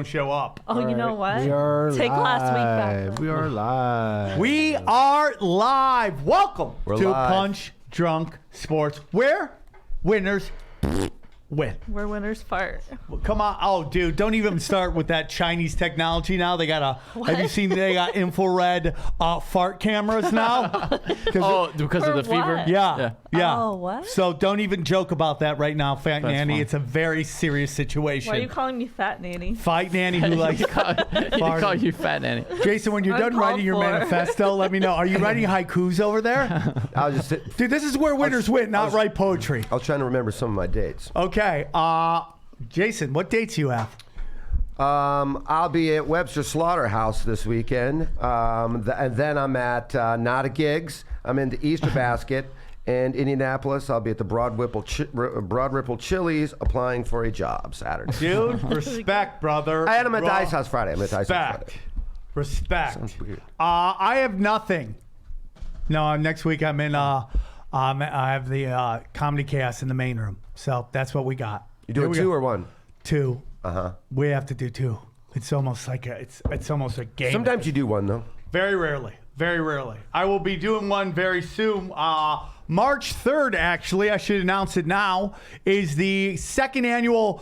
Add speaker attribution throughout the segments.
Speaker 1: Show up.
Speaker 2: Oh, you know what?
Speaker 3: We are
Speaker 2: Take
Speaker 3: live.
Speaker 2: last week back.
Speaker 3: We are live.
Speaker 1: We are live. Welcome
Speaker 3: We're
Speaker 1: to
Speaker 3: live.
Speaker 1: Punch Drunk Sports, where winners win.
Speaker 2: Where winners fart.
Speaker 1: Come on. Oh, dude, don't even start with that Chinese technology now. They got have you seen they got infrared fart cameras now?
Speaker 4: Because
Speaker 2: For
Speaker 4: of the fever?
Speaker 2: what?
Speaker 1: Yeah.
Speaker 2: Oh, what?
Speaker 1: So don't even joke about that right now, Fat
Speaker 4: That's
Speaker 1: Nanny.
Speaker 4: fine.
Speaker 1: It's a very serious situation.
Speaker 2: Why are you calling me Fat Nanny?
Speaker 1: Fight Nanny who likes
Speaker 4: He call you Fat Nanny.
Speaker 1: Jason, when you're
Speaker 2: I'm
Speaker 1: done
Speaker 2: called
Speaker 1: writing your
Speaker 2: for.
Speaker 1: manifesto, let me know. Are you writing haikus over there?
Speaker 5: I'll just sit.
Speaker 1: Dude, this is where winners win, not write poetry.
Speaker 5: I was trying to remember some of my dates.
Speaker 1: Okay. Jason, what dates you have?
Speaker 5: I'll be at Webster Slaughterhouse this weekend. And then I'm at Not a Gigs. I'm in the Easter Basket. And Indianapolis, I'll be at the Broad Ripple Chili's applying for a job Saturday.
Speaker 1: Dude, respect, brother.
Speaker 5: And I'm at Dice House Friday.
Speaker 1: Respect. Respect.
Speaker 5: Sounds weird.
Speaker 1: I have nothing. No, next week I'm in, I have the Comedy Chaos in the main room. So that's what we got.
Speaker 5: You doing two or one?
Speaker 1: Two.
Speaker 5: Uh-huh.
Speaker 1: We have to do two. It's almost like it's almost a game.
Speaker 5: Sometimes you do one, though.
Speaker 1: Very rarely. Very rarely. I will be doing one very soon. March 3rd, actually, I should announce it now, is the second annual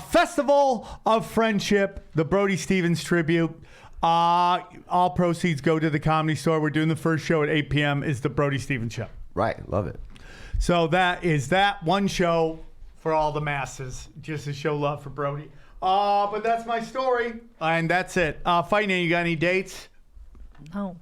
Speaker 1: Festival of Friendship, the Brody Stevens Tribute. All proceeds go to the Comedy Store. We're doing the first show at 8 p.m. is the Brody Stevens Show.
Speaker 5: Right. Love it.
Speaker 1: So that is that one show for all the masses, just to show love for Brody. But that's my story, and that's it. Fight Nanny, you got any dates?
Speaker 2: No.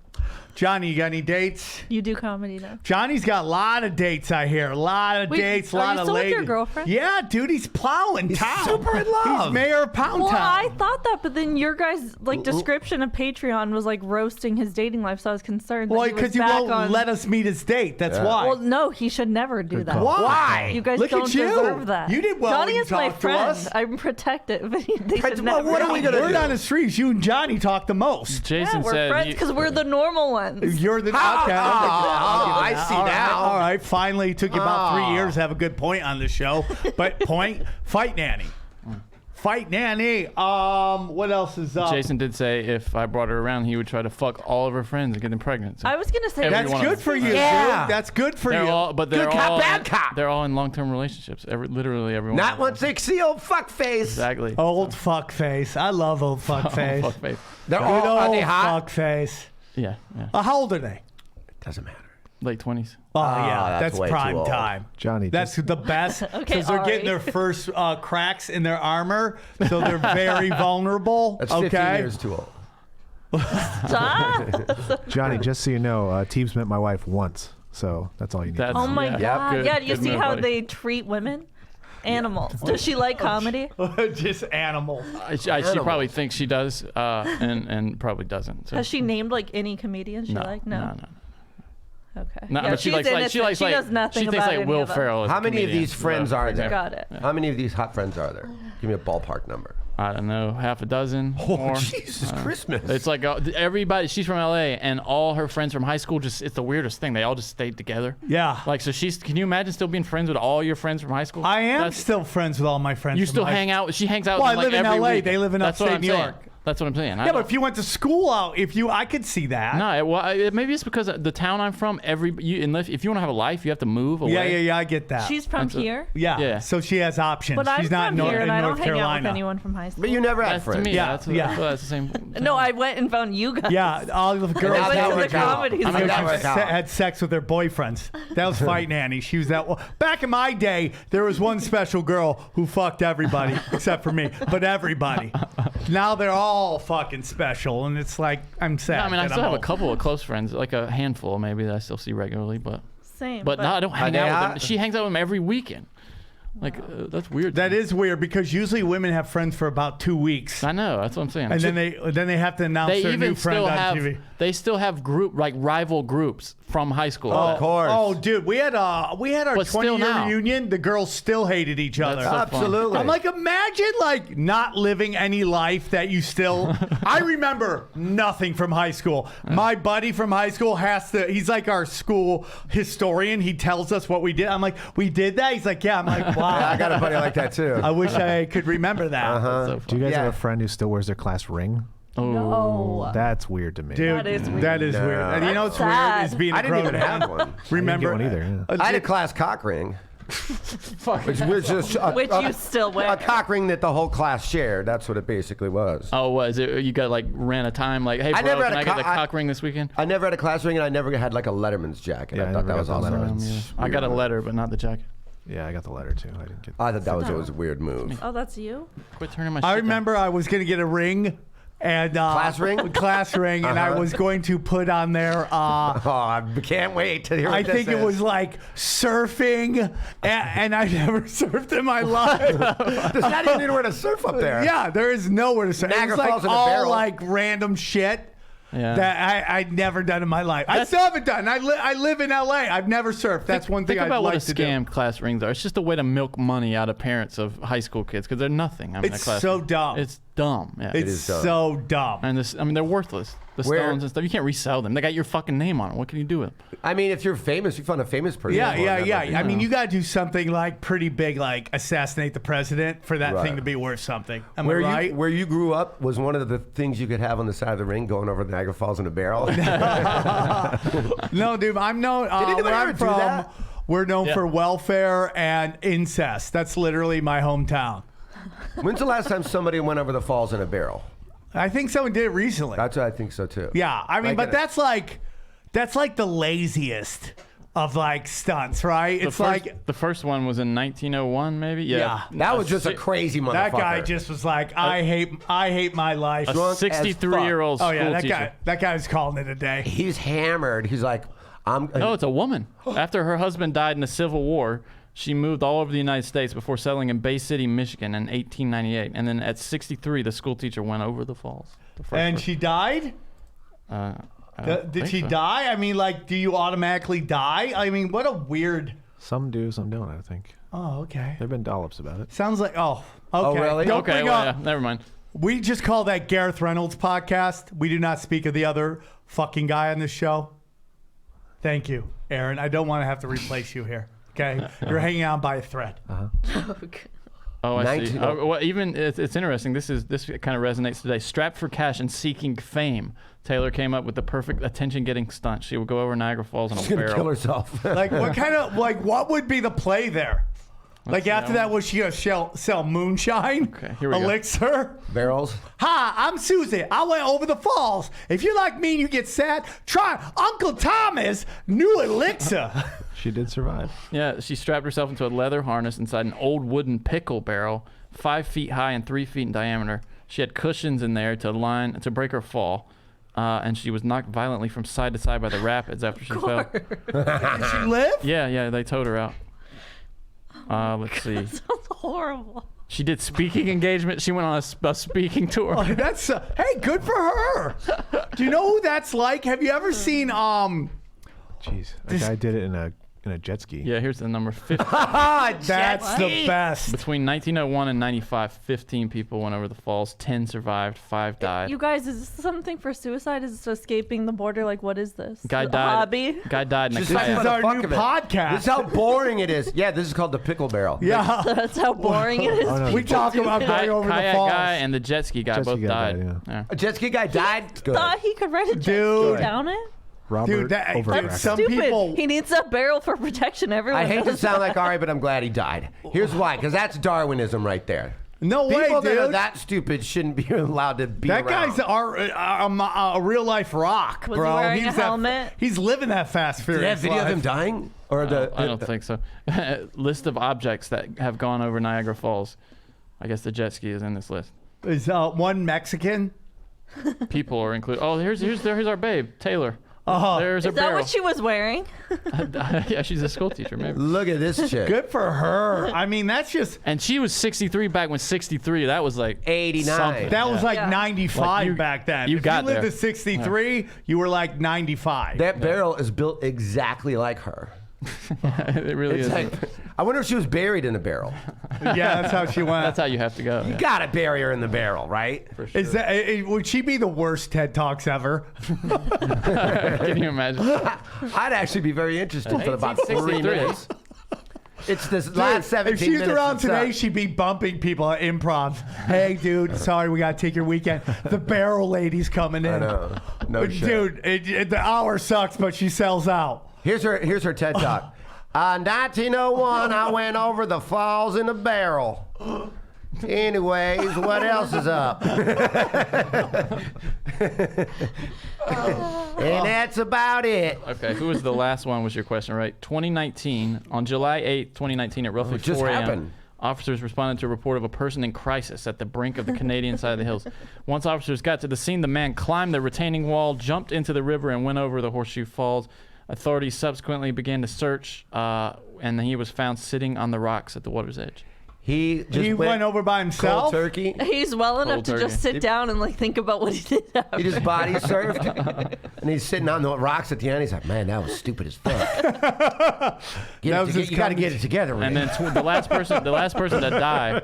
Speaker 1: Johnny, you got any dates?
Speaker 2: You do comedy now.
Speaker 1: Johnny's got a lot of dates, I hear. A lot of dates, a lot of
Speaker 2: Are you still with
Speaker 1: ladies.
Speaker 2: your girlfriend?
Speaker 1: Yeah, dude, he's plowing town.
Speaker 5: super in love.
Speaker 1: He's mayor of Pound
Speaker 2: Well,
Speaker 1: Town.
Speaker 2: I thought that, but then your guys' description of Patreon was like roasting his dating life, so I was concerned.
Speaker 1: Well,
Speaker 2: because
Speaker 1: because you won't let us meet his date. That's why.
Speaker 2: Well, no, he should never do that.
Speaker 1: Why?
Speaker 2: You guys
Speaker 1: Look
Speaker 2: don't
Speaker 1: at you.
Speaker 2: deserve that.
Speaker 1: You did well
Speaker 2: Johnny
Speaker 1: when you
Speaker 2: is my
Speaker 1: talked to
Speaker 2: friend.
Speaker 1: us.
Speaker 2: I'm protective, but they should
Speaker 5: Well,
Speaker 2: never.
Speaker 5: what are we gonna
Speaker 1: Word
Speaker 5: do?
Speaker 1: on the streets, you and Johnny talk the most.
Speaker 4: Jason
Speaker 2: Yeah, we're
Speaker 4: said
Speaker 2: friends because we're the normal ones.
Speaker 1: You're the okay.
Speaker 5: I see
Speaker 1: All right,
Speaker 5: now.
Speaker 1: all right, finally, it took you about 3 years to have a good point on the show. But point, Fight Nanny. Fight Nanny. What else is up?
Speaker 4: Jason did say if I brought her around, he would try to fuck all of her friends and get them pregnant. So
Speaker 2: I was gonna say
Speaker 4: Every
Speaker 1: That's
Speaker 4: one of
Speaker 1: good
Speaker 4: them.
Speaker 1: for you,
Speaker 5: Yeah.
Speaker 1: dude. That's good for
Speaker 4: they're
Speaker 1: you.
Speaker 4: all, but they're
Speaker 5: Good cop,
Speaker 4: all,
Speaker 5: bad cop.
Speaker 4: They're all in long-term relationships. Literally everyone.
Speaker 5: Not once they see old fuck face.
Speaker 4: Exactly.
Speaker 1: Old fuck face. I love old fuck face.
Speaker 4: Fuck face.
Speaker 5: They're
Speaker 1: Good
Speaker 5: all, are
Speaker 1: old
Speaker 5: they hot?
Speaker 1: fuck face.
Speaker 4: Yeah.
Speaker 1: How old are they?
Speaker 5: Doesn't matter.
Speaker 4: Late 20s.
Speaker 1: Oh, yeah,
Speaker 5: that's
Speaker 1: that's
Speaker 5: way
Speaker 1: prime
Speaker 5: too old.
Speaker 1: time.
Speaker 3: Johnny,
Speaker 1: That's the best because
Speaker 2: Okay,
Speaker 1: they're
Speaker 2: Ari.
Speaker 1: getting their first cracks in their armor, so they're very vulnerable.
Speaker 5: That's 15
Speaker 1: okay.
Speaker 5: years too old.
Speaker 2: Stop.
Speaker 3: Johnny, just so you know, Teebs met my wife once, so that's all you need.
Speaker 4: That's-
Speaker 2: Oh my
Speaker 4: Yeah.
Speaker 2: god!
Speaker 4: Good-
Speaker 2: Yeah, do you
Speaker 4: good
Speaker 2: see
Speaker 4: move,
Speaker 2: how
Speaker 4: buddy.
Speaker 2: they treat women? Animals. Does she like comedy?
Speaker 1: Just animals.
Speaker 4: She probably thinks she does, and probably doesn't. So.
Speaker 2: Has she named like any comedian she
Speaker 4: No,
Speaker 2: liked?
Speaker 4: no.
Speaker 2: Okay.
Speaker 4: No,
Speaker 2: Yeah,
Speaker 4: but she
Speaker 2: she's
Speaker 4: likes
Speaker 2: innocent.
Speaker 4: she likes
Speaker 2: she does nothing
Speaker 4: she thinks
Speaker 2: about
Speaker 4: like
Speaker 2: any
Speaker 4: Will
Speaker 2: of them.
Speaker 4: Ferrell. Is a
Speaker 5: How many of
Speaker 4: comedian,
Speaker 5: these friends
Speaker 4: for
Speaker 5: are there?
Speaker 4: example.
Speaker 2: Got it.
Speaker 5: How many of these hot friends are there? Give me a ballpark number.
Speaker 4: I don't know, half a dozen.
Speaker 5: Oh,
Speaker 4: more.
Speaker 5: Jesus Christmas.
Speaker 4: It's like everybody. She's from LA, and all her friends from high school. It's the weirdest thing. They all just stayed together.
Speaker 1: Yeah.
Speaker 4: Like, so can you imagine still being friends with all your friends from high school?
Speaker 1: I am
Speaker 4: That's-
Speaker 1: still friends with all my friends.
Speaker 4: You
Speaker 1: from
Speaker 4: still
Speaker 1: high
Speaker 4: hang out. She hangs out.
Speaker 1: Well,
Speaker 4: with
Speaker 1: I
Speaker 4: them,
Speaker 1: live
Speaker 4: like,
Speaker 1: in
Speaker 4: every
Speaker 1: LA.
Speaker 4: week.
Speaker 1: They live in
Speaker 4: That's what
Speaker 1: upstate
Speaker 4: I'm
Speaker 1: New
Speaker 4: saying.
Speaker 1: York.
Speaker 4: That's what I'm saying.
Speaker 1: Yeah, but if you went to school out, I could see that.
Speaker 4: No, maybe it's because the town I'm from. If you want to have a life, you have to move away.
Speaker 1: Yeah, I get that.
Speaker 2: She's from
Speaker 4: That's a-
Speaker 2: here,
Speaker 1: yeah.
Speaker 4: Yeah.
Speaker 1: So she has options.
Speaker 2: but I'm
Speaker 1: She's not
Speaker 2: from
Speaker 1: in
Speaker 2: here, and I don't
Speaker 1: North
Speaker 2: hang out
Speaker 1: Carolina.
Speaker 2: with anyone from high school.
Speaker 5: But you never had
Speaker 4: That's to
Speaker 5: friends.
Speaker 4: me.
Speaker 1: Yeah,
Speaker 4: That's
Speaker 1: yeah.
Speaker 4: the same.
Speaker 2: No, I went and found you guys.
Speaker 1: Yeah, all the girls
Speaker 5: How'd
Speaker 2: I
Speaker 5: that
Speaker 2: went to
Speaker 5: work
Speaker 2: the
Speaker 5: out?
Speaker 2: comedy
Speaker 5: How'd
Speaker 2: store.
Speaker 5: that work out?
Speaker 1: had sex with their boyfriends. That was Fight Nanny. She was that. Back in my day, there was one special girl who fucked everybody except for me, but everybody. Now they're all fucking special, and it's like I'm sad.
Speaker 4: No, I mean, I
Speaker 1: that
Speaker 4: still
Speaker 1: I'm
Speaker 4: have a
Speaker 1: old.
Speaker 4: couple of close friends, like a handful maybe that I still see regularly, but
Speaker 2: Same.
Speaker 4: no, I don't hang
Speaker 5: they
Speaker 4: out with
Speaker 5: hot?
Speaker 4: them. She hangs out with them every weekend. Like that's weird.
Speaker 1: That is weird because usually women have friends for about 2 weeks,
Speaker 4: I know. That's what I'm saying.
Speaker 1: and then they have to announce
Speaker 4: they
Speaker 1: their new
Speaker 4: even
Speaker 1: friend
Speaker 4: still
Speaker 1: on
Speaker 4: have
Speaker 1: TV.
Speaker 4: they still have rival groups from high school.
Speaker 5: Of course.
Speaker 1: Oh, dude, we had our
Speaker 4: But still
Speaker 1: 20-year
Speaker 4: now.
Speaker 1: reunion. The girls still hated each other.
Speaker 4: That's so fun.
Speaker 5: Absolutely.
Speaker 1: I'm like, imagine like not living any life that you still. I remember nothing from high school. My buddy from high school he's like our school historian. He tells us what we did. I'm like, we did that? He's like, yeah. I'm like,
Speaker 5: I got a buddy like that too.
Speaker 1: I wish I could remember that.
Speaker 4: So
Speaker 3: Do you guys
Speaker 5: Yeah.
Speaker 3: have a friend who still wears their class ring?
Speaker 2: No.
Speaker 3: That's weird to me.
Speaker 1: Dude,
Speaker 2: That is weird.
Speaker 1: that is
Speaker 5: No.
Speaker 1: weird. And you know what's
Speaker 2: That's sad.
Speaker 1: weird is being
Speaker 5: I
Speaker 1: a
Speaker 5: didn't even
Speaker 1: grown man.
Speaker 5: have one.
Speaker 3: I didn't
Speaker 1: Remember
Speaker 3: get one either. Yeah.
Speaker 5: I had a class cock ring. Which was just
Speaker 2: Which you still wear.
Speaker 5: a cock ring that the whole class shared. That's what it basically was.
Speaker 4: Oh, was it? You got like ran a time like, hey, bro,
Speaker 5: never had
Speaker 4: can
Speaker 5: a
Speaker 4: I get the
Speaker 5: co-
Speaker 4: cock ring this weekend?
Speaker 5: I never had a class ring, and I never had like a Letterman's jacket.
Speaker 3: Yeah,
Speaker 5: I
Speaker 3: I
Speaker 5: thought
Speaker 3: never
Speaker 5: that
Speaker 3: got
Speaker 5: was
Speaker 3: the
Speaker 5: awesome.
Speaker 3: Letterman's.
Speaker 4: I got a letter, but not the jacket.
Speaker 3: Yeah, I got the letter too. I didn't get.
Speaker 5: I thought that was always a weird move.
Speaker 2: Oh, that's you?
Speaker 4: Quit turning my shit
Speaker 1: I
Speaker 4: down.
Speaker 1: remember I was going to get a ring. And
Speaker 5: Class ring?
Speaker 1: Class ring. And I was going to put on there...
Speaker 5: Oh, I can't wait to hear what
Speaker 1: I
Speaker 5: this
Speaker 1: think it
Speaker 5: is.
Speaker 1: was like surfing, and I never surfed in my life.
Speaker 5: There's not even anywhere to surf up there.
Speaker 1: Yeah, there is nowhere to surf.
Speaker 5: Niagara
Speaker 1: It's like
Speaker 5: Falls in a
Speaker 1: all
Speaker 5: barrel.
Speaker 1: like random shit
Speaker 4: Yeah.
Speaker 1: that I'd never done in my life. I still haven't done. I live in LA. I've never surfed. That's one thing
Speaker 4: Think
Speaker 1: I'd
Speaker 4: about
Speaker 1: like
Speaker 4: what a
Speaker 1: to do.
Speaker 4: scam class rings are. It's just a way to milk money out of parents of high school kids because they're nothing. I mean,
Speaker 1: It's
Speaker 4: a class
Speaker 1: so
Speaker 4: ring.
Speaker 1: dumb.
Speaker 4: It's dumb. Yeah.
Speaker 1: It's
Speaker 5: is dumb.
Speaker 1: so dumb.
Speaker 4: and this, I mean, they're worthless. The
Speaker 5: Where-
Speaker 4: stones and stuff. You can't resell them. They got your fucking name on them. What can you do with them?
Speaker 5: I mean, if you're famous, you find a famous person.
Speaker 1: Yeah,
Speaker 5: Well,
Speaker 1: yeah,
Speaker 5: that
Speaker 1: yeah.
Speaker 5: might be-
Speaker 1: I mean, you got to do something like pretty big, like assassinate the president for that
Speaker 5: Right.
Speaker 1: thing to be worth something. Am
Speaker 5: Where
Speaker 1: I right?
Speaker 5: you where you grew up was one of the things you could have on the side of the ring going over the Niagara Falls in a barrel.
Speaker 1: No, dude, I'm known.
Speaker 5: anybody
Speaker 1: Where
Speaker 5: ever
Speaker 1: I'm
Speaker 5: do
Speaker 1: from,
Speaker 5: that?
Speaker 1: we're known
Speaker 4: Yeah.
Speaker 1: for welfare and incest. That's literally my hometown.
Speaker 5: When's the last time somebody went over the falls in a barrel?
Speaker 1: I think someone did it recently.
Speaker 5: That's what I think so too.
Speaker 1: Yeah, I mean,
Speaker 5: Like
Speaker 1: but
Speaker 5: a-
Speaker 1: that's like the laziest of like stunts, right? It's like
Speaker 4: the first one was in 1901, maybe.
Speaker 1: Yeah.
Speaker 5: That was just a crazy motherfucker.
Speaker 1: that guy just was like, I hate my life.
Speaker 4: A
Speaker 5: drunk as
Speaker 4: 63-year-old
Speaker 1: Oh
Speaker 4: school
Speaker 1: yeah,
Speaker 4: teacher.
Speaker 1: that guy was calling it a day.
Speaker 5: He's hammered. He's like, I'm.
Speaker 4: No, it's a woman. After her husband died in the Civil War, she moved all over the United States before settling in Bay City, Michigan in 1898. And then at 63, the school teacher went over the falls. The first
Speaker 1: And
Speaker 4: one.
Speaker 1: she died?
Speaker 4: I don't
Speaker 1: Did
Speaker 4: think
Speaker 1: she
Speaker 4: so.
Speaker 1: die? I mean, like, do you automatically die? I mean, what a weird.
Speaker 3: Some do, some don't. I think
Speaker 1: Oh, okay.
Speaker 3: there've been dollops about it.
Speaker 1: Sounds like okay.
Speaker 5: really?
Speaker 1: Don't
Speaker 4: Okay,
Speaker 1: bring
Speaker 4: well,
Speaker 1: up.
Speaker 4: yeah, never mind.
Speaker 1: We just call that Gareth Reynolds podcast. We do not speak of the other fucking guy on this show. Thank you, Aaron. I don't want to have to replace you here. Okay, you're hanging on by a thread.
Speaker 4: Oh, I see.
Speaker 5: 19
Speaker 4: Well, even it's interesting. This kind of resonates today. Strapped for cash and seeking fame, Taylor came up with the perfect attention-getting stunt. She would go over Niagara Falls in a
Speaker 5: She's gonna
Speaker 4: barrel.
Speaker 5: kill herself.
Speaker 1: Like, what kind of what would be the play there? Like after that, was she gonna sell moonshine?
Speaker 4: Okay, here we go.
Speaker 1: Elixir?
Speaker 5: Barrels.
Speaker 1: Hi, I'm Susie. I went over the falls. If you like me and you get sad, try Uncle Thomas' new elixir.
Speaker 3: She did survive.
Speaker 4: Yeah, she strapped herself into a leather harness inside an old wooden pickle barrel, 5 feet high and 3 feet in diameter. She had cushions in there to break her fall. And she was knocked violently from side to side by the rapids after she fell.
Speaker 1: Did she live?
Speaker 4: Yeah, they towed her out. Let's see.
Speaker 2: Sounds horrible.
Speaker 4: She did speaking engagement. She went on a speaking tour.
Speaker 1: Oh, that's hey, good for her. Do you know who that's like? Have you ever seen
Speaker 3: Jeez, that guy did it in a jet ski.
Speaker 4: Yeah, here's the number 50.
Speaker 1: That's the best.
Speaker 4: Between 1901 and 95, 15 people went over the falls. 10 survived. 5 died.
Speaker 2: You guys, is this something for suicide? Is this escaping the border? Like, what is this?
Speaker 4: Guy
Speaker 2: A
Speaker 4: died.
Speaker 2: hobby?
Speaker 4: Guy died in a
Speaker 5: Just
Speaker 1: This
Speaker 5: like
Speaker 1: is
Speaker 5: for
Speaker 4: kayak.
Speaker 5: the
Speaker 1: our
Speaker 5: fuck
Speaker 1: new
Speaker 5: of it.
Speaker 1: podcast.
Speaker 5: This is how boring it is. Yeah, this is called the pickle barrel.
Speaker 1: Yeah,
Speaker 2: That's how boring it is.
Speaker 3: Oh, no,
Speaker 1: we talk about going over the
Speaker 4: Kayak
Speaker 1: falls.
Speaker 4: guy and the jet ski guy
Speaker 3: Jet ski
Speaker 4: both
Speaker 3: guy
Speaker 4: died.
Speaker 3: died,
Speaker 4: Yeah.
Speaker 5: A jet ski guy died. Good.
Speaker 2: Thought he could ride a jet
Speaker 1: Dude.
Speaker 2: ski down it.
Speaker 3: Robert
Speaker 1: Dude, that-
Speaker 3: overcracked.
Speaker 1: dude, some
Speaker 2: Stupid.
Speaker 1: people-
Speaker 2: He needs a barrel for protection. Everyone.
Speaker 5: I hate to
Speaker 2: knows
Speaker 5: sound
Speaker 2: that.
Speaker 5: like Ari, but I'm glad he died. Here's why, because that's Darwinism right there.
Speaker 1: No way,
Speaker 5: People that are
Speaker 1: dude.
Speaker 5: that stupid shouldn't be allowed to be
Speaker 1: That
Speaker 5: around.
Speaker 1: guy's a real life rock,
Speaker 2: Was he
Speaker 1: bro.
Speaker 2: wearing a
Speaker 1: he's
Speaker 2: helmet?
Speaker 1: He's living that fast,
Speaker 5: Did they
Speaker 1: furious
Speaker 5: have video of
Speaker 1: life.
Speaker 5: him dying? Or the
Speaker 4: I don't think so. List of objects that have gone over Niagara Falls. I guess the jet ski is in this list.
Speaker 1: Is one Mexican?
Speaker 4: People are included. Oh, here's our babe, Taylor.
Speaker 1: Uh-huh.
Speaker 4: There's a
Speaker 2: Is that
Speaker 4: barrel.
Speaker 2: what she was wearing?
Speaker 4: Yeah, she's a school teacher, maybe.
Speaker 5: Look at this chick.
Speaker 1: Good for her. I mean, that's just
Speaker 4: And she was 63 back when 63. That was like
Speaker 5: 89.
Speaker 4: something.
Speaker 1: that was like
Speaker 2: Yeah.
Speaker 1: 95
Speaker 4: Like, you-
Speaker 1: back then.
Speaker 4: you
Speaker 1: if
Speaker 4: got
Speaker 1: you lived
Speaker 4: there.
Speaker 1: at 63, you were like 95.
Speaker 5: That barrel is built exactly like her.
Speaker 4: It really
Speaker 5: It's
Speaker 4: is.
Speaker 5: like, I wonder if she was buried in a barrel.
Speaker 1: Yeah, that's how she went.
Speaker 4: That's how you have to go.
Speaker 5: You
Speaker 4: yeah.
Speaker 5: gotta bury her in the barrel, right?
Speaker 1: Is that would she be the worst TED Talks ever?
Speaker 4: Can you imagine?
Speaker 5: I'd actually be very interested for about 3
Speaker 4: 1863.
Speaker 5: minutes. It's this
Speaker 1: Dude,
Speaker 5: last 17
Speaker 1: if she's
Speaker 5: minutes.
Speaker 1: around
Speaker 5: that
Speaker 1: today,
Speaker 5: suck.
Speaker 1: she'd be bumping people at improv. Hey, dude, sorry, we got to take your weekend. The barrel lady's coming in.
Speaker 5: I know. No shit.
Speaker 1: Dude, the hour sucks, but she sells out.
Speaker 5: Here's her TED Talk. 1901, I went over the falls in a barrel. Anyways, what else is up? And that's about it.
Speaker 4: Okay, who was the last one was your question, right? 2019, on July 8th, 2019 at roughly
Speaker 5: it just
Speaker 4: 4 a.m.,
Speaker 5: happened.
Speaker 4: officers responded to a report of a person in crisis at the brink of the Canadian side of the hills. Once officers got to the scene, the man climbed the retaining wall, jumped into the river, and went over the Horseshoe Falls. Authorities subsequently began to search, and then he was found sitting on the rocks at the water's edge.
Speaker 5: He just
Speaker 1: Went over by himself.
Speaker 5: cold turkey.
Speaker 2: He's well enough
Speaker 4: Cold
Speaker 2: to
Speaker 4: turkey.
Speaker 2: just sit down and like think about what he did after.
Speaker 5: He just body surfed, and he's sitting on the rocks at the end. He's like, "Man, that was stupid as fuck." You got to get it together,
Speaker 4: And
Speaker 5: man.
Speaker 4: then the last person that died,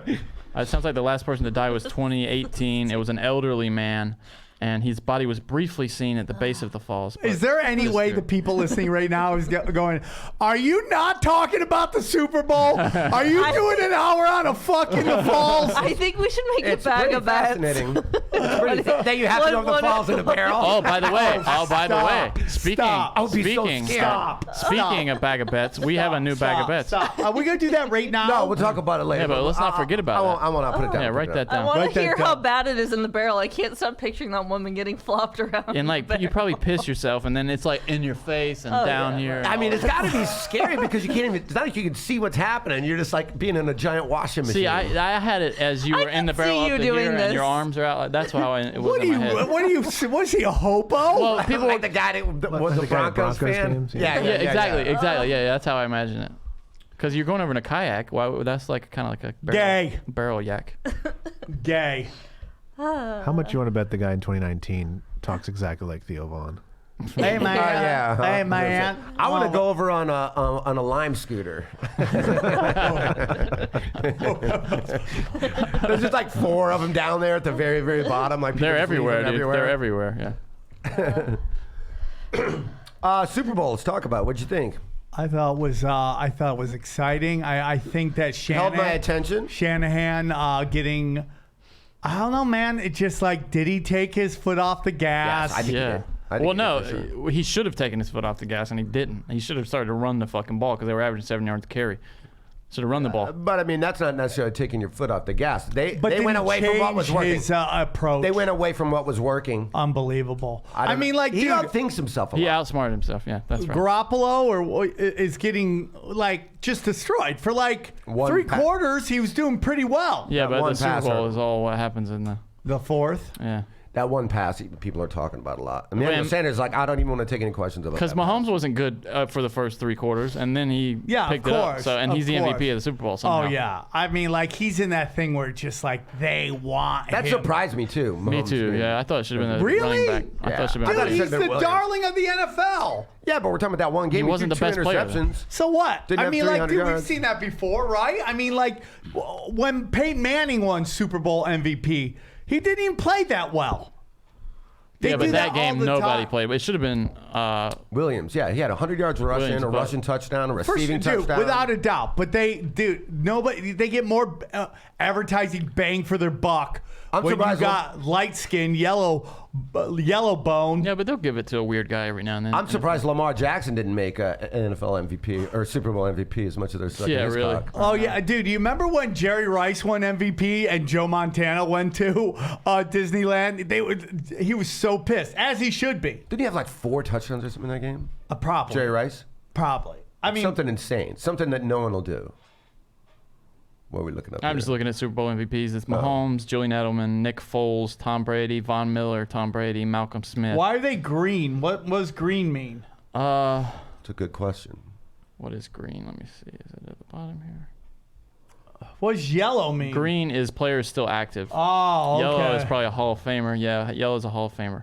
Speaker 4: it sounds like the last person to die was 2018. It was an elderly man, and his body was briefly seen at the base of the falls.
Speaker 1: Is there any way the people listening right now is going, are you not talking about the Super Bowl? Are you doing an hour on a fucking the falls?
Speaker 2: I think we should make
Speaker 5: It's
Speaker 2: a bag
Speaker 5: pretty
Speaker 2: of bets.
Speaker 5: fascinating. It's pretty that you have to know the
Speaker 2: What-
Speaker 5: falls in a barrel.
Speaker 4: Oh, by the way, speaking,
Speaker 1: Stop.
Speaker 5: I would be so scared.
Speaker 4: speaking of bag of bets, we have a new bag of bets.
Speaker 1: Stop. Are we going to do that right now?
Speaker 5: No, we'll talk about it later.
Speaker 4: Yeah, but let's not forget about that.
Speaker 5: I won't put it down.
Speaker 4: Yeah, write that
Speaker 2: I
Speaker 4: down.
Speaker 2: want
Speaker 1: Write
Speaker 2: to
Speaker 1: that
Speaker 2: hear how
Speaker 1: down.
Speaker 2: bad it is in the barrel. I can't stop picturing that woman getting flopped around.
Speaker 4: And like you probably piss yourself, and then it's like in your face and down
Speaker 2: yeah,
Speaker 4: here.
Speaker 5: I mean, it's got to be scary because you can't even. It's not like you can see what's happening. You're just like being in a giant washing machine.
Speaker 4: See, I had it as you
Speaker 2: I
Speaker 4: were in the
Speaker 2: can
Speaker 4: barrel
Speaker 2: see
Speaker 4: up
Speaker 2: you
Speaker 4: to
Speaker 2: doing
Speaker 4: here, and
Speaker 2: this.
Speaker 4: your arms are out. Like, that's how it was
Speaker 1: What are
Speaker 4: in
Speaker 1: you?
Speaker 4: my head.
Speaker 1: What are you? Was he a hopo?
Speaker 4: Well, people
Speaker 5: like the guy that was
Speaker 3: the
Speaker 5: the
Speaker 3: guy at
Speaker 5: Broncos fan.
Speaker 3: games,
Speaker 5: Yeah,
Speaker 4: yeah, exactly. Yeah, that's how I imagine it. Because you're going over in a kayak. Why? That's like kind of like a barrel yak.
Speaker 1: Gay.
Speaker 3: How much you want to bet the guy in 2019 talks exactly like Theo Vaughn?
Speaker 1: Hey man.
Speaker 5: yeah.
Speaker 1: Hey man.
Speaker 5: I want to go over on a lime scooter. There's just like 4 of them down there at the very, very bottom. Like
Speaker 4: They're
Speaker 5: people
Speaker 4: everywhere,
Speaker 5: sleeping
Speaker 4: dude. They're everywhere. Yeah.
Speaker 5: Super Bowl. Let's talk about it. What'd you think?
Speaker 1: I thought it was exciting. I think that
Speaker 5: Held my attention.
Speaker 1: Shanahan getting. I don't know, man. It's just like, did he take his foot off the gas?
Speaker 5: Yes, I think he
Speaker 4: Yeah.
Speaker 5: did. I think
Speaker 4: Well,
Speaker 5: he
Speaker 4: no,
Speaker 5: did for sure.
Speaker 4: he should have taken his foot off the gas, and he didn't. He should have started to run the fucking ball because they were averaging 7 yards to carry. Should have run the ball.
Speaker 5: But I mean, that's not necessarily taking your foot off the gas. They
Speaker 1: But
Speaker 5: went away from what was working.
Speaker 1: His approach.
Speaker 5: They went away from what was working.
Speaker 1: Unbelievable. I
Speaker 5: don't-
Speaker 1: mean, like,
Speaker 5: he
Speaker 1: dude,
Speaker 5: outthinks himself a
Speaker 4: He
Speaker 5: lot.
Speaker 4: outsmarted himself. Yeah, that's right.
Speaker 1: Garoppolo is getting like just destroyed for like
Speaker 5: One
Speaker 1: 3
Speaker 5: pa-
Speaker 1: quarters. He was doing pretty well.
Speaker 4: Yeah,
Speaker 5: That
Speaker 4: but
Speaker 5: one
Speaker 4: the Super
Speaker 5: passer.
Speaker 4: Bowl is all what happens in the.
Speaker 1: The 4th.
Speaker 4: Yeah.
Speaker 5: That one pass, people are talking about a lot. Emmanuel
Speaker 4: Man.
Speaker 5: Sanders, like, I don't even want to take any questions about
Speaker 4: Because
Speaker 5: that.
Speaker 4: Mahomes wasn't good for the first 3 quarters, and then he
Speaker 1: Yeah,
Speaker 4: picked
Speaker 1: of
Speaker 4: it up.
Speaker 1: course,
Speaker 4: So, and
Speaker 1: of
Speaker 4: he's the
Speaker 1: course.
Speaker 4: MVP of the Super Bowl somehow.
Speaker 1: Oh yeah. I mean, like, he's in that thing where it's just like they want
Speaker 5: That
Speaker 1: him.
Speaker 5: surprised me too.
Speaker 4: Me
Speaker 5: Mahomes
Speaker 4: too.
Speaker 5: being-
Speaker 4: Yeah, I thought it should have been a
Speaker 1: Really?
Speaker 4: running back. I thought it should have
Speaker 5: I
Speaker 4: been.
Speaker 5: thought
Speaker 1: Dude,
Speaker 5: it
Speaker 1: he's
Speaker 5: should've been
Speaker 1: the
Speaker 5: Williams.
Speaker 1: darling of the NFL.
Speaker 5: Yeah, but we're talking about that one game.
Speaker 4: He wasn't
Speaker 5: threw
Speaker 4: the
Speaker 5: 2
Speaker 4: best player, though.
Speaker 5: interceptions.
Speaker 1: So what?
Speaker 5: Didn't
Speaker 1: I
Speaker 5: have
Speaker 1: mean, like,
Speaker 5: 300
Speaker 1: dude, we've
Speaker 5: yards.
Speaker 1: seen that before, right? I mean, like, when Peyton Manning won Super Bowl MVP, he didn't even play that well. They
Speaker 4: Yeah,
Speaker 1: do
Speaker 4: but that
Speaker 1: all
Speaker 4: game
Speaker 1: the
Speaker 4: nobody
Speaker 1: time.
Speaker 4: played. It should have been.
Speaker 5: Williams, yeah, he had 100 yards rushing,
Speaker 4: Williams,
Speaker 5: a
Speaker 4: but-
Speaker 5: rushing touchdown, a
Speaker 1: For
Speaker 5: receiving
Speaker 1: sure, dude,
Speaker 5: touchdown.
Speaker 1: without a doubt. But they get more advertising bang for their buck
Speaker 5: I'm
Speaker 1: when you
Speaker 5: surprised
Speaker 1: got light skin, yellow bone.
Speaker 4: Yeah, but they'll give it to a weird guy every now and then.
Speaker 5: I'm surprised Lamar Jackson didn't make an NFL MVP or Super Bowl MVP as much as they're sucking
Speaker 4: Yeah,
Speaker 5: his
Speaker 4: really.
Speaker 5: cock.
Speaker 1: Oh yeah, dude. Do you remember when Jerry Rice won MVP and Joe Montana went to Disneyland? He was so pissed, as he should be.
Speaker 5: Didn't he have like 4 touchdowns or something in that game?
Speaker 1: Probably.
Speaker 5: Jerry Rice?
Speaker 1: Probably. I mean,
Speaker 5: Something insane. Something that no one will do. What are we looking up
Speaker 4: I'm
Speaker 5: here?
Speaker 4: just looking at Super Bowl MVPs. It's Mahomes, Julian Edelman, Nick Foles, Tom Brady, Von Miller, Tom Brady, Malcolm Smith.
Speaker 1: why are they green? What does green mean?
Speaker 5: It's a good question.
Speaker 4: What is green? Let me see. Is it at the bottom here?
Speaker 1: What does yellow mean?
Speaker 4: Green is players still active.
Speaker 1: Oh, okay.
Speaker 4: Yellow is probably a Hall of Famer. Yeah, yellow is a Hall of Famer.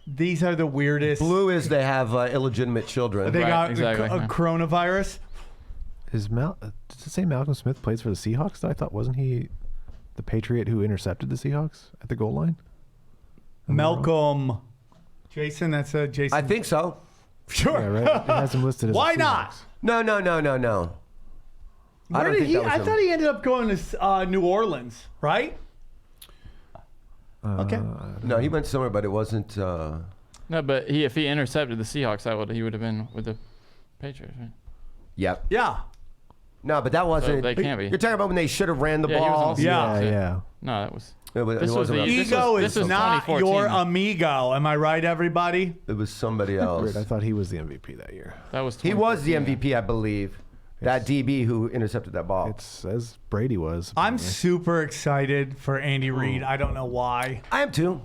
Speaker 1: These are the weirdest.
Speaker 5: Blue is they have illegitimate children.
Speaker 1: They
Speaker 4: Right,
Speaker 1: got
Speaker 4: exactly,
Speaker 1: a
Speaker 4: yeah.
Speaker 1: coronavirus.
Speaker 3: Does it say Malcolm Smith plays for the Seahawks? I thought, wasn't he the Patriot who intercepted the Seahawks at the goal line? Am I wrong?
Speaker 1: Malcolm. Jason, that's Jason.
Speaker 5: I think so.
Speaker 1: Sure.
Speaker 3: Yeah, right. It has him listed as
Speaker 1: Why
Speaker 3: the
Speaker 1: not?
Speaker 3: Seahawks.
Speaker 5: No. I
Speaker 1: Where
Speaker 5: don't
Speaker 1: did
Speaker 5: think
Speaker 1: he?
Speaker 5: that was
Speaker 1: I
Speaker 5: him.
Speaker 1: thought he ended up going to New Orleans, right? Okay.
Speaker 5: No, he went somewhere, but it wasn't.
Speaker 4: No, but if he intercepted the Seahawks, he would have been with the Patriots, right?
Speaker 5: Yep.
Speaker 1: Yeah.
Speaker 5: No, but that wasn't.
Speaker 4: they can't be.
Speaker 5: You're talking about when they should have ran the
Speaker 4: Yeah, he was on
Speaker 5: ball.
Speaker 4: the
Speaker 1: Yeah.
Speaker 4: Seahawks,
Speaker 3: Yeah.
Speaker 4: No, that was.
Speaker 5: It was-
Speaker 4: This
Speaker 5: it
Speaker 4: was
Speaker 5: wasn't
Speaker 4: the-
Speaker 5: about-
Speaker 1: Ego
Speaker 4: this
Speaker 1: is
Speaker 4: was
Speaker 1: not
Speaker 4: 2014.
Speaker 1: your amigo. Am I right, everybody?
Speaker 5: It was somebody else.
Speaker 3: Weird. I thought he was the MVP that year.
Speaker 4: That was.
Speaker 5: He was the
Speaker 4: 2014,
Speaker 5: MVP, I believe. That DB who intercepted that ball.
Speaker 3: It says Brady was.
Speaker 1: I'm
Speaker 3: apparently.
Speaker 1: super excited for Andy Reid. I don't know why.
Speaker 5: I am too.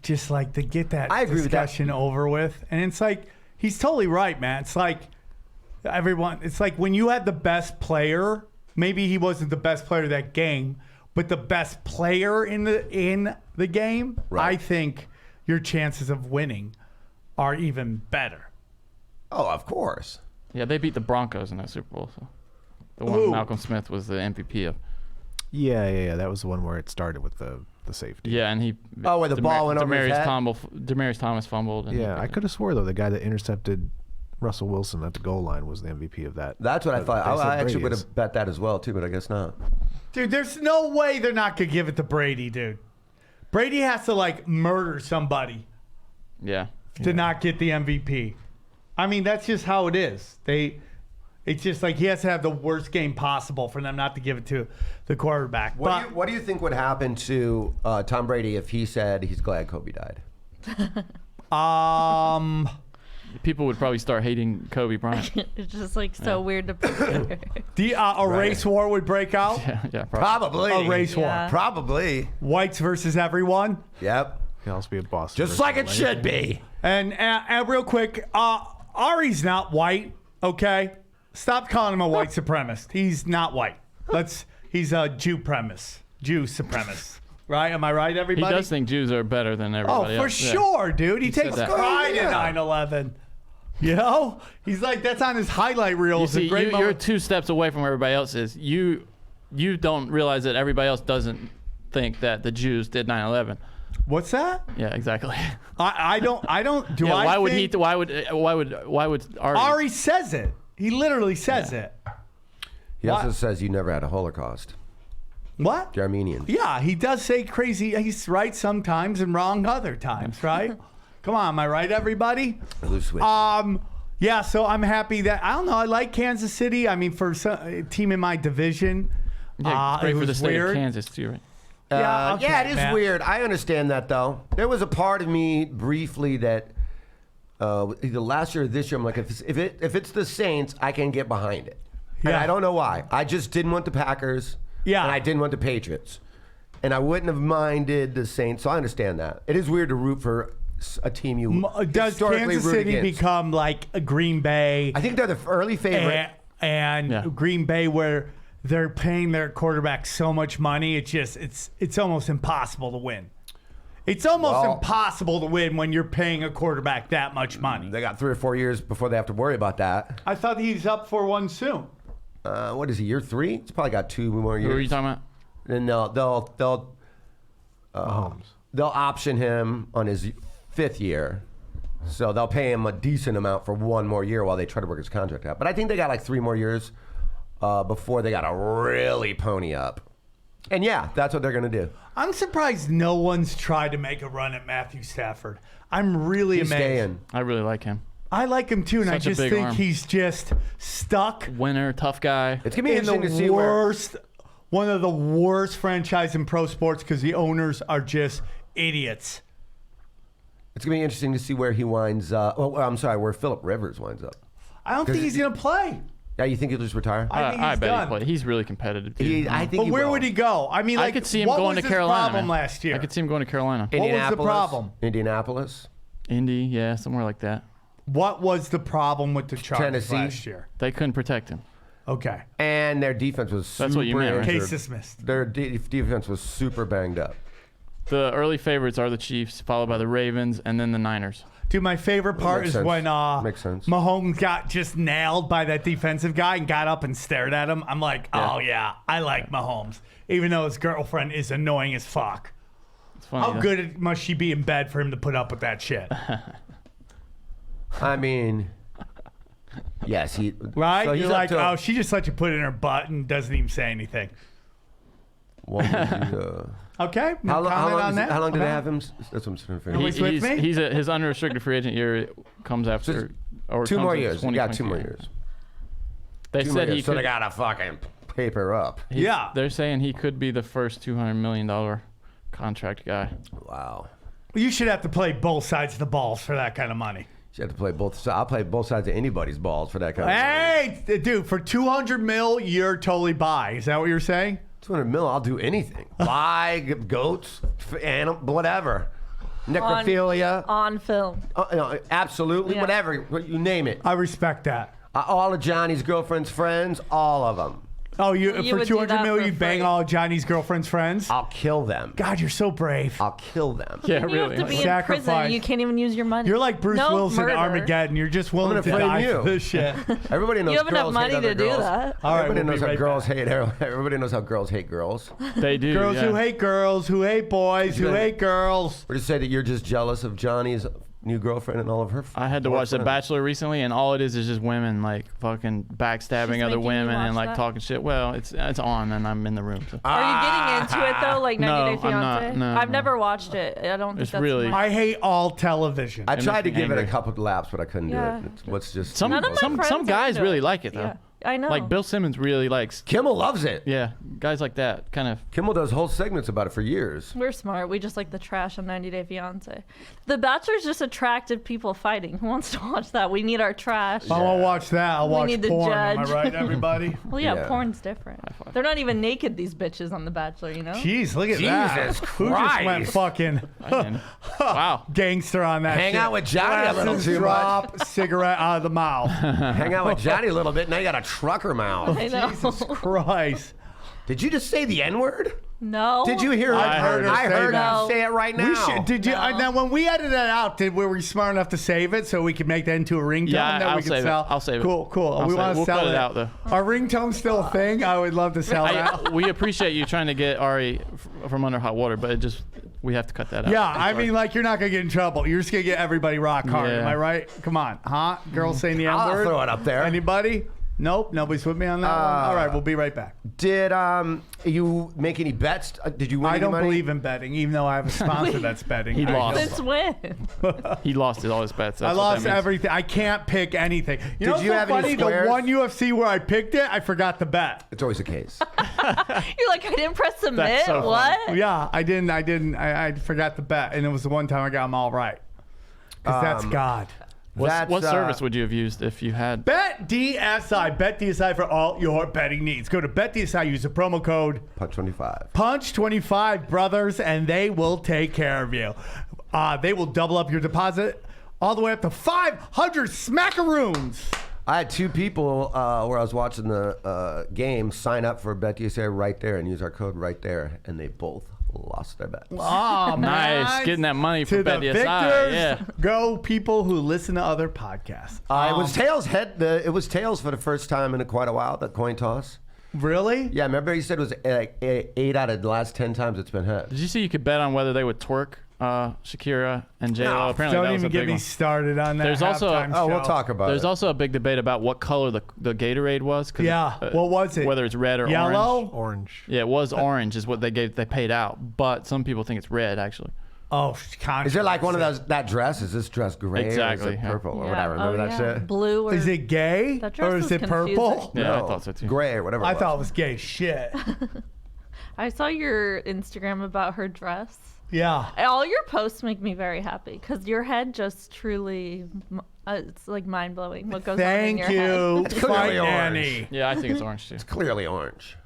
Speaker 1: Just like to get that
Speaker 5: I agree with that.
Speaker 1: discussion over with. And it's like, he's totally right, man. It's like it's like when you had the best player, maybe he wasn't the best player of that game, but the best player in the game,
Speaker 5: Right.
Speaker 1: I think your chances of winning are even better.
Speaker 5: Oh, of course.
Speaker 4: Yeah, they beat the Broncos in that Super Bowl. So the one
Speaker 1: Ooh.
Speaker 4: Malcolm Smith was the MVP of.
Speaker 3: Yeah. That was the one where it started with the safety.
Speaker 4: Yeah, and he.
Speaker 5: Oh, where the ball went over his head?
Speaker 4: Demarius Thomas fumbled. And
Speaker 3: Yeah, I could have swore though the guy that intercepted Russell Wilson at the goal line was the MVP of that.
Speaker 5: That's what I thought.
Speaker 3: They said
Speaker 5: I actually
Speaker 3: Brady
Speaker 5: would
Speaker 3: is.
Speaker 5: have bet that as well too, but I guess not.
Speaker 1: Dude, there's no way they're not going to give it to Brady, dude. Brady has to like murder somebody
Speaker 4: Yeah.
Speaker 1: to not get the MVP. I mean, that's just how it is. It's just like he has to have the worst game possible for them not to give it to the quarterback.
Speaker 5: What do you think would happen to Tom Brady if he said he's glad Kobe died?
Speaker 4: People would probably start hating Kobe Bryant.
Speaker 2: It's just like so weird to picture.
Speaker 1: A race war would break out.
Speaker 4: yeah, probably.
Speaker 5: Probably.
Speaker 1: A race war.
Speaker 2: Yeah.
Speaker 5: Probably.
Speaker 1: Whites versus everyone.
Speaker 5: Yep.
Speaker 3: Can also be a Boston.
Speaker 5: Just
Speaker 3: versus
Speaker 5: like it
Speaker 3: LA
Speaker 5: should
Speaker 3: thing.
Speaker 5: be.
Speaker 1: And real quick, Ari's not white. Okay, stop calling him a white supremacist. He's not white. He's a Jew supremacist. Right? Am I right,
Speaker 4: He
Speaker 1: everybody?
Speaker 4: does think Jews are better than
Speaker 1: Oh,
Speaker 4: everybody
Speaker 1: for
Speaker 4: else. Yeah.
Speaker 1: sure, dude. He takes
Speaker 4: that.
Speaker 1: pride in
Speaker 5: Yeah.
Speaker 1: 9/11. You know, he's like that's on his highlight
Speaker 4: You
Speaker 1: reels.
Speaker 4: see,
Speaker 1: a great
Speaker 4: you're
Speaker 1: moment.
Speaker 4: 2 steps away from where everybody else is. You don't realize that everybody else doesn't think that the Jews did 9/11.
Speaker 1: What's that?
Speaker 4: Yeah, exactly.
Speaker 1: I don't. Do
Speaker 4: Yeah,
Speaker 1: I?
Speaker 4: why would
Speaker 1: think-
Speaker 4: he? Why would Ari?
Speaker 1: Ari says it. He literally says it.
Speaker 5: He also
Speaker 1: What?
Speaker 5: says you never had a Holocaust.
Speaker 1: What?
Speaker 5: The Armenians.
Speaker 1: Yeah, he does say crazy. He's right sometimes and wrong other times, right? Come on, am I right, everybody?
Speaker 5: Loose switch.
Speaker 1: Yeah. So I'm happy that I don't know. I like Kansas City. I mean, for a team in my division,
Speaker 4: Yeah, it's great
Speaker 1: it
Speaker 4: for the
Speaker 1: was
Speaker 4: state
Speaker 1: weird.
Speaker 4: of Kansas too, right?
Speaker 1: Yeah, okay,
Speaker 5: yeah, it is
Speaker 1: Matt.
Speaker 5: weird. I understand that though. There was a part of me briefly that either last year or this year, I'm like, if it's the Saints, I can get behind it. And
Speaker 1: Yeah.
Speaker 5: I don't know why. I just didn't want the Packers.
Speaker 1: Yeah.
Speaker 5: And I didn't want the Patriots. And I wouldn't have minded the Saints, so I understand that. It is weird to root for a team you
Speaker 1: Does
Speaker 5: historically
Speaker 1: Kansas
Speaker 5: root
Speaker 1: City
Speaker 5: against.
Speaker 1: become like a Green Bay
Speaker 5: I think they're the early favorite.
Speaker 1: and
Speaker 4: Yeah.
Speaker 1: Green Bay where they're paying their quarterback so much money? It's almost impossible to win. It's almost
Speaker 5: Well-
Speaker 1: impossible to win when you're paying a quarterback that much money.
Speaker 5: They got 3 or 4 years before they have to worry about that.
Speaker 1: I thought he's up for one soon.
Speaker 5: What is he, year 3? It's probably got 2 more years.
Speaker 4: Who are you talking about?
Speaker 5: Then they'll option him on his 5th year. So they'll pay him a decent amount for 1 more year while they try to work his contract out. But I think they got like 3 more years before they got to really pony up. And yeah, that's what they're going to do.
Speaker 1: I'm surprised no one's tried to make a run at Matthew Stafford. I'm really
Speaker 5: He's
Speaker 1: amazed.
Speaker 5: staying.
Speaker 4: I really like him.
Speaker 1: I like him too, and I
Speaker 4: Such a
Speaker 1: just
Speaker 4: big
Speaker 1: think
Speaker 4: arm.
Speaker 1: he's just stuck
Speaker 4: Winner, tough guy.
Speaker 5: It's going to be
Speaker 1: in the
Speaker 5: interesting to see where...
Speaker 1: worst, one of the worst franchise in pro sports because the owners are just idiots.
Speaker 5: It's going to be interesting to see where he winds up. Oh, I'm sorry, where Phillip Rivers winds up.
Speaker 1: I don't think he's gonna play.
Speaker 5: Yeah, you think he'll just retire?
Speaker 1: I think
Speaker 4: I
Speaker 1: he's
Speaker 4: bet
Speaker 1: done.
Speaker 4: he played. He's really competitive too.
Speaker 5: I think
Speaker 1: But
Speaker 5: he
Speaker 1: where
Speaker 5: will.
Speaker 1: would he go? I mean, like,
Speaker 4: I could see him
Speaker 1: what
Speaker 4: going
Speaker 1: was
Speaker 4: to
Speaker 1: his
Speaker 4: Carolina.
Speaker 1: problem
Speaker 4: man.
Speaker 1: last year?
Speaker 4: I could see him going to Carolina.
Speaker 1: was the
Speaker 5: Indianapolis?
Speaker 1: problem?
Speaker 5: Indianapolis?
Speaker 4: Indy, yeah, somewhere like that.
Speaker 1: What was the problem with the Chargers
Speaker 5: Tennessee?
Speaker 1: last year?
Speaker 4: They couldn't protect him.
Speaker 1: Okay,
Speaker 5: And their defense was super
Speaker 4: That's what you meant, right?
Speaker 5: injured.
Speaker 1: case dismissed.
Speaker 5: Their defense was super banged up.
Speaker 4: The early favorites are the Chiefs, followed by the Ravens, and then the Niners.
Speaker 1: Dude, my favorite part
Speaker 5: makes
Speaker 1: is
Speaker 5: sense.
Speaker 1: when
Speaker 5: Makes sense.
Speaker 1: Mahomes got just nailed by that defensive guy and got up and stared at him. I'm like, oh yeah, I like Mahomes, even though his girlfriend is annoying as fuck.
Speaker 4: It's funny.
Speaker 1: How
Speaker 4: though.
Speaker 1: good must she be in bed for him to put up with that shit?
Speaker 5: I mean, Yes, he.
Speaker 1: Right?
Speaker 5: So he's
Speaker 1: You're
Speaker 5: up
Speaker 1: like,
Speaker 5: to-
Speaker 1: oh, she just let you put it in her butt and doesn't even say anything.
Speaker 5: What was the,
Speaker 1: Okay. No comment on that.
Speaker 5: How long did they
Speaker 1: Okay.
Speaker 5: have him? That's what I'm trying to figure out.
Speaker 1: Nobody's with me?
Speaker 4: His unrestricted free agent year comes after. Or
Speaker 5: 2
Speaker 4: comes
Speaker 5: more
Speaker 4: in
Speaker 5: years. You got 2 more
Speaker 4: 2022.
Speaker 5: years.
Speaker 4: They
Speaker 5: 2 more
Speaker 4: said he
Speaker 5: years. So
Speaker 4: could.
Speaker 5: they gotta fucking paper up.
Speaker 1: Yeah.
Speaker 4: They're saying he could be the first $200 million contract guy.
Speaker 5: Wow.
Speaker 1: You should have to play both sides of the balls for that kind of money.
Speaker 5: You have to play both. So I'll play both sides of anybody's balls for that kind of money.
Speaker 1: Hey, dude, for 200 mil, you're totally buy. Is that what you're saying?
Speaker 5: 200 mil, I'll do anything. Buy goats, animal, whatever. Necrophilia.
Speaker 2: On film.
Speaker 5: No, absolutely,
Speaker 2: Yeah.
Speaker 5: whatever. You name it.
Speaker 1: I respect that.
Speaker 5: All of Johnny's girlfriend's friends, all of them.
Speaker 1: Oh,
Speaker 2: You
Speaker 1: for
Speaker 2: would do
Speaker 1: 200
Speaker 2: that
Speaker 1: mil,
Speaker 2: for
Speaker 1: you'd bang
Speaker 2: free.
Speaker 1: all Johnny's girlfriend's friends?
Speaker 5: I'll kill them.
Speaker 1: God, you're so brave.
Speaker 5: I'll kill them.
Speaker 4: Yeah,
Speaker 2: You have
Speaker 4: really.
Speaker 2: to be in
Speaker 1: Sacrifice.
Speaker 2: prison. You can't even use your money.
Speaker 1: You're like Bruce
Speaker 2: No
Speaker 1: Willis in
Speaker 2: murder.
Speaker 1: Armageddon. You're just willing
Speaker 5: I'm
Speaker 1: to
Speaker 5: gonna
Speaker 1: die
Speaker 5: frame
Speaker 1: for
Speaker 5: you.
Speaker 1: this shit.
Speaker 5: Everybody knows
Speaker 2: You have enough
Speaker 5: girls
Speaker 2: money
Speaker 5: hate
Speaker 2: to
Speaker 5: other
Speaker 2: do
Speaker 5: girls.
Speaker 2: that.
Speaker 1: All right,
Speaker 5: Everybody
Speaker 1: we'll
Speaker 5: knows
Speaker 1: be
Speaker 5: how
Speaker 1: right
Speaker 5: girls
Speaker 1: back.
Speaker 5: hate. Everybody knows how girls hate girls.
Speaker 4: They do.
Speaker 1: Girls
Speaker 4: yeah.
Speaker 1: who hate girls, who hate boys, who
Speaker 5: gonna-
Speaker 1: hate girls.
Speaker 5: Or just say that you're just jealous of Johnny's new girlfriend and all of her.
Speaker 4: I had to watch The
Speaker 5: boyfriends.
Speaker 4: Bachelor recently, and all it is just women like fucking backstabbing
Speaker 2: She's
Speaker 4: other
Speaker 2: making you
Speaker 4: women and
Speaker 2: watch
Speaker 4: like
Speaker 2: that?
Speaker 4: talking shit. Well, it's on, and I'm in the room. So.
Speaker 2: Are you getting into it though, like 90 Day
Speaker 4: No, I'm not.
Speaker 2: Fiance?
Speaker 4: No,
Speaker 2: I've
Speaker 4: no.
Speaker 2: never watched it. I don't think
Speaker 4: It's
Speaker 2: that's
Speaker 4: really-
Speaker 2: my-
Speaker 1: I hate all television.
Speaker 5: I tried to
Speaker 4: makes me
Speaker 5: give it a
Speaker 4: angry.
Speaker 5: couple of laps, but I couldn't
Speaker 2: Yeah.
Speaker 5: do it. It's, what's just
Speaker 4: Some
Speaker 2: None of my
Speaker 4: some
Speaker 2: friends are
Speaker 4: guys
Speaker 2: into
Speaker 4: really
Speaker 2: it.
Speaker 4: like it though.
Speaker 2: Yeah, I know.
Speaker 4: Like Bill Simmons really likes.
Speaker 5: Kimmel loves it.
Speaker 4: Yeah, guys like that kind of.
Speaker 5: Kimmel does whole segments about it for years.
Speaker 2: We're smart. We just like the trash on 90 Day Fiance. The Bachelor's just attractive people fighting. Who wants to watch that? We need our trash.
Speaker 1: I won't watch that. I'll
Speaker 2: We
Speaker 1: watch
Speaker 2: need the
Speaker 1: porn. Am I
Speaker 2: judge.
Speaker 1: right, everybody?
Speaker 2: Well, yeah,
Speaker 5: Yeah.
Speaker 2: porn's different.
Speaker 4: five.
Speaker 2: They're not even naked, these bitches on The Bachelor, you know?
Speaker 1: Jeez, look at that.
Speaker 5: Jesus
Speaker 1: Who just went
Speaker 5: Christ.
Speaker 1: fucking
Speaker 4: Wow.
Speaker 1: gangster on that
Speaker 5: Hang
Speaker 1: shit.
Speaker 5: out with Johnny a little
Speaker 1: Glasses
Speaker 5: too
Speaker 1: drop, cigarette out of the mouth.
Speaker 5: Hang out with Johnny a little bit. Now you got a trucker mouth.
Speaker 2: I know.
Speaker 1: Jesus Christ.
Speaker 5: Did you just say the N word?
Speaker 2: No.
Speaker 5: Did you hear?
Speaker 1: I heard her
Speaker 5: I
Speaker 1: say
Speaker 5: heard
Speaker 1: that.
Speaker 5: you say it right now.
Speaker 1: We should, did you?
Speaker 2: No.
Speaker 1: Now, when we edited that out, were we smart enough to save it so we could make that into a ringtone
Speaker 4: Yeah,
Speaker 1: that
Speaker 4: I'll
Speaker 1: we could
Speaker 4: save it.
Speaker 1: sell?
Speaker 4: I'll save it.
Speaker 1: Cool.
Speaker 4: I'll
Speaker 1: We
Speaker 4: save
Speaker 1: want
Speaker 4: it.
Speaker 1: to
Speaker 4: We'll
Speaker 1: sell
Speaker 4: cut it out, though.
Speaker 1: Our ringtone's still a thing. I would love to sell that.
Speaker 4: We appreciate you trying to get Ari from under hot water, but we have to cut that out.
Speaker 1: Yeah, I mean, like, you're not going to get in trouble. You're just going to get everybody rock hard.
Speaker 4: Yeah.
Speaker 1: Am I right? Come on. Huh? Girls saying the N
Speaker 5: I'll
Speaker 1: word?
Speaker 5: throw it up there.
Speaker 1: Anybody? Nope. Nobody's with me on that one. All right, we'll be right back.
Speaker 5: Did you make any bets? Did you win
Speaker 1: I
Speaker 5: any
Speaker 1: don't
Speaker 5: money?
Speaker 1: believe in betting, even though I have a sponsor that's betting.
Speaker 4: He
Speaker 1: I
Speaker 4: lost.
Speaker 1: don't.
Speaker 2: Since when?
Speaker 4: He lost all his bets.
Speaker 1: I
Speaker 4: That's what
Speaker 1: lost
Speaker 4: that means.
Speaker 1: everything. I can't pick anything. You know what's
Speaker 5: you
Speaker 1: so
Speaker 5: have any
Speaker 1: funny? The
Speaker 5: squares?
Speaker 1: one UFC where I picked it, I forgot to bet.
Speaker 5: It's always the case.
Speaker 2: You're like, I didn't press submit.
Speaker 4: That's so funny.
Speaker 2: What?
Speaker 1: Yeah, I didn't. I forgot to bet, and it was the one time I got them all right. Because that's God.
Speaker 4: What service would you have used if you had?
Speaker 1: Bet DSI. Bet DSI for all your betting needs. Go to Bet DSI. Use the promo code
Speaker 5: Punch 25.
Speaker 1: Punch25, brothers, and they will take care of you. They will double up your deposit all the way up to 500 smackaroons.
Speaker 5: I had 2 people where I was watching the game sign up for BetDSA right there and use our code right there, and they both lost their bets.
Speaker 1: Oh,
Speaker 4: Nice, getting that money
Speaker 1: to
Speaker 4: for
Speaker 1: the
Speaker 4: BetDSI.
Speaker 1: victors
Speaker 4: Yeah.
Speaker 1: go people who listen to other podcasts.
Speaker 5: It was Tails it was Tails for the first time in quite a while, the coin toss.
Speaker 1: Really?
Speaker 5: Yeah, remember he said it was like 8 out of the last 10 times it's been head.
Speaker 4: Did you see you could bet on whether they would twerk Shakira and J-Lo?
Speaker 5: No,
Speaker 4: Apparently
Speaker 1: Don't
Speaker 4: that was
Speaker 1: even
Speaker 4: a
Speaker 1: get
Speaker 4: big
Speaker 1: me
Speaker 4: one.
Speaker 1: started on that.
Speaker 4: There's also-
Speaker 1: halftime
Speaker 5: Oh, we'll
Speaker 1: show.
Speaker 5: talk about
Speaker 4: There's
Speaker 5: it.
Speaker 4: also a big debate about what color the Gatorade was. 'Cause
Speaker 1: Yeah. What was it?
Speaker 4: Whether it's red or
Speaker 1: Yellow?
Speaker 4: orange.
Speaker 3: Orange.
Speaker 4: Yeah, it was orange is what they paid out, but some people think it's red actually.
Speaker 1: Oh,
Speaker 5: Is it like one of those, that dress? Is this dress gray or
Speaker 4: Exactly,
Speaker 5: is it
Speaker 4: yeah.
Speaker 5: purple or
Speaker 2: Yeah.
Speaker 5: whatever? Remember
Speaker 2: Oh,
Speaker 5: that
Speaker 2: yeah.
Speaker 5: shit?
Speaker 2: Blue or
Speaker 1: Is it gay
Speaker 2: That dress
Speaker 1: or is
Speaker 2: was
Speaker 1: it purple?
Speaker 2: confusing.
Speaker 4: Yeah, I
Speaker 5: No,
Speaker 4: thought so too.
Speaker 5: Gray or whatever.
Speaker 1: I
Speaker 5: it
Speaker 1: thought it
Speaker 5: was.
Speaker 1: was gay shit.
Speaker 2: I saw your Instagram about her dress.
Speaker 1: Yeah.
Speaker 2: All your posts make me very happy because your head just truly, it's like mind blowing what goes on in
Speaker 1: Thank
Speaker 2: your head.
Speaker 1: you,
Speaker 5: It's clearly
Speaker 1: Fight
Speaker 5: orange.
Speaker 1: Nanny.
Speaker 4: Yeah, I think it's orange too.
Speaker 5: Clearly orange.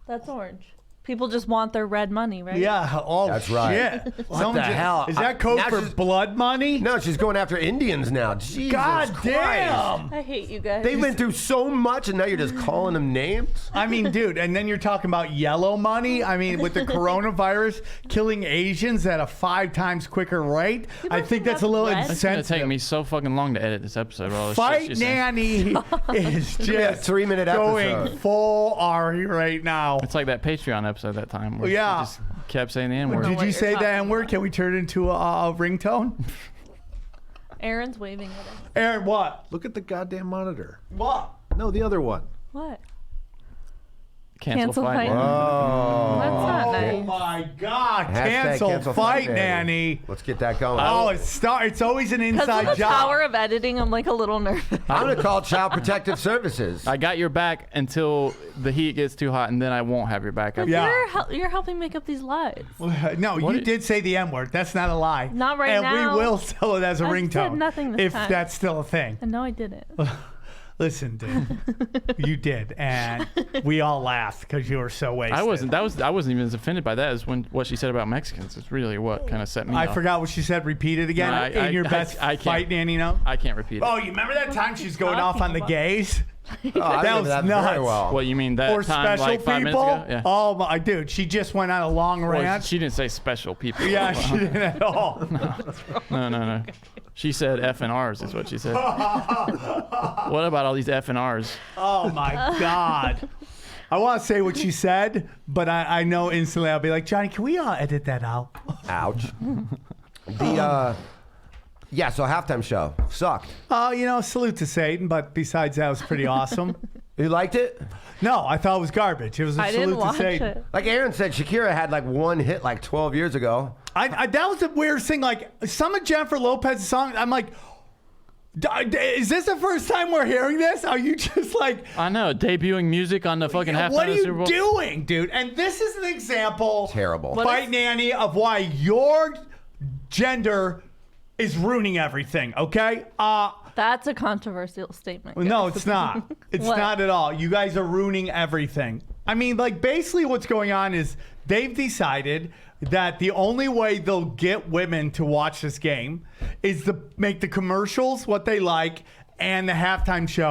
Speaker 2: That's orange. People just want their red money, right?
Speaker 1: Yeah. Oh,
Speaker 5: That's right.
Speaker 1: shit.
Speaker 5: What the hell?
Speaker 1: Is that code
Speaker 5: Now
Speaker 1: for
Speaker 5: she's-
Speaker 1: blood money?
Speaker 5: No, she's going after Indians now. Jesus
Speaker 1: God
Speaker 5: Christ.
Speaker 1: damn.
Speaker 2: I hate you guys.
Speaker 5: They've been through so much, and now you're just calling them names.
Speaker 1: I mean, dude, and then you're talking about yellow money. I mean, with the coronavirus killing Asians at a 5 times quicker rate, I think that's a little
Speaker 2: red?
Speaker 4: It's gonna take
Speaker 1: insensitive.
Speaker 4: me so fucking long to edit this episode. With all this shit
Speaker 1: Fight
Speaker 4: she's saying.
Speaker 1: Nanny is
Speaker 5: be a
Speaker 1: just
Speaker 5: 3-minute
Speaker 1: going
Speaker 5: episode.
Speaker 1: full Ari right now.
Speaker 4: It's like that Patreon episode that time where
Speaker 1: Yeah.
Speaker 4: she just kept saying the N-word.
Speaker 2: know
Speaker 1: Did
Speaker 2: what
Speaker 1: you
Speaker 2: you're
Speaker 1: say the
Speaker 2: talking
Speaker 1: N word? Can we turn it into a ringtone?
Speaker 2: Aaron's waving at us.
Speaker 1: Aaron, what?
Speaker 3: Look at the goddamn monitor.
Speaker 1: What?
Speaker 3: No, the other one.
Speaker 2: What?
Speaker 4: Cancel Fight
Speaker 2: Fight
Speaker 4: Nanny.
Speaker 5: Oh.
Speaker 2: That's not
Speaker 1: Oh
Speaker 2: nice.
Speaker 1: my God!
Speaker 5: Hashtag
Speaker 1: Cancel Fight Nanny.
Speaker 5: Let's get that going.
Speaker 1: Oh, it's always an
Speaker 2: Because of
Speaker 1: inside
Speaker 2: the
Speaker 1: job.
Speaker 2: power of editing, I'm like a little nervous.
Speaker 5: I'm going to call Child Protective Services.
Speaker 4: I got your back until the heat gets too hot, and then I won't have your back.
Speaker 2: But
Speaker 1: Yeah.
Speaker 2: you're helping make up these lies.
Speaker 1: No,
Speaker 4: What
Speaker 1: you
Speaker 4: is-
Speaker 1: did say the N word. That's not a lie.
Speaker 2: Not right
Speaker 1: and
Speaker 2: now.
Speaker 1: we will sell it as a
Speaker 2: I
Speaker 1: ringtone.
Speaker 2: said nothing this
Speaker 1: if
Speaker 2: time.
Speaker 1: that's still a thing.
Speaker 2: And no, I didn't.
Speaker 1: Listen, dude, you did, and we all laughed because you were so wasted.
Speaker 4: I wasn't. I wasn't even as offended by that as when what she said about Mexicans. It's really what kind of set me
Speaker 1: I
Speaker 4: off.
Speaker 1: forgot what she said. Repeat it again
Speaker 4: No,
Speaker 1: in your best
Speaker 4: I can't.
Speaker 1: Fight Nanny note.
Speaker 4: I can't repeat it.
Speaker 1: Oh, you remember that time she's going off on the gays?
Speaker 5: Oh, I
Speaker 1: that
Speaker 5: remember
Speaker 1: was
Speaker 5: that
Speaker 1: nuts.
Speaker 5: very well.
Speaker 4: What you mean that
Speaker 1: Or
Speaker 4: time
Speaker 1: special
Speaker 4: like 5 minutes
Speaker 1: people?
Speaker 4: ago? Yeah.
Speaker 1: Oh my, dude, she just went on a long
Speaker 4: Well,
Speaker 1: rant.
Speaker 4: she didn't say special people.
Speaker 1: Yeah, she didn't at all.
Speaker 4: No. She said F and R's is what she said. What about all these F and R's?
Speaker 1: Oh my God. I want to say what she said, but I know instantly I'll be like, Johnny, can we edit that out?
Speaker 5: Ouch. Yeah, so halftime show sucked.
Speaker 1: Salute to Satan, but besides that, it was pretty awesome.
Speaker 5: You liked it?
Speaker 1: No, I thought it was garbage. It was a
Speaker 2: I
Speaker 1: salute
Speaker 2: didn't
Speaker 1: to
Speaker 2: watch
Speaker 1: Satan.
Speaker 2: it.
Speaker 5: Like Aaron said, Shakira had like one hit like 12 years ago.
Speaker 1: That was the weirdest thing. Like, some of Jennifer Lopez's songs, I'm like, is this the first time we're hearing this? Are you just like,
Speaker 4: I know, debuting music on the fucking halftime
Speaker 1: what are
Speaker 4: of the Super
Speaker 1: you
Speaker 4: Bowl.
Speaker 1: doing, dude? And this is an example,
Speaker 5: Terrible.
Speaker 1: Fight Nanny, of why your gender is ruining everything, okay?
Speaker 2: That's a controversial statement.
Speaker 1: No,
Speaker 2: guys.
Speaker 1: it's not. It's
Speaker 2: What?
Speaker 1: not at all. You guys are ruining everything. I mean, like, basically what's going on is they've decided that the only way they'll get women to watch this game is to make the commercials what they like and the halftime show.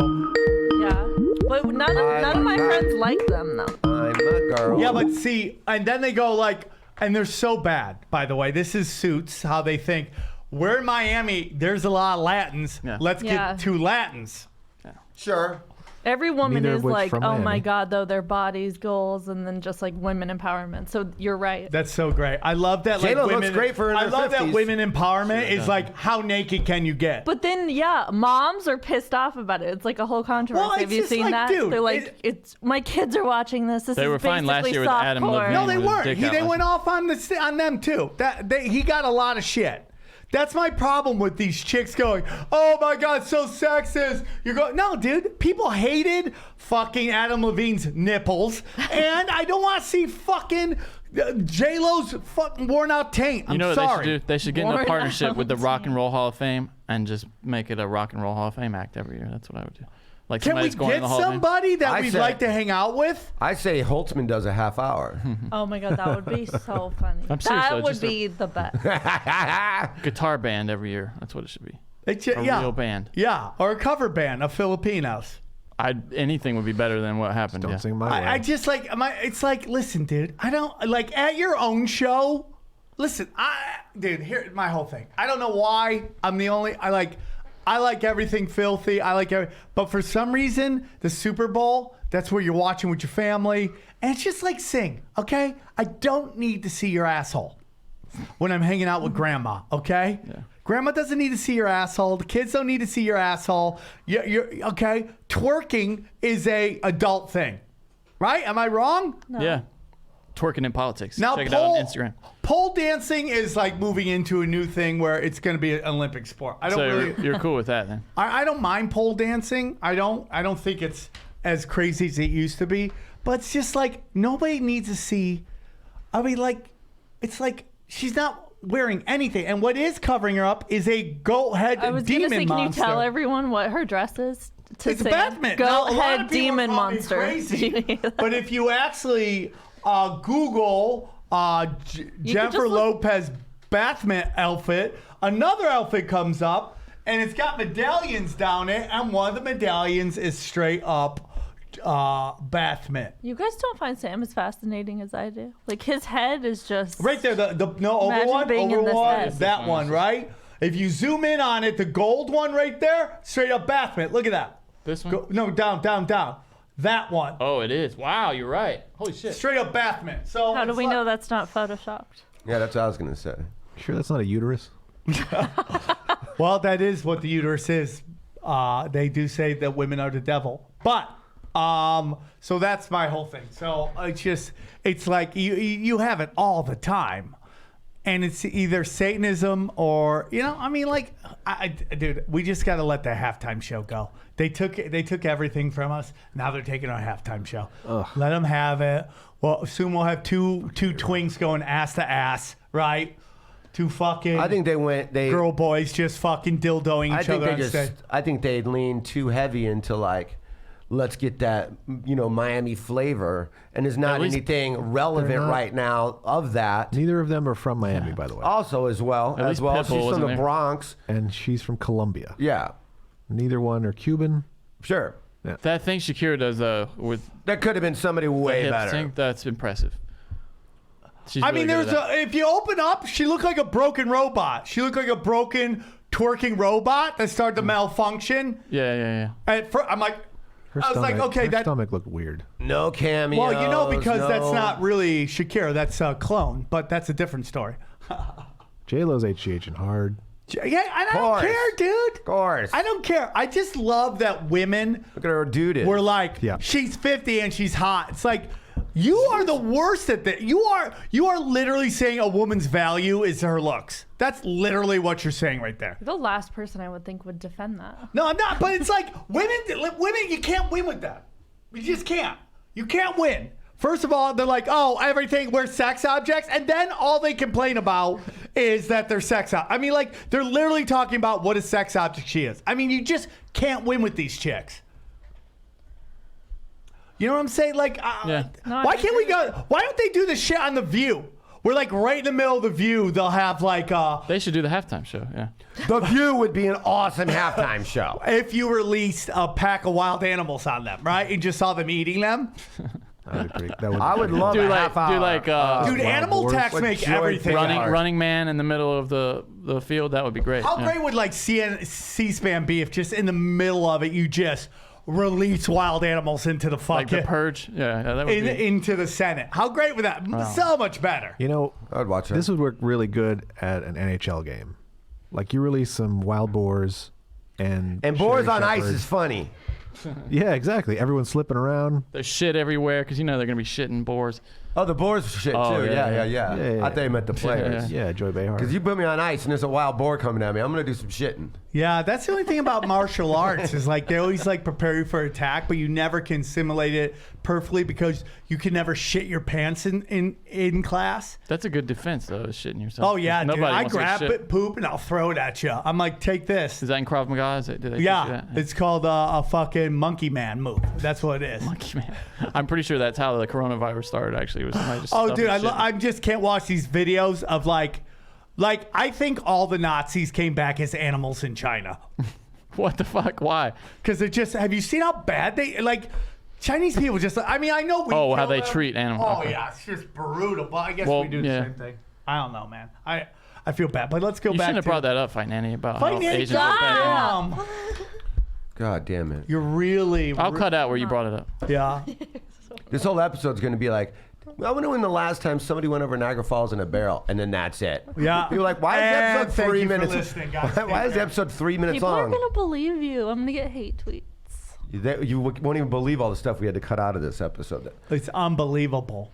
Speaker 2: Yeah. But none of my friends like them, though.
Speaker 5: I'm a girl.
Speaker 1: Yeah, but see, and then they go like, and they're so bad, by the way. This is Suits, how they think. We're in Miami. There's a lot of Latins.
Speaker 4: Yeah.
Speaker 1: Let's
Speaker 2: Yeah.
Speaker 1: get 2 Latins.
Speaker 5: Sure.
Speaker 2: Every woman
Speaker 3: Neither
Speaker 2: is
Speaker 3: of which
Speaker 2: like,
Speaker 3: from
Speaker 2: oh my
Speaker 3: Miami.
Speaker 2: God, though, their bodies, goals, and then just like women empowerment. So you're right.
Speaker 1: That's so great. I love that. Like,
Speaker 5: J-Lo looks
Speaker 1: women,
Speaker 5: great for her in
Speaker 1: I
Speaker 5: her
Speaker 1: love that
Speaker 5: 50s.
Speaker 1: women empowerment is like, how naked can you get?
Speaker 2: But then, yeah, moms are pissed off about it. It's like a whole controversy.
Speaker 1: Well, it's
Speaker 2: Have you
Speaker 1: just
Speaker 2: seen
Speaker 1: like,
Speaker 2: that?
Speaker 1: dude,
Speaker 2: They're like, it's my kids are watching this. This
Speaker 4: They
Speaker 2: is
Speaker 4: were fine last
Speaker 2: basically
Speaker 4: year with Adam
Speaker 2: softcore.
Speaker 4: Levine.
Speaker 1: No, they
Speaker 4: with his
Speaker 1: weren't.
Speaker 4: dick
Speaker 1: They
Speaker 4: out
Speaker 1: went off on them too. He got a lot of shit. That's my problem with these chicks going, oh my God, so sexist. You're going, no, dude. People hated fucking Adam Levine's nipples, and I don't want to see fucking J-Lo's fucking worn out taint. I'm
Speaker 4: You know what
Speaker 1: sorry.
Speaker 4: they should do? They should get in
Speaker 2: Worn
Speaker 4: a partnership with the
Speaker 2: out.
Speaker 4: Rock and Roll Hall of Fame and just make it a Rock and Roll Hall of Fame act every year. That's what I would do. Like
Speaker 1: Can we
Speaker 4: somebody's going in
Speaker 1: get
Speaker 4: the Hall of Fame.
Speaker 1: somebody that
Speaker 5: I
Speaker 1: we'd
Speaker 5: said-
Speaker 1: like to hang out with?
Speaker 5: I say Holtzman does a half hour.
Speaker 2: Oh my God, that would be so funny.
Speaker 4: I'm serious,
Speaker 2: That
Speaker 4: though,
Speaker 2: would
Speaker 4: just a-
Speaker 2: be the best.
Speaker 4: Guitar band every year. That's what it should be.
Speaker 1: It's,
Speaker 4: A real band.
Speaker 1: Yeah, or a cover band of Filipinos.
Speaker 4: Anything would be better than what happened.
Speaker 3: Don't
Speaker 4: Yeah.
Speaker 3: sing my way.
Speaker 1: I just like it's like, listen, dude, I don't like at your own show. Listen, dude, here's my whole thing. I don't know why I'm the only. I like everything filthy. But for some reason, the Super Bowl, that's where you're watching with your family, and it's just like sing, okay? I don't need to see your asshole when I'm hanging out with grandma, okay?
Speaker 4: Yeah.
Speaker 1: Grandma doesn't need to see your asshole. The kids don't need to see your asshole. You're okay? Twerking is a adult thing, right? Am I wrong?
Speaker 4: Yeah. Twerking in politics.
Speaker 1: Now,
Speaker 4: Check it out on Instagram.
Speaker 1: pole dancing is like moving into a new thing where it's going to be an Olympic sport. I don't
Speaker 4: So
Speaker 1: really.
Speaker 4: you're cool with that then?
Speaker 1: I don't mind pole dancing. I don't think it's as crazy as it used to be. But it's just like nobody needs to see. I mean, like, it's like she's not wearing anything, and what is covering her up is a goat head
Speaker 2: I was going
Speaker 1: demon
Speaker 2: to say,
Speaker 1: monster.
Speaker 2: can you tell everyone what her dress is?
Speaker 1: It's
Speaker 2: say
Speaker 1: Batman. Now,
Speaker 2: Goat
Speaker 1: a lot
Speaker 2: head
Speaker 1: of people
Speaker 2: demon
Speaker 1: call me
Speaker 2: monster.
Speaker 1: crazy, but if you actually Google Jennifer
Speaker 2: just look-
Speaker 1: Lopez Batman outfit, another outfit comes up, and it's got medallions down it, and one of the medallions is straight up Batman.
Speaker 2: You guys don't find Sam as fascinating as I do. Like his head is just
Speaker 1: Right there, the no over
Speaker 2: Imagine
Speaker 1: one,
Speaker 2: being
Speaker 1: over
Speaker 2: in this
Speaker 1: one,
Speaker 2: head.
Speaker 1: that one, right? If you zoom in on it, the gold one right there, straight up Batman. Look at that.
Speaker 4: This one?
Speaker 1: No, down. That one.
Speaker 4: Oh, it is. Wow, you're right. Holy shit.
Speaker 1: Straight up Batman. So
Speaker 2: How do
Speaker 1: it's
Speaker 2: we
Speaker 1: like-
Speaker 2: know that's not photoshopped?
Speaker 5: Yeah, that's what I was going to say.
Speaker 3: Sure, that's not a uterus.
Speaker 1: Well, that is what the uterus is. They do say that women are the devil. But, so that's my whole thing. So it's like you have it all the time. And it's either Satanism or, dude, we just got to let the halftime show go. They took everything from us. Now they're taking our halftime show. Ugh. Let them have it. Well, soon we'll have two twinks going ass to ass, right? Two fucking.
Speaker 5: I think
Speaker 1: girl boys just fucking dildoing each other.
Speaker 5: I think they leaned too heavy into like, let's get that, Miami flavor. And there's not anything relevant right now of that.
Speaker 3: Neither of them are from Miami, by the way.
Speaker 5: Also, as well.
Speaker 4: At least Pitbull
Speaker 5: she's from the
Speaker 4: there.
Speaker 5: Bronx.
Speaker 3: And she's from Colombia.
Speaker 5: Yeah.
Speaker 3: Neither one are Cuban.
Speaker 5: Sure.
Speaker 3: Yeah.
Speaker 4: That thing Shakira does with
Speaker 5: That could have been somebody
Speaker 4: the
Speaker 5: way
Speaker 4: hip
Speaker 5: better.
Speaker 4: sync, that's impressive. She's
Speaker 1: I
Speaker 4: really
Speaker 1: mean,
Speaker 4: good at that.
Speaker 1: if you open up, she looked like a broken robot. She looked like a broken twerking robot that started to malfunction.
Speaker 4: Yeah.
Speaker 1: I'm like,
Speaker 3: Her
Speaker 1: I was like,
Speaker 3: stomach-
Speaker 1: okay,
Speaker 3: her
Speaker 1: that.
Speaker 3: stomach looked weird.
Speaker 5: No cameos.
Speaker 1: Well, because that's
Speaker 5: no-
Speaker 1: not really Shakira. That's a clone, but that's a different story.
Speaker 3: J-Lo's HGHing hard.
Speaker 1: Yeah, and I don't
Speaker 5: Course.
Speaker 1: care, dude.
Speaker 5: Of course.
Speaker 1: I don't care. I just love that women
Speaker 5: Look at her dude.
Speaker 1: were like,
Speaker 3: Yeah.
Speaker 1: she's 50 and she's hot. It's like, you are the worst at that. You are literally saying a woman's value is her looks. That's literally what you're saying right there.
Speaker 2: The last person I would think would defend that.
Speaker 1: No, I'm not. But it's like women, you can't win with that. You just can't. You can't win. First of all, they're like, oh, everything, we're sex objects. And then all they complain about is that they're sex objects. I mean, like, they're literally talking about what a sex object she is. I mean, you just can't win with these chicks. You know what I'm saying? Like,
Speaker 4: Yeah.
Speaker 2: No,
Speaker 1: why
Speaker 2: I
Speaker 1: can't we
Speaker 2: agree.
Speaker 1: go? Why don't they do this shit on The View? We're like right in the middle of The View. They'll have like,
Speaker 4: They should do the halftime show, yeah.
Speaker 5: The View would be an awesome halftime show.
Speaker 1: if you released a pack of wild animals on them, right? And just saw them eating them.
Speaker 5: I would love
Speaker 4: Do
Speaker 5: a
Speaker 4: like,
Speaker 5: half hour.
Speaker 4: do like
Speaker 1: Dude,
Speaker 3: wild
Speaker 1: animal
Speaker 3: boars.
Speaker 1: attacks
Speaker 5: Like
Speaker 1: make
Speaker 5: joy
Speaker 1: everything.
Speaker 5: running-
Speaker 1: hard.
Speaker 4: running man in the middle of the field, that would be great.
Speaker 1: How
Speaker 4: yeah.
Speaker 1: great would like C-SPAN be if just in the middle of it you just release wild animals into the
Speaker 4: Like
Speaker 1: fucking
Speaker 4: the purge? Yeah, that would be.
Speaker 1: into the Senate? How great would that? So much better.
Speaker 3: You know,
Speaker 5: I'd watch that.
Speaker 3: this would work really good at an NHL game. Like you release some wild boars and
Speaker 5: Boars
Speaker 3: Sherry
Speaker 5: on Ice
Speaker 3: Shepherd.
Speaker 5: is funny.
Speaker 3: Yeah, exactly. Everyone's slipping around.
Speaker 4: There's shit everywhere because they're going to be shitting boars.
Speaker 5: Oh, the Boars shit
Speaker 4: Oh,
Speaker 5: too.
Speaker 4: yeah,
Speaker 5: Yeah.
Speaker 3: yeah.
Speaker 5: I thought you meant the players.
Speaker 3: Yeah, Joy Behar.
Speaker 5: Because you put me on ice and there's a wild boar coming at me, I'm gonna do some shitting.
Speaker 1: Yeah, that's the only thing about martial arts is like they always like prepare you for attack, but you never can simulate it perfectly because you can never shit your pants in class.
Speaker 4: That's a good defense, though, is shitting yourself.
Speaker 1: Oh yeah, dude.
Speaker 4: Nobody
Speaker 1: I
Speaker 4: wants to get
Speaker 1: grab
Speaker 4: shit.
Speaker 1: it, poop, and I'll throw it at you. I'm like, take this.
Speaker 4: Is that in Krav Maga? Do they teach you
Speaker 1: Yeah,
Speaker 4: that?
Speaker 1: it's called a fucking monkey man move. That's what it is.
Speaker 4: Monkey man. I'm pretty sure that's how the coronavirus started. Actually, was somebody just
Speaker 1: Oh,
Speaker 4: stuffing
Speaker 1: dude,
Speaker 4: shit.
Speaker 1: I just can't watch these videos of like I think all the Nazis came back as animals in China
Speaker 4: What the fuck? Why?
Speaker 1: because they're just. Have you seen how bad they like? Chinese people just. I mean, I know we.
Speaker 4: Oh, how
Speaker 1: kill
Speaker 4: they
Speaker 1: them.
Speaker 4: treat animals.
Speaker 1: Oh
Speaker 4: Okay.
Speaker 1: yeah, it's just brutal. But I guess
Speaker 4: Well,
Speaker 1: we do the
Speaker 4: yeah.
Speaker 1: same thing. I don't know, man. I feel bad, but let's go
Speaker 4: You
Speaker 1: back.
Speaker 4: shouldn't have
Speaker 1: to
Speaker 4: brought that up, Fight Nanny, about
Speaker 1: Fight
Speaker 4: how
Speaker 1: Nanny,
Speaker 4: Asians are bad.
Speaker 1: damn.
Speaker 5: God damn it.
Speaker 1: You're really.
Speaker 4: I'll cut out where you brought it up.
Speaker 1: Yeah.
Speaker 5: This whole episode's gonna be like, I wonder when the last time somebody went over Niagara Falls in a barrel, and then that's it.
Speaker 1: Yeah.
Speaker 5: People are like, why is the
Speaker 1: And
Speaker 5: episode
Speaker 1: thank
Speaker 5: 3
Speaker 1: you for
Speaker 5: minutes?
Speaker 1: listening, guys.
Speaker 5: Why is the episode 3 minutes
Speaker 2: People are
Speaker 5: long?
Speaker 2: gonna believe you. I'm gonna get hate tweets.
Speaker 5: You won't even believe all the stuff we had to cut out of this episode.
Speaker 1: It's unbelievable.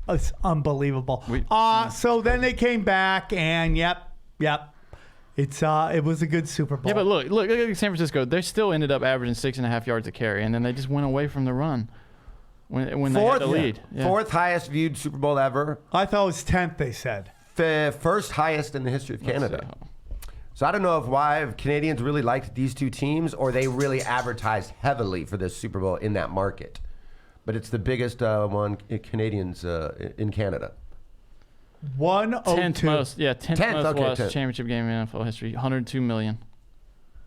Speaker 1: It's unbelievable.
Speaker 4: Yeah.
Speaker 1: So then they came back, and yep. It was a good Super Bowl.
Speaker 4: Yeah, but look at San Francisco. They still ended up averaging 6.5 yards a carry, and then they just went away from the run when they had the lead. Yeah.
Speaker 5: Fourth highest viewed Super Bowl ever.
Speaker 1: I thought it was 10th. They said.
Speaker 5: First highest in the history of Canada. So I don't know if Canadians really liked these two teams or they really advertised heavily for this Super Bowl in that market. But it's the biggest one Canadians in Canada.
Speaker 1: 102.
Speaker 4: 10th most, yeah, 10th
Speaker 5: Tenth,
Speaker 4: most
Speaker 5: okay,
Speaker 4: watched
Speaker 5: 10th.
Speaker 4: championship game in NFL history. 102 million.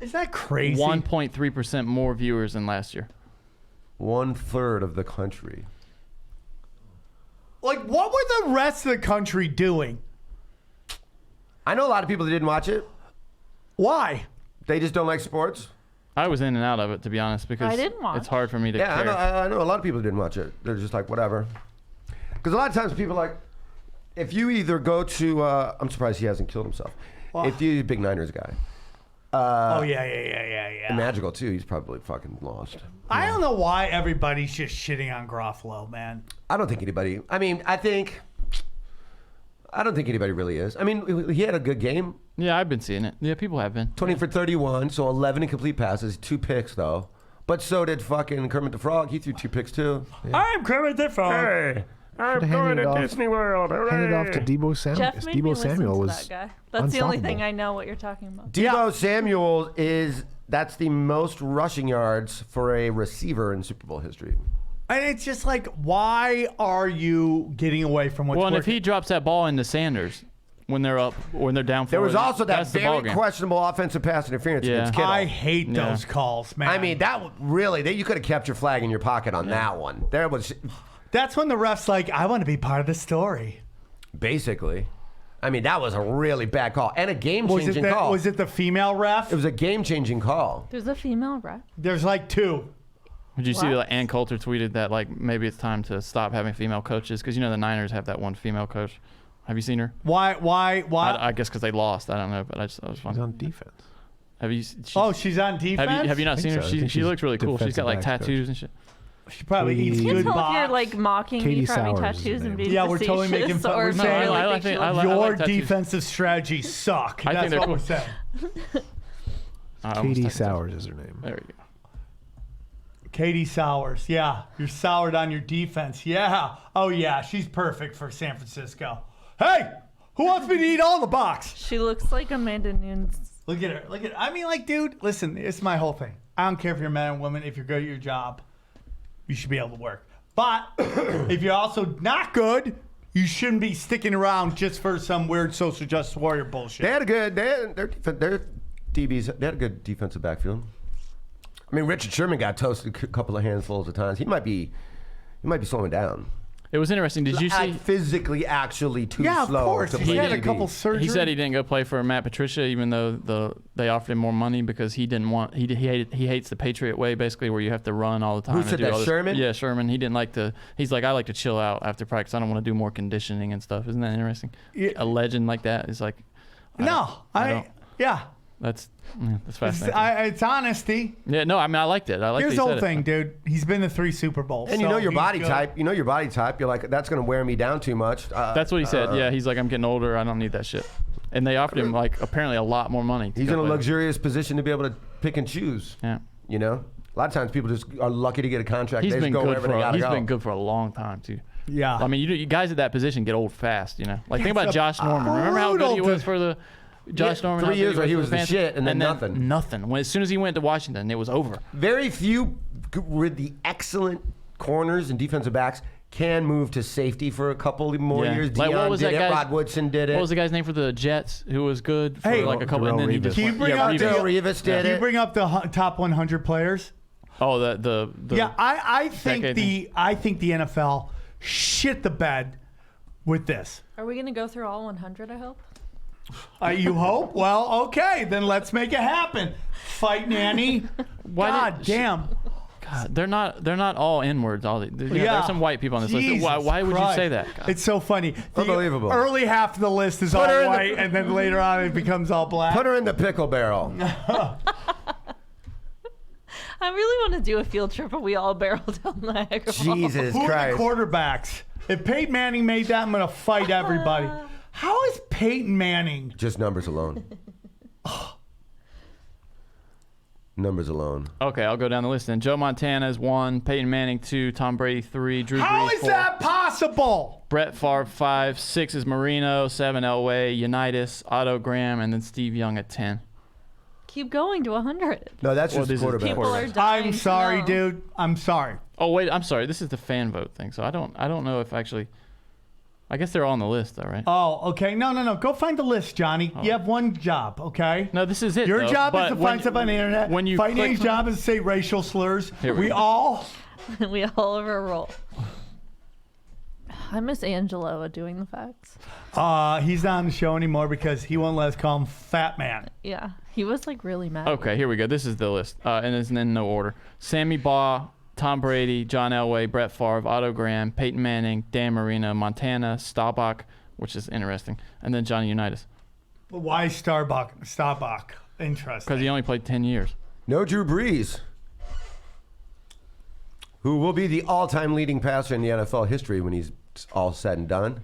Speaker 1: Is that crazy?
Speaker 4: 1.3% more viewers than last year.
Speaker 5: 1/3 of the country.
Speaker 1: Like, what were the rest of the country doing?
Speaker 5: I know a lot of people that didn't watch it.
Speaker 1: Why?
Speaker 5: They just don't like sports.
Speaker 4: I was in and out of it, to be honest, because
Speaker 2: I didn't watch.
Speaker 4: it's hard for me to
Speaker 5: Yeah,
Speaker 4: care.
Speaker 5: I know a lot of people didn't watch it. They're just like, whatever. Because a lot of times people are like, if you either go to, I'm surprised he hasn't killed himself. If you're a big Niners guy,
Speaker 1: Oh, yeah.
Speaker 5: Magical, too. He's probably fucking lost.
Speaker 1: I don't know why everybody's just shitting on Garofalo, man.
Speaker 5: I don't think anybody... I don't think anybody really is. I mean, he had a good game.
Speaker 4: Yeah, I've been seeing it. Yeah, people have been.
Speaker 5: 20 for 31, so 11 incomplete passes, 2 picks, though. But so did fucking Kermit the Frog. He threw 2 picks, too. Yeah.
Speaker 1: I'm Kermit the Frog.
Speaker 5: Hey, I'm going to Disney World.
Speaker 3: Hand it off to Debo Samuel.
Speaker 2: Jeff made me listen
Speaker 3: Samuel
Speaker 2: to
Speaker 3: was
Speaker 2: that guy. That's the only thing
Speaker 3: unstoppable.
Speaker 2: I know what you're talking about.
Speaker 5: Debo Samuel that's the most rushing yards for a receiver in Super Bowl history.
Speaker 1: And it's just like, why are you getting away from what's
Speaker 4: Well, and if
Speaker 1: working?
Speaker 4: he drops that ball into Sanders when they're up, when they're down,
Speaker 5: There was also that
Speaker 4: that's the
Speaker 5: very
Speaker 4: ballgame.
Speaker 5: questionable offensive pass interference
Speaker 4: Yeah.
Speaker 5: against Kittle.
Speaker 1: I hate
Speaker 4: Yeah.
Speaker 1: those calls, man.
Speaker 5: I mean, that really, you could have kept your flag in your pocket on that one. There was
Speaker 1: that's when the ref's like, I want to be part of the story.
Speaker 5: basically, I mean, that was a really bad call and a game-changing call.
Speaker 1: Was it the female ref?
Speaker 5: It was a game-changing call.
Speaker 2: There's a female ref.
Speaker 1: There's like 2.
Speaker 4: Did you see
Speaker 2: What?
Speaker 4: that Ann Coulter tweeted that like maybe it's time to stop having female coaches because the Niners have that one female coach. Have you seen her?
Speaker 1: Why?
Speaker 4: I guess because they lost. I don't know, but I was
Speaker 3: He's
Speaker 4: fun.
Speaker 3: on defense.
Speaker 4: Have you?
Speaker 1: Oh, she's on defense?
Speaker 4: Have you not
Speaker 3: I
Speaker 4: seen
Speaker 3: think
Speaker 4: her?
Speaker 3: so. I think
Speaker 4: She
Speaker 3: she's
Speaker 4: looks really cool. She's got like
Speaker 3: defensive backs
Speaker 4: tattoos and shit.
Speaker 1: She probably eats
Speaker 3: Katie-
Speaker 2: You
Speaker 1: good
Speaker 2: can tell if you're
Speaker 1: box.
Speaker 2: like mocking
Speaker 3: Katie
Speaker 2: me for having
Speaker 3: Sowers is
Speaker 2: tattoos
Speaker 3: her
Speaker 2: and
Speaker 3: name.
Speaker 2: being
Speaker 1: Yeah, we're totally making
Speaker 2: facetious,
Speaker 1: fun.
Speaker 2: or
Speaker 1: We're
Speaker 2: if you
Speaker 1: saying-
Speaker 2: really
Speaker 4: I
Speaker 2: think
Speaker 4: think-
Speaker 2: she
Speaker 4: I
Speaker 2: looks
Speaker 4: like-
Speaker 1: Your
Speaker 4: tattoos.
Speaker 1: defensive strategies suck.
Speaker 4: I think
Speaker 1: That's
Speaker 4: they're
Speaker 1: what
Speaker 4: cool.
Speaker 1: we're saying.
Speaker 4: I almost
Speaker 3: Katie
Speaker 4: typed it.
Speaker 3: Sowers is her name.
Speaker 4: There we go.
Speaker 1: Katie Sowers. Yeah, you're soured on your defense. Yeah. Oh, yeah, she's perfect for San Francisco. Hey, who wants me to eat all the box?
Speaker 2: She looks like Amanda Nunes.
Speaker 1: Look at her. Look at. I mean, like, dude, listen. It's my whole thing. I don't care if you're a man or woman. If you're good at your job, you should be able to work. But if you're also not good, you shouldn't be sticking around just for some weird social justice warrior bullshit.
Speaker 5: They had a good, their DBs, they had a good defensive backfield. I mean, Richard Sherman got toasted a couple of handfuls of times. He might be slowing down.
Speaker 4: It was interesting. Did you see?
Speaker 5: Like, physically, actually too
Speaker 1: Yeah, of
Speaker 5: slow
Speaker 1: course.
Speaker 5: to
Speaker 1: He
Speaker 5: play
Speaker 1: had a
Speaker 5: DB.
Speaker 1: couple surgeries.
Speaker 4: He said he didn't go play for Matt Patricia, even though they offered him more money because he didn't want. He hates the Patriot way, basically, where you have to run all the time.
Speaker 5: Who
Speaker 4: and
Speaker 5: said
Speaker 4: do
Speaker 5: that,
Speaker 4: all this.
Speaker 5: Sherman?
Speaker 4: Yeah, Sherman. He didn't like to. He's like, I like to chill out after practice. I don't want to do more conditioning and stuff. Isn't that interesting?
Speaker 1: Yeah.
Speaker 4: A legend like that is like.
Speaker 1: Yeah.
Speaker 4: That's
Speaker 1: It's,
Speaker 4: fascinating.
Speaker 1: it's honesty.
Speaker 4: Yeah, no, I mean I liked it. I liked
Speaker 1: Here's
Speaker 4: that
Speaker 1: the
Speaker 4: he
Speaker 1: whole
Speaker 4: said it.
Speaker 1: thing, dude. He's been to 3 Super Bowls.
Speaker 5: And you
Speaker 1: so
Speaker 5: know your
Speaker 1: he's
Speaker 5: body
Speaker 1: good.
Speaker 5: type. You're like, that's going to wear me down too much.
Speaker 4: That's what he said. Yeah, he's like, I'm getting older. I don't need that shit. And they offered him like apparently a lot more money. to
Speaker 5: He's
Speaker 4: go
Speaker 5: in a
Speaker 4: play.
Speaker 5: luxurious position to be able to pick and choose.
Speaker 4: Yeah,
Speaker 5: You know, a lot of times people just are lucky to get a contract.
Speaker 4: he's
Speaker 5: They
Speaker 4: been
Speaker 5: just go
Speaker 4: good
Speaker 5: wherever they gotta
Speaker 4: he's
Speaker 5: go.
Speaker 4: been good for a long time too.
Speaker 1: Yeah.
Speaker 4: I mean, you guys at that position get old fast. Like think about
Speaker 1: it's a
Speaker 4: Josh Norman. Remember how good he
Speaker 1: brutal
Speaker 4: was for the Josh Norman?
Speaker 5: 3
Speaker 4: how good
Speaker 5: years where he was
Speaker 4: for
Speaker 5: the
Speaker 4: Panthers?
Speaker 5: shit and then nothing.
Speaker 4: Nothing. As soon as he went to Washington, it was over.
Speaker 5: Very few with the excellent corners and defensive backs can move to safety for a couple more
Speaker 4: Yeah.
Speaker 5: years.
Speaker 4: Like,
Speaker 5: Deion
Speaker 4: what was
Speaker 5: did
Speaker 4: that
Speaker 5: it.
Speaker 4: guy's-
Speaker 5: Rod Woodson did it.
Speaker 4: What was the guy's name for the Jets who was good for
Speaker 1: Hey,
Speaker 4: like a couple?
Speaker 3: Darrell
Speaker 4: And then he
Speaker 3: Revis.
Speaker 4: just
Speaker 1: Can you
Speaker 4: went,
Speaker 1: bring up
Speaker 4: Revis.
Speaker 5: Darrell Revis did
Speaker 1: Can you
Speaker 5: it.
Speaker 1: bring up the top 100 players?
Speaker 4: Oh, the
Speaker 1: Yeah, I think
Speaker 4: decade
Speaker 1: the NFL shit the bed with this.
Speaker 2: Are we gonna go through all 100? I hope.
Speaker 1: You hope? Well, okay, then let's make it happen. Fight Nanny.
Speaker 4: Why
Speaker 1: God
Speaker 4: did-
Speaker 1: damn.
Speaker 4: God, they're not all N-words. There's some white people on this list.
Speaker 1: Jesus
Speaker 4: Why would
Speaker 1: Christ.
Speaker 4: you say that? God.
Speaker 1: It's so funny. The
Speaker 5: Unbelievable.
Speaker 1: Early half of the list is all
Speaker 5: her in the-
Speaker 1: white, and then later on it becomes all black.
Speaker 5: Put her in the pickle barrel.
Speaker 2: I really want to do a field trip where we all barrel down Niagara Falls.
Speaker 5: Jesus
Speaker 1: Who are
Speaker 5: Christ.
Speaker 1: the quarterbacks? If Peyton Manning made that, I'm going to fight everybody. How is Peyton Manning?
Speaker 5: Just numbers alone. Numbers alone.
Speaker 4: Okay, I'll go down the list then. Joe Montana is 1, Peyton Manning 2, Tom Brady 3, Drew
Speaker 1: How
Speaker 4: Brees
Speaker 1: is
Speaker 4: 4,
Speaker 1: that possible?
Speaker 4: Brett Favre 5, 6 is Marino, 7 Elway, Unitas, Otto Graham, and then Steve Young at 10.
Speaker 2: Keep going to 100.
Speaker 5: No, that's
Speaker 4: Well,
Speaker 5: just
Speaker 4: this is
Speaker 5: quarterback.
Speaker 2: People are dying.
Speaker 1: I'm
Speaker 2: to
Speaker 1: sorry,
Speaker 2: know.
Speaker 1: dude. I'm sorry.
Speaker 4: Oh wait, I'm sorry. This is the fan vote thing, so I don't know if actually. I guess they're all on the list though, right?
Speaker 1: Oh, okay. No. Go find the list, Johnny. You have one job, okay?
Speaker 4: No, this is it.
Speaker 1: Your
Speaker 4: though.
Speaker 1: job is
Speaker 4: But
Speaker 1: to
Speaker 4: when
Speaker 1: find stuff on the internet.
Speaker 4: When you
Speaker 1: Fight
Speaker 4: click-
Speaker 1: Nanning's job is to say racial slurs.
Speaker 4: Here we
Speaker 1: We
Speaker 4: go.
Speaker 1: all.
Speaker 2: We all have a role. I miss Angelo at doing the facts.
Speaker 1: He's not on the show anymore because he won't let us call him Fat Man.
Speaker 2: Yeah, he was like really mad.
Speaker 4: Okay, here we go. This is the list, and it's in no order. Sammy Baugh, Tom Brady, John Elway, Brett Favre, Otto Graham, Peyton Manning, Dan Marino, Montana, Staubach, which is interesting, and then Johnny Unitas.
Speaker 1: But why Starbuck? Interesting.
Speaker 4: because he only played 10 years.
Speaker 5: No Drew Brees, who will be the all-time leading passer in the NFL history when he's all said and done.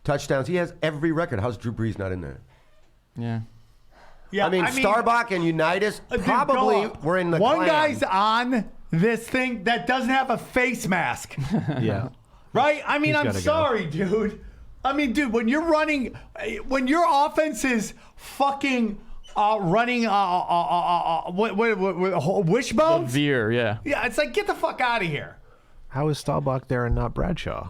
Speaker 5: Touchdowns. He has every record. How's Drew Brees not in there?
Speaker 4: Yeah.
Speaker 1: Yeah,
Speaker 5: I mean, Starbuck and Unitas
Speaker 1: dude,
Speaker 5: probably
Speaker 1: go on.
Speaker 5: were in the
Speaker 1: One
Speaker 5: clan.
Speaker 1: guy's on this thing that doesn't have a face mask.
Speaker 3: Yeah.
Speaker 1: Right? I mean,
Speaker 3: He's
Speaker 1: I'm
Speaker 3: gotta go.
Speaker 1: sorry, dude. I mean, dude, when you're running, when your offense is fucking running wishbones,
Speaker 4: Veer, yeah.
Speaker 1: yeah, it's like, get the fuck out of here.
Speaker 3: How is Staubach there and not Bradshaw?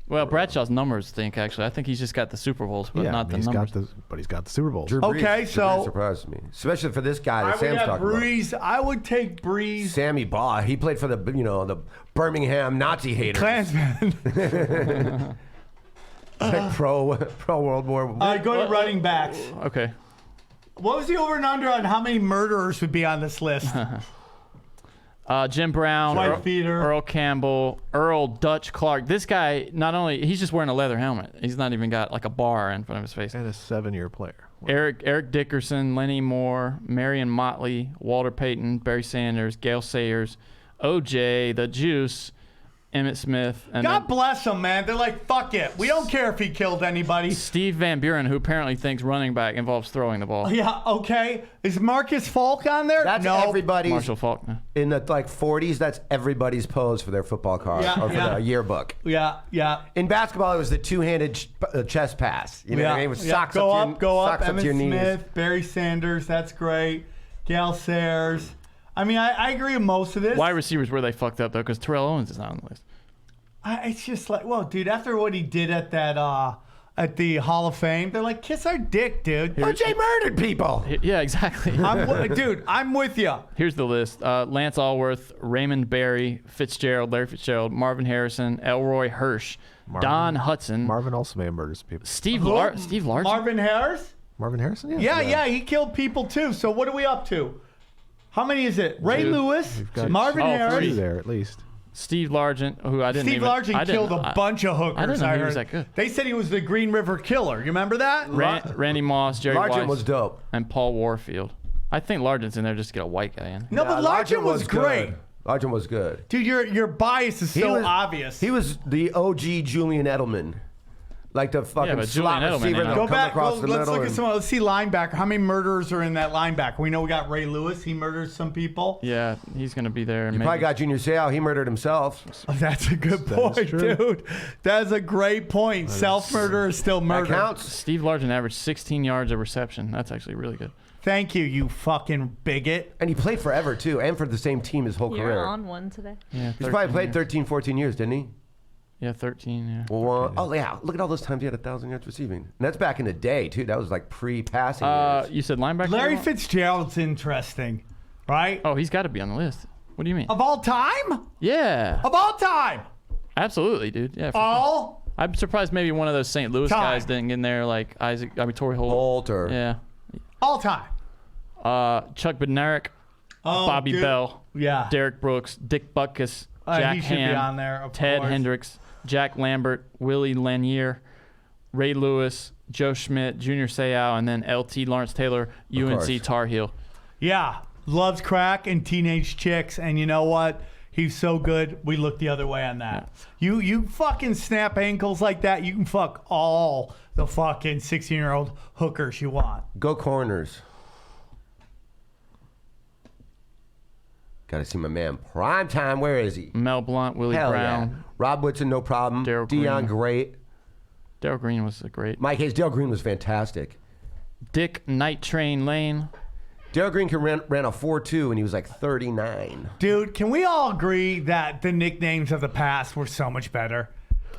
Speaker 4: Well, Bradshaw's numbers stink, actually. I think he's just got the Super Bowls, but not the
Speaker 3: he's
Speaker 4: numbers.
Speaker 3: but he's got the Super Bowls.
Speaker 5: Drew Brees.
Speaker 1: Okay,
Speaker 5: Drew
Speaker 1: so-
Speaker 5: Brees surprised me, especially for this guy
Speaker 1: I
Speaker 5: that
Speaker 1: would
Speaker 5: Sam's
Speaker 1: have
Speaker 5: talking about.
Speaker 1: Breeze. I would take Breeze.
Speaker 5: Sammy Baugh. He played for the Birmingham Nazi haters.
Speaker 1: Klansman.
Speaker 5: Like pro World War.
Speaker 1: Go to running backs.
Speaker 4: Okay.
Speaker 1: What was the over and under on how many murderers would be on this list?
Speaker 4: Jim Brown,
Speaker 1: White feeder.
Speaker 4: Earl Campbell, Earl Dutch Clark. This guy, not only, he's just wearing a leather helmet. He's not even got like a bar in front of his face.
Speaker 3: And a 7-year player.
Speaker 4: Eric Dickerson, Lenny Moore, Marion Motley, Walter Payton, Barry Sanders, Gail Sayers, OJ, The Juice, Emmett Smith, and
Speaker 1: God
Speaker 4: then
Speaker 1: bless them, man. They're like, fuck it. We don't care if he killed anybody.
Speaker 4: Steve Van Buren, who apparently thinks running back involves throwing the ball.
Speaker 1: Yeah, okay. Is Marcus Falk on there?
Speaker 5: That's
Speaker 1: no.
Speaker 5: everybody's
Speaker 4: Marshall Faulkner.
Speaker 5: in the 40s. That's everybody's pose for their football card
Speaker 1: Yeah,
Speaker 5: or for
Speaker 1: yeah.
Speaker 5: their yearbook.
Speaker 1: Yeah, yeah.
Speaker 5: In basketball, it was the two-handed chest pass. You know what I mean? With socks
Speaker 1: Go
Speaker 5: up,
Speaker 1: up, go up.
Speaker 5: socks
Speaker 1: Emmett
Speaker 5: to your knees.
Speaker 1: Smith, Barry Sanders, that's great. Gail Sayers. I mean, I agree with most of this.
Speaker 4: Wide receivers where they fucked up though, because Terrell Owens is not on the list.
Speaker 1: It's just like, well, dude, after what he did at that at the Hall of Fame, they're like, kiss our dick, dude.
Speaker 5: OJ murdered people.
Speaker 4: Yeah, exactly.
Speaker 1: Dude, I'm with you.
Speaker 4: Here's the list: Lance Allworth, Raymond Barry, Larry Fitzgerald, Marvin Harrison, Elroy Hirsch, Don Hudson,
Speaker 3: Marvin also may have murdered some people.
Speaker 4: Steve Largent.
Speaker 1: Marvin Harris?
Speaker 3: Marvin Harrison?
Speaker 1: Yeah, he killed people too. So what are we up to? How many is it? Ray
Speaker 4: Two.
Speaker 1: Lewis,
Speaker 3: got-
Speaker 1: Marvin Harris.
Speaker 3: Three there at least.
Speaker 4: Steve Largent, who I didn't
Speaker 1: Steve
Speaker 4: even.
Speaker 1: Largent killed a bunch of hookers.
Speaker 4: I didn't know he
Speaker 1: heard.
Speaker 4: was that good.
Speaker 1: They said he was the Green River Killer. You remember that?
Speaker 4: Randy Moss, Jerry
Speaker 5: Largent
Speaker 4: Weiss,
Speaker 5: was dope.
Speaker 4: and Paul Warfield. I think Largent's in there just to get a white guy in.
Speaker 1: No, but Largent was great.
Speaker 5: good. Largent was good.
Speaker 1: Dude, your bias is so
Speaker 5: was-
Speaker 1: obvious.
Speaker 5: He was the OG Julian Edelman. Like the fucking
Speaker 4: but
Speaker 5: slot
Speaker 4: Julian Edelman,
Speaker 5: receiver
Speaker 4: you know.
Speaker 5: that
Speaker 1: Go
Speaker 5: would come
Speaker 1: back.
Speaker 5: across the
Speaker 1: Let's
Speaker 5: middle.
Speaker 1: look at
Speaker 5: and-
Speaker 1: some. Let's see linebacker. How many murderers are in that linebacker? We know we got Ray Lewis. He murders some people.
Speaker 4: Yeah, he's gonna be there.
Speaker 5: You probably got Junior Seau. He murdered himself.
Speaker 1: Oh, that's a good point,
Speaker 3: true.
Speaker 1: dude. That's a great point. Self-murder is still
Speaker 5: That
Speaker 1: murder.
Speaker 5: counts.
Speaker 4: Steve Largent averaged 16 yards of reception. That's actually really good.
Speaker 1: Thank you, you fucking bigot.
Speaker 5: And he played forever, too, and for the same team his whole
Speaker 2: You're
Speaker 5: career.
Speaker 2: on one today.
Speaker 4: Yeah,
Speaker 5: He's probably played
Speaker 4: years.
Speaker 5: 13, 14 years, didn't he?
Speaker 4: Yeah, 13. Yeah.
Speaker 5: Well, oh, yeah. Look at all those times he had 1,000 yards receiving. And that's back in the day, too. That was like pre-passing years.
Speaker 4: You said linebacker.
Speaker 1: Larry
Speaker 4: you want?
Speaker 1: Fitzgerald's interesting, right?
Speaker 4: Oh, he's got to be on the list. What do you mean?
Speaker 1: Of all time?
Speaker 4: Yeah,
Speaker 1: Of all time?
Speaker 4: absolutely, dude. Yeah. for sure.
Speaker 1: All?
Speaker 4: I'm surprised maybe one of those St. Louis
Speaker 1: Time.
Speaker 4: guys didn't get in there, like Torrey Holt.
Speaker 5: Holt or...
Speaker 4: Yeah.
Speaker 1: All time.
Speaker 4: Chuck Bednarik,
Speaker 1: Oh,
Speaker 4: Bobby
Speaker 1: dude.
Speaker 4: Bell,
Speaker 1: Yeah.
Speaker 4: Derek Brooks, Dick Butkus, Jack
Speaker 1: he should be
Speaker 4: Ham,
Speaker 1: on there, of
Speaker 4: Ted
Speaker 1: course.
Speaker 4: Hendricks, Jack Lambert, Willie Lanier, Ray Lewis, Joe Schmidt, Junior Seau, and then LT Lawrence Taylor, UNC
Speaker 5: course.
Speaker 4: Tar Heel.
Speaker 1: Yeah. Loves crack and teenage chicks. And you know what? He's so good, we look the other way on that. You fucking snap ankles like that, you can fuck all the fucking 16-year-old hookers you want.
Speaker 5: Go Corners. Got to see my man. Primetime, where is he?
Speaker 4: Mel Blount, Willie
Speaker 5: Hell
Speaker 4: Brown.
Speaker 5: yeah. Rob Woodson, no problem.
Speaker 4: Darryl
Speaker 5: Dion,
Speaker 4: Green.
Speaker 5: great.
Speaker 4: Darryl Green was a great.
Speaker 5: Mike Hayes. Dale Green was fantastic.
Speaker 4: Dick Night Train Lane.
Speaker 5: Dale Green ran a 4.2 and he was like 39.
Speaker 1: Dude, can we all agree that the nicknames of the past were so much better?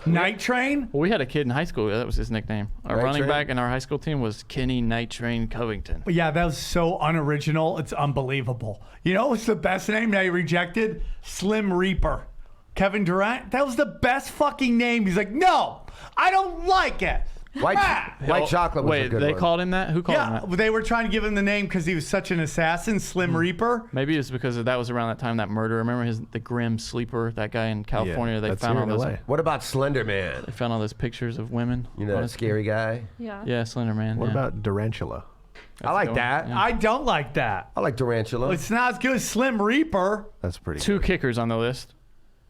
Speaker 1: Night Train?
Speaker 4: Well, we had a kid in high school. That was his nickname. Our
Speaker 5: Night
Speaker 4: running
Speaker 5: Train?
Speaker 4: back in our high school team was Kenny Night Train Covington.
Speaker 1: Yeah, that was so unoriginal. It's unbelievable. You know what's the best name that he rejected? Slim Reaper. Kevin Durant? That was the best fucking name. He's like, no, I don't like it.
Speaker 5: White chocolate was
Speaker 4: Wait,
Speaker 5: a good
Speaker 4: they
Speaker 5: one.
Speaker 4: called him that? Who called him
Speaker 1: Yeah,
Speaker 4: that?
Speaker 1: they were trying to give him the name because he was such an assassin, Slim Reaper.
Speaker 4: Maybe it's because that was around that time, that murder. Remember the Grim Sleeper, that guy in California?
Speaker 3: Yeah,
Speaker 4: they
Speaker 3: that's
Speaker 4: found
Speaker 3: here
Speaker 4: all
Speaker 3: in
Speaker 4: those.
Speaker 3: LA.
Speaker 5: What about Slender Man?
Speaker 4: They found all those pictures of women.
Speaker 5: You know
Speaker 4: on
Speaker 5: that
Speaker 4: his-
Speaker 5: scary guy?
Speaker 2: Yeah.
Speaker 4: Yeah, Slender Man.
Speaker 3: What
Speaker 4: yeah.
Speaker 3: about Durantula?
Speaker 5: I like that.
Speaker 4: Yeah.
Speaker 1: I don't like that.
Speaker 5: I like Tarantula.
Speaker 1: It's not as good as Slim Reaper.
Speaker 3: That's pretty.
Speaker 4: Two
Speaker 3: good.
Speaker 4: kickers on the list.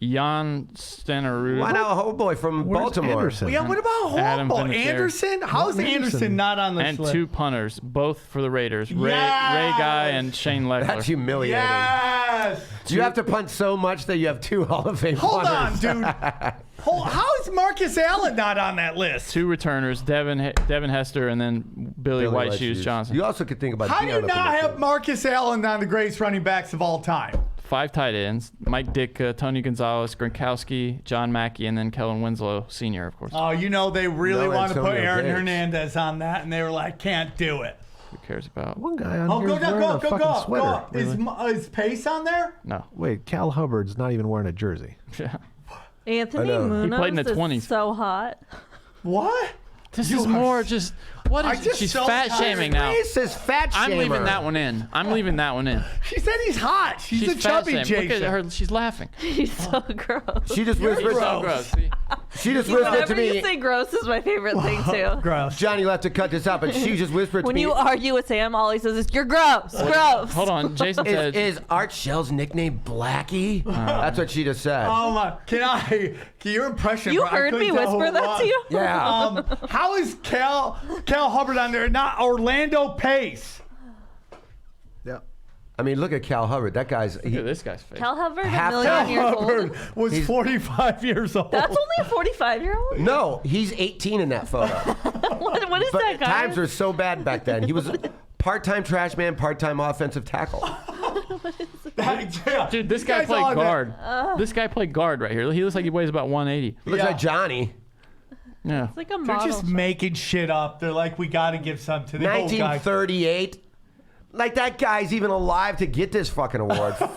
Speaker 4: Jan Stenerud.
Speaker 5: Why not a boy from
Speaker 3: Where's
Speaker 5: Baltimore?
Speaker 3: Anderson?
Speaker 1: Yeah, what about
Speaker 4: Adam
Speaker 1: Horrible?
Speaker 4: Vinatieri.
Speaker 1: Anderson? How's
Speaker 3: Anderson?
Speaker 1: Anderson not on this
Speaker 4: And
Speaker 1: list?
Speaker 4: 2 punters, both for the Raiders. Ray
Speaker 1: Yes!
Speaker 4: Guy and Shane Leckler.
Speaker 5: That's humiliating.
Speaker 1: Yes.
Speaker 5: You have to punt so much that you have 2 Hall of Fame
Speaker 1: Hold on,
Speaker 5: punters.
Speaker 1: dude. How is Marcus Allen not on that list?
Speaker 4: 2 returners, Devin Hester and then Billy White Shoes Johnson.
Speaker 5: You also could think about
Speaker 1: How do you
Speaker 5: Dion up in
Speaker 1: not
Speaker 5: there,
Speaker 1: have
Speaker 5: too.
Speaker 1: Marcus Allen on the greatest running backs of all time?
Speaker 4: 5 tight ends, Mike Ditka, Tony Gonzalez, Gronkowski, John Mackey, and then Kellen Winslow Sr., of course.
Speaker 1: Oh, you know they really
Speaker 5: No
Speaker 1: want to put
Speaker 5: Antonio
Speaker 1: Aaron
Speaker 5: Gates.
Speaker 1: Hernandez on that, and they were like, can't do it.
Speaker 4: Who cares about?
Speaker 3: One guy on
Speaker 1: Oh,
Speaker 3: here
Speaker 1: go
Speaker 3: is
Speaker 1: down,
Speaker 3: wearing
Speaker 1: go,
Speaker 3: a
Speaker 1: go,
Speaker 3: fucking
Speaker 1: go,
Speaker 3: sweater.
Speaker 1: go. Is Pace on there?
Speaker 4: No.
Speaker 3: Wait, Cal Hubbard's not even wearing a jersey.
Speaker 2: Anthony
Speaker 5: I know.
Speaker 2: Munoz
Speaker 4: He played in the
Speaker 2: is
Speaker 4: 20s.
Speaker 2: so hot.
Speaker 1: What?
Speaker 4: This
Speaker 1: You
Speaker 4: is
Speaker 1: are
Speaker 4: more just. What
Speaker 1: I
Speaker 4: is
Speaker 1: just
Speaker 4: she's
Speaker 1: so
Speaker 4: fat
Speaker 1: tired.
Speaker 4: shaming now.
Speaker 5: This is fat
Speaker 4: I'm
Speaker 5: shamer.
Speaker 4: leaving that one in. I'm leaving that one in.
Speaker 1: She said he's hot. She's a
Speaker 4: fat
Speaker 1: chubby
Speaker 4: shaming. Look
Speaker 1: Jason.
Speaker 4: at her. She's laughing.
Speaker 2: He's so gross.
Speaker 5: She just
Speaker 1: You're
Speaker 5: whispered.
Speaker 4: She's
Speaker 1: gross.
Speaker 4: so gross. See?
Speaker 5: She just whispered to
Speaker 2: Whenever you
Speaker 5: me.
Speaker 2: say gross is my favorite thing too.
Speaker 1: Gross.
Speaker 5: Johnny, you'll have to cut this out, but she just whispered
Speaker 2: When
Speaker 5: to me.
Speaker 2: you argue with Sam, all he says is, "You're gross, gross."
Speaker 4: Hold on. Jason said.
Speaker 5: Is Art Shell's nickname Blackie? That's what she just said.
Speaker 1: Oh my! Can your impression?
Speaker 2: You
Speaker 1: bro, I
Speaker 2: heard
Speaker 1: couldn't
Speaker 2: me
Speaker 1: tell who
Speaker 2: whisper
Speaker 1: it
Speaker 2: that
Speaker 1: was.
Speaker 2: to you?
Speaker 5: Yeah.
Speaker 1: How is Cal Hubbard on there? Not Orlando Pace.
Speaker 3: Yeah.
Speaker 5: I mean, look at Cal Hubbard. That guy's.
Speaker 4: Look at this guy's face.
Speaker 2: Cal Hubbard, a
Speaker 5: Half
Speaker 2: million
Speaker 5: Cal
Speaker 2: years
Speaker 1: Hubbard
Speaker 2: old.
Speaker 1: was 45 years old.
Speaker 2: That's only a 45-year-old.
Speaker 5: No, he's 18 in that photo.
Speaker 2: What is
Speaker 5: But
Speaker 2: that guy?
Speaker 5: times were so bad back then. He was part-time trash man, part-time offensive tackle.
Speaker 1: Yeah.
Speaker 4: Dude, this
Speaker 1: You
Speaker 4: guy
Speaker 1: guys all
Speaker 4: played
Speaker 1: know-
Speaker 4: guard. This guy played guard right here. He looks like he weighs about 180.
Speaker 5: Looks
Speaker 1: Yeah.
Speaker 5: like Johnny.
Speaker 4: Yeah.
Speaker 2: It's like a
Speaker 1: They're
Speaker 2: model.
Speaker 1: just making shit up. They're like, we got to give some to the old guy.
Speaker 5: 1938. Like that guy's even alive to get this fucking award. Fuck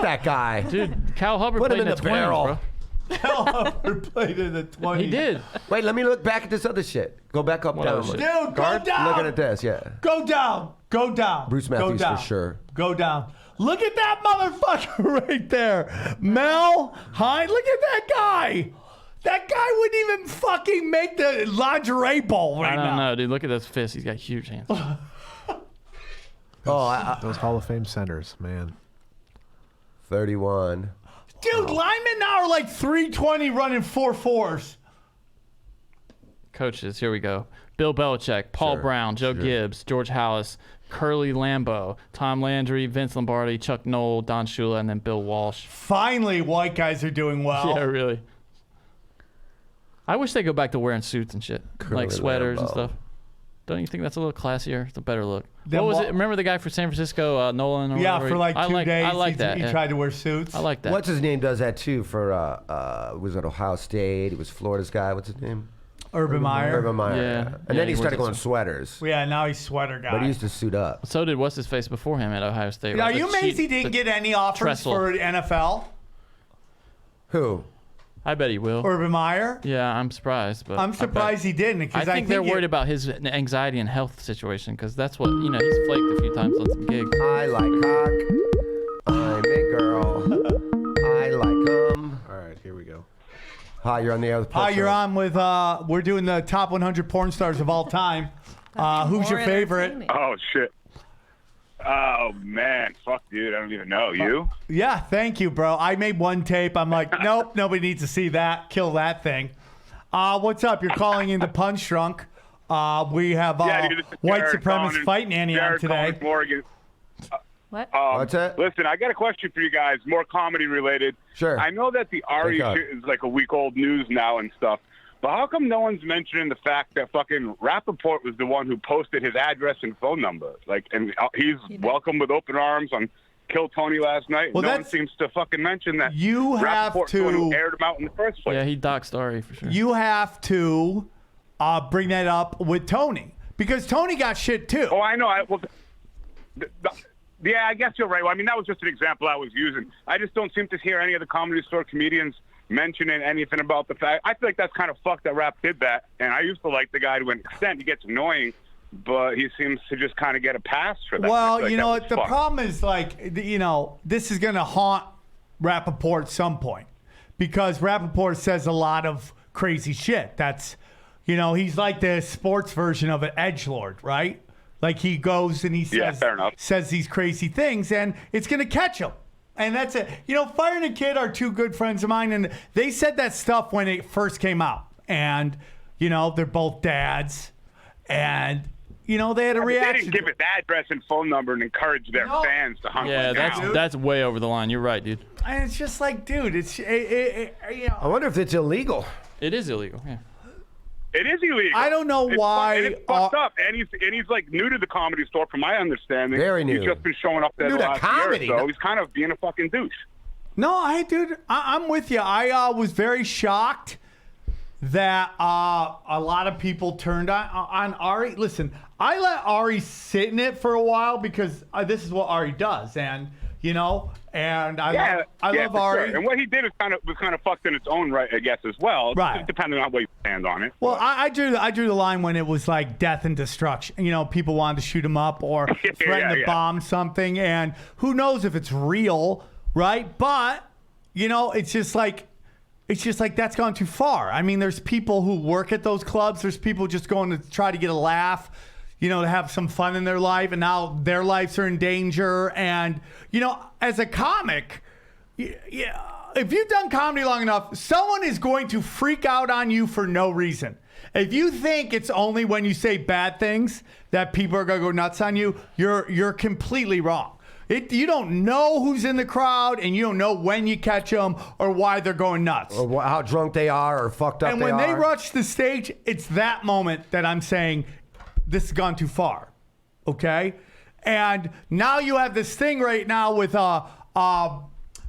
Speaker 5: that guy.
Speaker 4: Dude, Cal Hubbard
Speaker 5: Put him
Speaker 4: played
Speaker 5: in
Speaker 4: in
Speaker 5: the
Speaker 4: the 20s,
Speaker 5: barrel.
Speaker 4: bro.
Speaker 1: Cal Hubbard played in the 20s.
Speaker 4: He did.
Speaker 5: Wait, let me look back at this other shit. Go back up,
Speaker 4: What
Speaker 5: down.
Speaker 4: other shit?
Speaker 1: Dude, go down.
Speaker 5: Looking at this, yeah.
Speaker 1: Go down. Go down.
Speaker 5: Bruce
Speaker 1: Go
Speaker 5: Matthews for
Speaker 1: down.
Speaker 5: sure.
Speaker 1: Go down. Look at that motherfucker right there. Mel Hine. Look at that guy. That guy wouldn't even fucking make the lingerie bowl right
Speaker 4: I don't
Speaker 1: now.
Speaker 4: know, dude. Look at those fists. He's got huge hands.
Speaker 3: Those Hall of Fame centers, man.
Speaker 5: 31.
Speaker 1: Dude, linemen now are like 320 running 4.4s.
Speaker 4: Coaches, here we go. Bill Belichick, Paul
Speaker 5: Sure,
Speaker 4: Brown, Joe
Speaker 5: sure.
Speaker 4: Gibbs, George Hallis, Curly Lambeau, Tom Landry, Vince Lombardi, Chuck Noll, Don Shula, and then Bill Walsh.
Speaker 1: Finally, white guys are doing well.
Speaker 4: Yeah, really. I wish they go back to wearing suits and shit,
Speaker 5: Curly
Speaker 4: like sweaters and
Speaker 5: Lambeau.
Speaker 4: stuff. Don't you think that's a little classier? It's a better look.
Speaker 1: Then
Speaker 4: what was
Speaker 1: what-
Speaker 4: it? Remember the guy for San Francisco, Nolan? Or
Speaker 1: Yeah,
Speaker 4: whatever?
Speaker 1: for like 2 days,
Speaker 4: I like
Speaker 1: he,
Speaker 4: that.
Speaker 1: he
Speaker 4: yeah.
Speaker 1: tried to wear suits.
Speaker 4: I like that.
Speaker 5: What's his name does that too for, was at Ohio State. He was Florida's guy. What's his name?
Speaker 1: Urban Meyer.
Speaker 5: Urban Meyer.
Speaker 4: Yeah.
Speaker 5: yeah.
Speaker 4: Yeah,
Speaker 5: And then
Speaker 4: he
Speaker 5: he started
Speaker 4: was
Speaker 5: going
Speaker 4: at-
Speaker 5: sweaters.
Speaker 1: Yeah, now he's sweater guy.
Speaker 5: But he used to suit up.
Speaker 4: So did what's his face before him at Ohio State?
Speaker 1: Are
Speaker 4: right?
Speaker 1: you
Speaker 4: The
Speaker 1: amazed he
Speaker 4: cheat-
Speaker 1: didn't
Speaker 4: the-
Speaker 1: get any offers
Speaker 4: Tressel.
Speaker 1: for NFL?
Speaker 5: Who?
Speaker 4: I bet he will.
Speaker 1: Urban Meyer?
Speaker 4: Yeah, I'm surprised, but
Speaker 1: I'm
Speaker 4: I bet-
Speaker 1: surprised he didn't.
Speaker 4: I
Speaker 1: Because
Speaker 4: think they're worried about his anxiety and health situation because that's what he's flaked a few times on some gigs.
Speaker 5: I like cock. I'm a girl. I like 'em.
Speaker 3: All right, here we go.
Speaker 5: Hi, you're on the other.
Speaker 1: Hi, you're on with, we're doing the top 100 porn stars of all time. Who's your
Speaker 2: More
Speaker 1: favorite?
Speaker 2: entertaining.
Speaker 6: Oh shit. Oh man, fuck, dude. I don't even know you.
Speaker 1: Yeah, thank you, bro. I made one tape. I'm like, nope, nobody needs to see that. Kill that thing. What's up? You're calling in the Punch Drunk. We have
Speaker 6: Dude, this is
Speaker 1: white
Speaker 6: Jared
Speaker 1: supremacist
Speaker 6: calling-
Speaker 1: Fight Nanny on
Speaker 6: Jared
Speaker 1: today.
Speaker 6: calling Morgan.
Speaker 2: What?
Speaker 5: What's that?
Speaker 6: Listen, I got a question for you guys, more comedy related.
Speaker 5: Sure.
Speaker 6: I know that the Ari
Speaker 5: Thank God.
Speaker 6: shit is like a week old news now and stuff, but how come no one's mentioning the fact that fucking Rappaport was the one who posted his address and phone number? Like, and he's welcome with open arms on Kill Tony last night.
Speaker 1: Well,
Speaker 6: no one
Speaker 1: that's-
Speaker 6: seems to fucking mention that.
Speaker 1: You have
Speaker 6: Rappaport's the one who
Speaker 1: to-
Speaker 6: aired him out in the first place.
Speaker 4: Yeah, he doxed Ari for sure.
Speaker 1: You have to bring that up with Tony because Tony got shit too.
Speaker 6: Oh, I know. Yeah, I guess you're right. Well, I mean, that was just an example I was using. I just don't seem to hear any of the Comedy Store comedians mentioning anything about the fact. I feel like that's kind of fucked that Rap did that. And I used to like the guy to an extent. He gets annoying, but he seems to just kind of get a pass for that. I feel
Speaker 1: Well,
Speaker 6: like
Speaker 1: you
Speaker 6: that
Speaker 1: know
Speaker 6: was
Speaker 1: what? The
Speaker 6: fucked.
Speaker 1: problem is this is going to haunt Rappaport at some point because Rappaport says a lot of crazy shit. That's, he's like the sports version of an edgelord, right? Like he goes and he
Speaker 6: fair enough.
Speaker 1: says these crazy things, and it's going to catch him. And that's it. You know, Fire and the Kid are two good friends of mine, and they said that stuff when it first came out. And, you know, they're both dads. And, you know, they had a reaction.
Speaker 6: They didn't give his address and phone number and encourage their fans to hunt him down.
Speaker 4: That's way over the line. You're right, dude.
Speaker 1: And it's just like, dude, you know.
Speaker 5: I wonder if it's illegal.
Speaker 4: It is illegal. Yeah.
Speaker 6: It is illegal.
Speaker 1: I don't know why.
Speaker 6: And it's fucked up. And he's like new to the Comedy Store, from my understanding.
Speaker 5: Very new.
Speaker 6: He's just been showing up there
Speaker 5: New
Speaker 6: the
Speaker 5: to
Speaker 6: last
Speaker 5: comedy.
Speaker 6: year or so. He's kind of being a fucking douche.
Speaker 1: No, dude, I'm with you. I was very shocked that a lot of people turned on Ari. Listen, I let Ari sit in it for a while because this is what Ari does, and you know, and I love Ari.
Speaker 6: Sure. And what he did was kind of fucked in its own right, I guess, as well.
Speaker 1: Right.
Speaker 6: Depending on where you stand on it.
Speaker 1: Well, I drew the line when it was like death and destruction. You know, people wanted to shoot him up or threaten to bomb something, and who knows if it's real, right? But you know, it's just like that's gone too far. I mean, there's people who work at those clubs. There's people just going to try to get a laugh, you know, to have some fun in their life, and now their lives are in danger. And, you know, as a comic, if you've done comedy long enough, someone is going to freak out on you for no reason. If you think it's only when you say bad things that people are going to go nuts on you, you're completely wrong. You don't know who's in the crowd, and you don't know when you catch them or why they're going nuts.
Speaker 5: Or how drunk they are or fucked up
Speaker 1: and
Speaker 5: they are.
Speaker 1: when they rush the stage, it's that moment that I'm saying this has gone too far. Okay? And now you have this thing right now with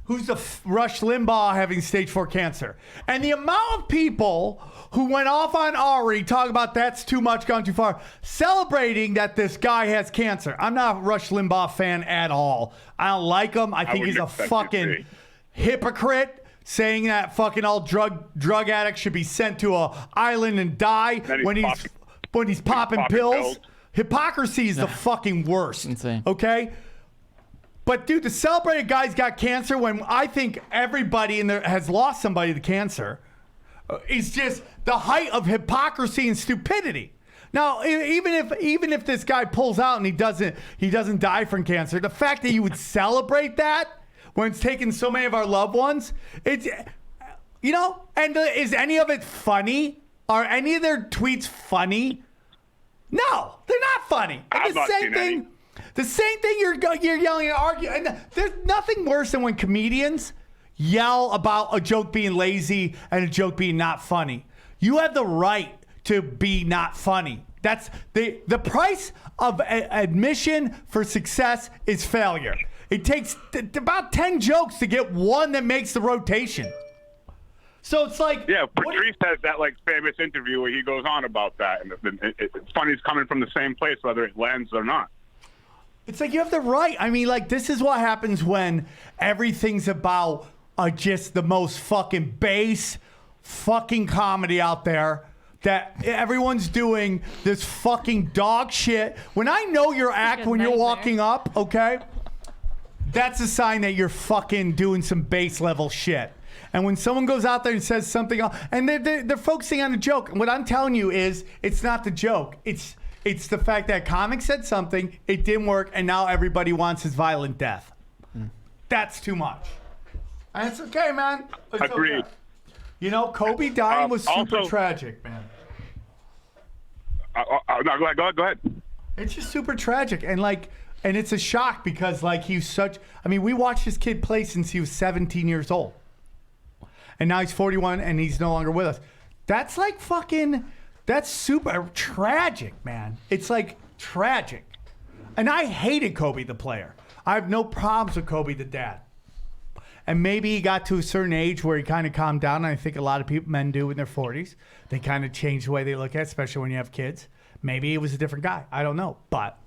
Speaker 1: who's the Rush Limbaugh having stage 4 cancer. And the amount of people who went off on Ari talking about that's too much, gone too far, celebrating that this guy has cancer. I'm not a Rush Limbaugh fan at all. I don't like him. I think he's a fucking hypocrite, saying that fucking all drug addicts should be sent to an island and die when he's popping pills. Hypocrisy is the fucking worst.
Speaker 4: Insane.
Speaker 1: Okay? But dude, to celebrate a guy's got cancer when I think everybody in there has lost somebody to cancer is just the height of hypocrisy and stupidity. Now, even if this guy pulls out and he doesn't die from cancer, the fact that you would celebrate that when it's taken so many of our loved ones, it's, you know, and is any of it funny? Are any of their tweets funny? No, they're not funny.
Speaker 6: I've not seen any.
Speaker 1: The same thing you're yelling and arguing. And there's nothing worse than when comedians yell about a joke being lazy and a joke being not funny. You have the right to be not funny. That's the price of admission for success is failure. It takes about 10 jokes to get one that makes the rotation. So it's like,
Speaker 6: yeah, Patrice has that like famous interview where he goes on about that, and it's funny. It's coming from the same place, whether it lands or not.
Speaker 1: It's like you have the right. I mean, like, this is what happens when everything's about just the most fucking base fucking comedy out there, that everyone's doing this fucking dog shit. When I know your act when you're walking up, okay, that's a sign that you're fucking doing some base level shit. And when someone goes out there and says something else, and they're focusing on the joke, what I'm telling you is it's not the joke. It's the fact that comic said something, it didn't work, and now everybody wants his violent death. That's too much. And it's okay, man. It's
Speaker 6: Agreed.
Speaker 1: Okay. You know, Kobe dying was super
Speaker 6: also,
Speaker 1: tragic, man.
Speaker 6: No, go ahead.
Speaker 1: It's just super tragic, and it's a shock because he's such. I mean, we watched this kid play since he was 17 years old, and now he's 41 and he's no longer with us. That's like fucking. That's super tragic, man. It's like tragic, and I hated Kobe the player. I have no problems with Kobe the dad. And maybe he got to a certain age where he kind of calmed down. And I think a lot of men do in their 40s. They kind of change the way they look at it, especially when you have kids. Maybe he was a different guy. I don't know. But,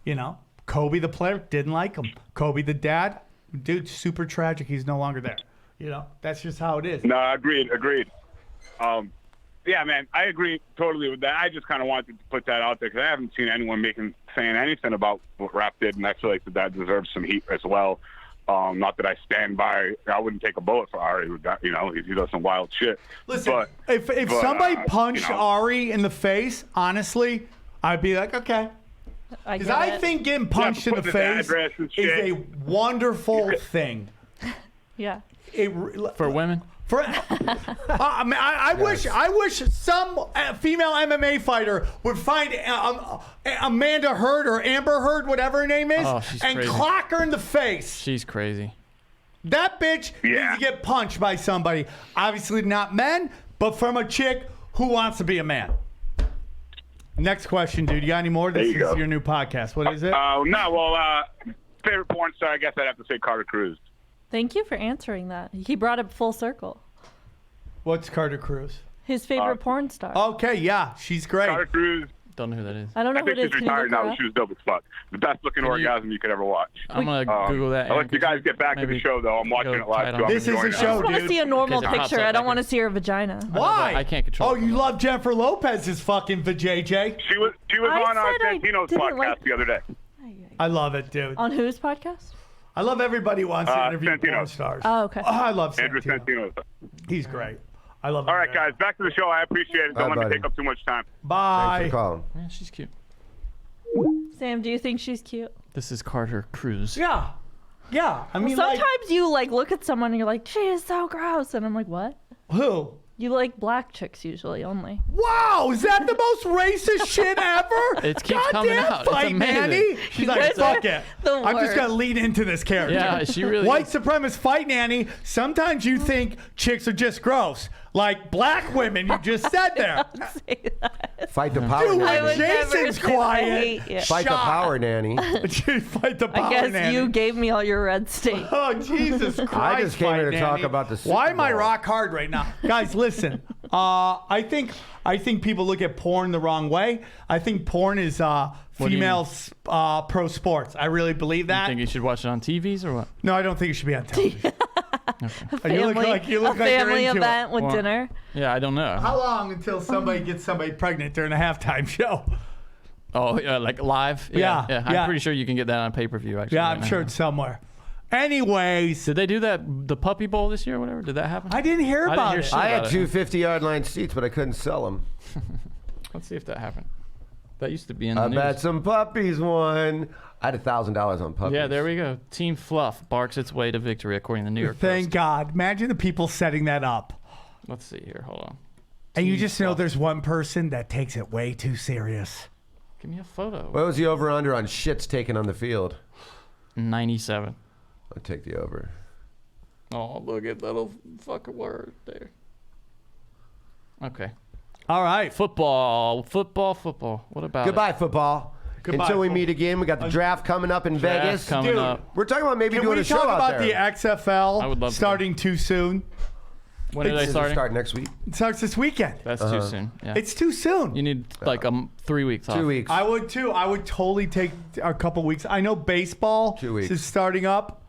Speaker 1: you know, Kobe the player, didn't like him. Kobe the dad, dude, super tragic. He's no longer there. You know, that's just how it is.
Speaker 6: No, agreed. Yeah, man, I agree totally with that. I just kind of wanted to put that out there because I haven't seen anyone saying anything about what Rap did, and I feel like that deserves some heat as well. Not that I stand by. I wouldn't take a bullet for Ari. You know, he does some wild shit.
Speaker 1: Listen, if somebody punched Ari in the face, honestly, I'd be like, okay.
Speaker 2: I
Speaker 1: Because
Speaker 2: get
Speaker 1: I
Speaker 2: it.
Speaker 1: think getting punched in the
Speaker 6: put his
Speaker 1: face
Speaker 6: address and
Speaker 1: is
Speaker 6: shit.
Speaker 1: a wonderful thing.
Speaker 2: Yeah.
Speaker 4: For women?
Speaker 1: For, I wish some female MMA fighter would find Amanda Heard or Amber Heard, whatever her name is,
Speaker 4: Oh, she's
Speaker 1: and
Speaker 4: crazy.
Speaker 1: clock her in the face.
Speaker 4: She's crazy.
Speaker 1: That bitch needs to get punched by somebody. Obviously not men, but from a chick who wants to be a man. Next question, dude. You got any more? This
Speaker 6: you
Speaker 1: is
Speaker 6: go.
Speaker 1: your new podcast. What is it?
Speaker 6: Favorite porn star, I guess I'd have to say Carter Cruz.
Speaker 2: Thank you for answering that. He brought it full circle.
Speaker 1: What's Carter Cruz?
Speaker 2: His favorite porn star.
Speaker 1: Okay, yeah, she's great.
Speaker 6: Carter Cruz,
Speaker 4: Don't know who that is.
Speaker 2: I don't know
Speaker 6: I
Speaker 2: who
Speaker 6: think
Speaker 2: it is.
Speaker 6: she's
Speaker 2: Can you
Speaker 6: retired
Speaker 2: look her
Speaker 6: now.
Speaker 2: up?
Speaker 6: She was dope as fuck. The best looking
Speaker 4: you-
Speaker 6: orgasm you could ever watch.
Speaker 4: I'm going to Google that.
Speaker 6: I'll let you guys get back to the
Speaker 4: maybe
Speaker 6: show, though. I'm watching
Speaker 4: go
Speaker 6: it live,
Speaker 4: tight
Speaker 6: too.
Speaker 4: on.
Speaker 6: I'm
Speaker 1: This is
Speaker 6: enjoying
Speaker 1: a
Speaker 6: it.
Speaker 1: show,
Speaker 2: I just want to
Speaker 1: dude.
Speaker 2: see a normal
Speaker 4: Because it pops
Speaker 2: picture.
Speaker 4: up
Speaker 2: I don't
Speaker 4: back
Speaker 2: want to
Speaker 4: in.
Speaker 2: see her vagina.
Speaker 1: Why?
Speaker 4: I can't control
Speaker 1: Oh,
Speaker 4: it.
Speaker 1: you love Jennifer Lopez's fucking vajayjay.
Speaker 6: She was
Speaker 2: I
Speaker 6: on
Speaker 2: said I
Speaker 6: Santino's
Speaker 2: didn't
Speaker 6: podcast
Speaker 2: like-
Speaker 6: the other day.
Speaker 1: I love it, dude.
Speaker 2: On whose podcast?
Speaker 1: I love everybody who wants to interview porn
Speaker 6: Santino.
Speaker 1: stars.
Speaker 2: Oh, okay.
Speaker 1: I love
Speaker 6: Andrew
Speaker 1: Santino.
Speaker 6: Santino.
Speaker 1: He's great. I love him.
Speaker 6: All right, guys, back to the show. I appreciate it. Don't
Speaker 5: Bye,
Speaker 6: let me
Speaker 5: buddy.
Speaker 6: take up too much time.
Speaker 5: Thanks
Speaker 1: Bye.
Speaker 5: for calling.
Speaker 4: Yeah, she's cute.
Speaker 2: Sam, do you think she's cute?
Speaker 4: This is Carter Cruz.
Speaker 1: Yeah. Yeah. I mean,
Speaker 2: Sometimes
Speaker 1: like,
Speaker 2: you like look at someone and you're like, she is so gross, and I'm like, what?
Speaker 1: who?
Speaker 2: You like black chicks usually only.
Speaker 1: Wow, is that the most racist shit ever?
Speaker 4: It keeps coming
Speaker 1: Goddamn
Speaker 4: out. It's
Speaker 1: Fight
Speaker 4: amazing.
Speaker 1: Nanny. She's like,
Speaker 2: guys
Speaker 1: fuck
Speaker 2: are
Speaker 1: it.
Speaker 2: the
Speaker 1: I'm just
Speaker 2: worst.
Speaker 1: gonna lean into this character.
Speaker 4: Yeah, she really
Speaker 1: White
Speaker 4: is.
Speaker 1: supremacist Fight Nanny. Sometimes you think chicks are just gross, like black women. You just said there.
Speaker 2: Say that.
Speaker 5: Fight the power
Speaker 1: Dude,
Speaker 2: I
Speaker 5: nanny.
Speaker 2: would never
Speaker 1: Jason's
Speaker 2: say that. I
Speaker 1: quiet.
Speaker 2: hate you.
Speaker 5: Fight the
Speaker 1: Shot.
Speaker 5: power nanny.
Speaker 1: Fight the power
Speaker 2: I guess
Speaker 1: nanny.
Speaker 2: you gave me all your red state.
Speaker 1: Oh, Jesus Christ.
Speaker 5: I just came here
Speaker 1: Fight
Speaker 5: to talk
Speaker 1: Nanny.
Speaker 5: about the Super
Speaker 1: Why am I
Speaker 5: Bowl.
Speaker 1: rock hard right now? Guys, listen. I think people look at porn the wrong way. I think porn is
Speaker 4: do you
Speaker 1: female pro sports. I really believe
Speaker 4: You
Speaker 1: that.
Speaker 4: think you should watch it on TVs or what?
Speaker 1: No, I don't think it should be on television.
Speaker 2: Family,
Speaker 1: you look like you're
Speaker 2: a family
Speaker 1: into it.
Speaker 2: event with
Speaker 4: Well,
Speaker 2: dinner.
Speaker 4: Yeah, I don't know.
Speaker 1: How long until somebody gets somebody pregnant during a halftime show?
Speaker 4: Oh, yeah, like live?
Speaker 1: Yeah,
Speaker 4: yeah.
Speaker 1: yeah.
Speaker 4: I'm pretty sure you can get that on pay-per-view, actually.
Speaker 1: Yeah,
Speaker 4: right
Speaker 1: I'm
Speaker 4: now.
Speaker 1: sure it's somewhere. Anyways,
Speaker 4: Did they do that, the Puppy Bowl this year or whatever? Did that happen?
Speaker 1: I didn't hear
Speaker 4: I didn't
Speaker 1: about
Speaker 4: hear
Speaker 1: it.
Speaker 4: shit.
Speaker 5: I had
Speaker 4: about it.
Speaker 5: two 50-yard line seats, but I couldn't sell them.
Speaker 4: Let's see if that happened. That used to be in the
Speaker 5: I
Speaker 4: news.
Speaker 5: bet some puppies won. I had $1,000 on puppies.
Speaker 4: Yeah, there we go. Team Fluff barks its way to victory, according to the New York
Speaker 1: Thank
Speaker 4: Post.
Speaker 1: God. Imagine the people setting that up.
Speaker 4: Let's see here. Hold on.
Speaker 1: And you just know there's one person that takes it way too serious.
Speaker 4: Give me a photo.
Speaker 5: What was the over/under on shits taken on the field?
Speaker 4: 97.
Speaker 5: I'll take the over.
Speaker 4: Oh, look at little fucking word there. Okay.
Speaker 1: All right.
Speaker 4: Football. What about
Speaker 5: Goodbye, football.
Speaker 1: Goodbye,
Speaker 5: Until we
Speaker 1: football.
Speaker 5: meet again, we got the draft coming up in
Speaker 4: Draft
Speaker 5: Vegas.
Speaker 4: coming
Speaker 1: Dude,
Speaker 4: up.
Speaker 5: We're talking about maybe
Speaker 1: Can
Speaker 5: doing
Speaker 1: we
Speaker 5: a show
Speaker 1: talk
Speaker 5: out
Speaker 1: about
Speaker 5: there.
Speaker 1: the XFL
Speaker 4: I would love to.
Speaker 1: starting too soon?
Speaker 4: When are they
Speaker 5: Does it
Speaker 4: starting?
Speaker 5: start next week?
Speaker 1: It starts this weekend.
Speaker 4: That's too soon. Yeah.
Speaker 1: It's too soon.
Speaker 4: You need like 3 weeks off.
Speaker 5: 2 weeks.
Speaker 1: I would too. I would totally take a couple weeks. I know baseball
Speaker 5: 2 weeks.
Speaker 1: is starting up.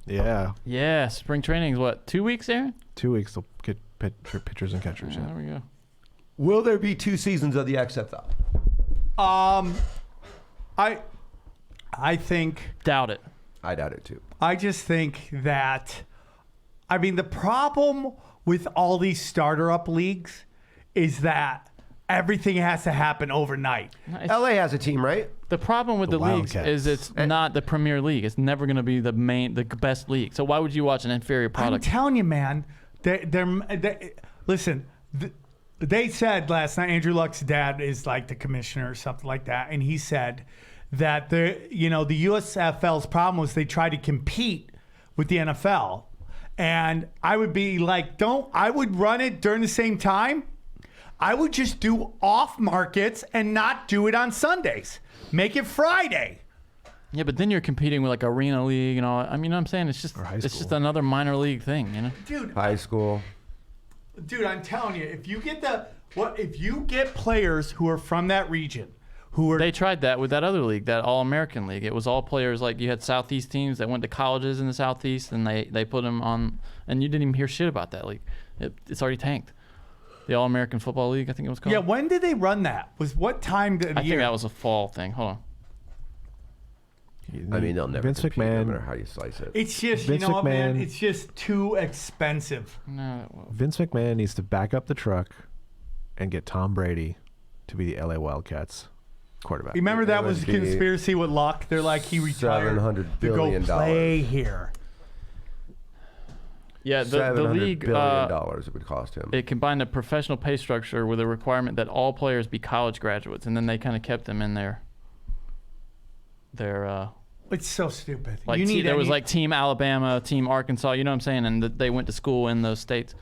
Speaker 3: Yeah,
Speaker 4: Yeah, spring training is what, 2 weeks, Aaron?
Speaker 3: 2 weeks they'll get pitchers and catchers.
Speaker 4: There
Speaker 3: Yeah.
Speaker 4: we go.
Speaker 5: Will there be 2 seasons of the XFL?
Speaker 1: I think.
Speaker 4: Doubt it.
Speaker 5: I doubt it too.
Speaker 1: I just think that. I mean, the problem with all these starter up leagues is that everything has to happen overnight.
Speaker 5: LA has a team, right?
Speaker 4: The problem with
Speaker 3: The
Speaker 4: the leagues
Speaker 3: Wildcats.
Speaker 4: is it's not the Premier League. It's never going to be the best league. So why would you watch an inferior
Speaker 1: I'm
Speaker 4: product?
Speaker 1: telling you, man. Listen. They said last night Andrew Luck's dad is like the commissioner or something like that, and he said that the USFL's problem was they tried to compete with the NFL, and I would be like, I would run it during the same time. I would just do off markets and not do it on Sundays. Make it Friday.
Speaker 4: Yeah, but then you're competing with like Arena League and all. I mean, I'm saying it's just
Speaker 3: Or high
Speaker 4: it's just
Speaker 3: school.
Speaker 4: another minor league thing, you know.
Speaker 5: High school.
Speaker 1: Dude, I'm telling you, if you get players who are from that region, who are
Speaker 4: They tried that with that other league, that All-American League. It was all players like you had Southeast teams that went to colleges in the Southeast, and they put them on, and you didn't even hear shit about that league. It's already tanked. The All-American Football League, I think it was called.
Speaker 1: yeah, when did they run that? Was what time of the
Speaker 4: I
Speaker 1: year?
Speaker 4: think that was a fall thing. Hold on.
Speaker 5: I mean, they'll never
Speaker 3: Vince
Speaker 5: compete, no
Speaker 3: McMahon.
Speaker 5: matter how you slice it.
Speaker 1: It's just,
Speaker 3: Vince
Speaker 1: you know what, man?
Speaker 3: McMahon.
Speaker 1: It's just too expensive.
Speaker 4: No, well,
Speaker 3: Vince McMahon needs to back up the truck and get Tom Brady to be the LA Wildcats quarterback.
Speaker 1: Remember that
Speaker 5: It
Speaker 1: was a
Speaker 5: would be
Speaker 1: conspiracy with Luck? They're like, he retired
Speaker 5: $700
Speaker 1: to go
Speaker 5: billion.
Speaker 1: play here.
Speaker 4: Yeah, the
Speaker 5: $700
Speaker 4: league
Speaker 5: billion it would cost him.
Speaker 4: it combined a professional pay structure with a requirement that all players be college graduates, and then they kind of kept them in their
Speaker 1: It's so stupid.
Speaker 4: like there was like Team Alabama, Team Arkansas, you know what I'm saying, and they went to school in those states,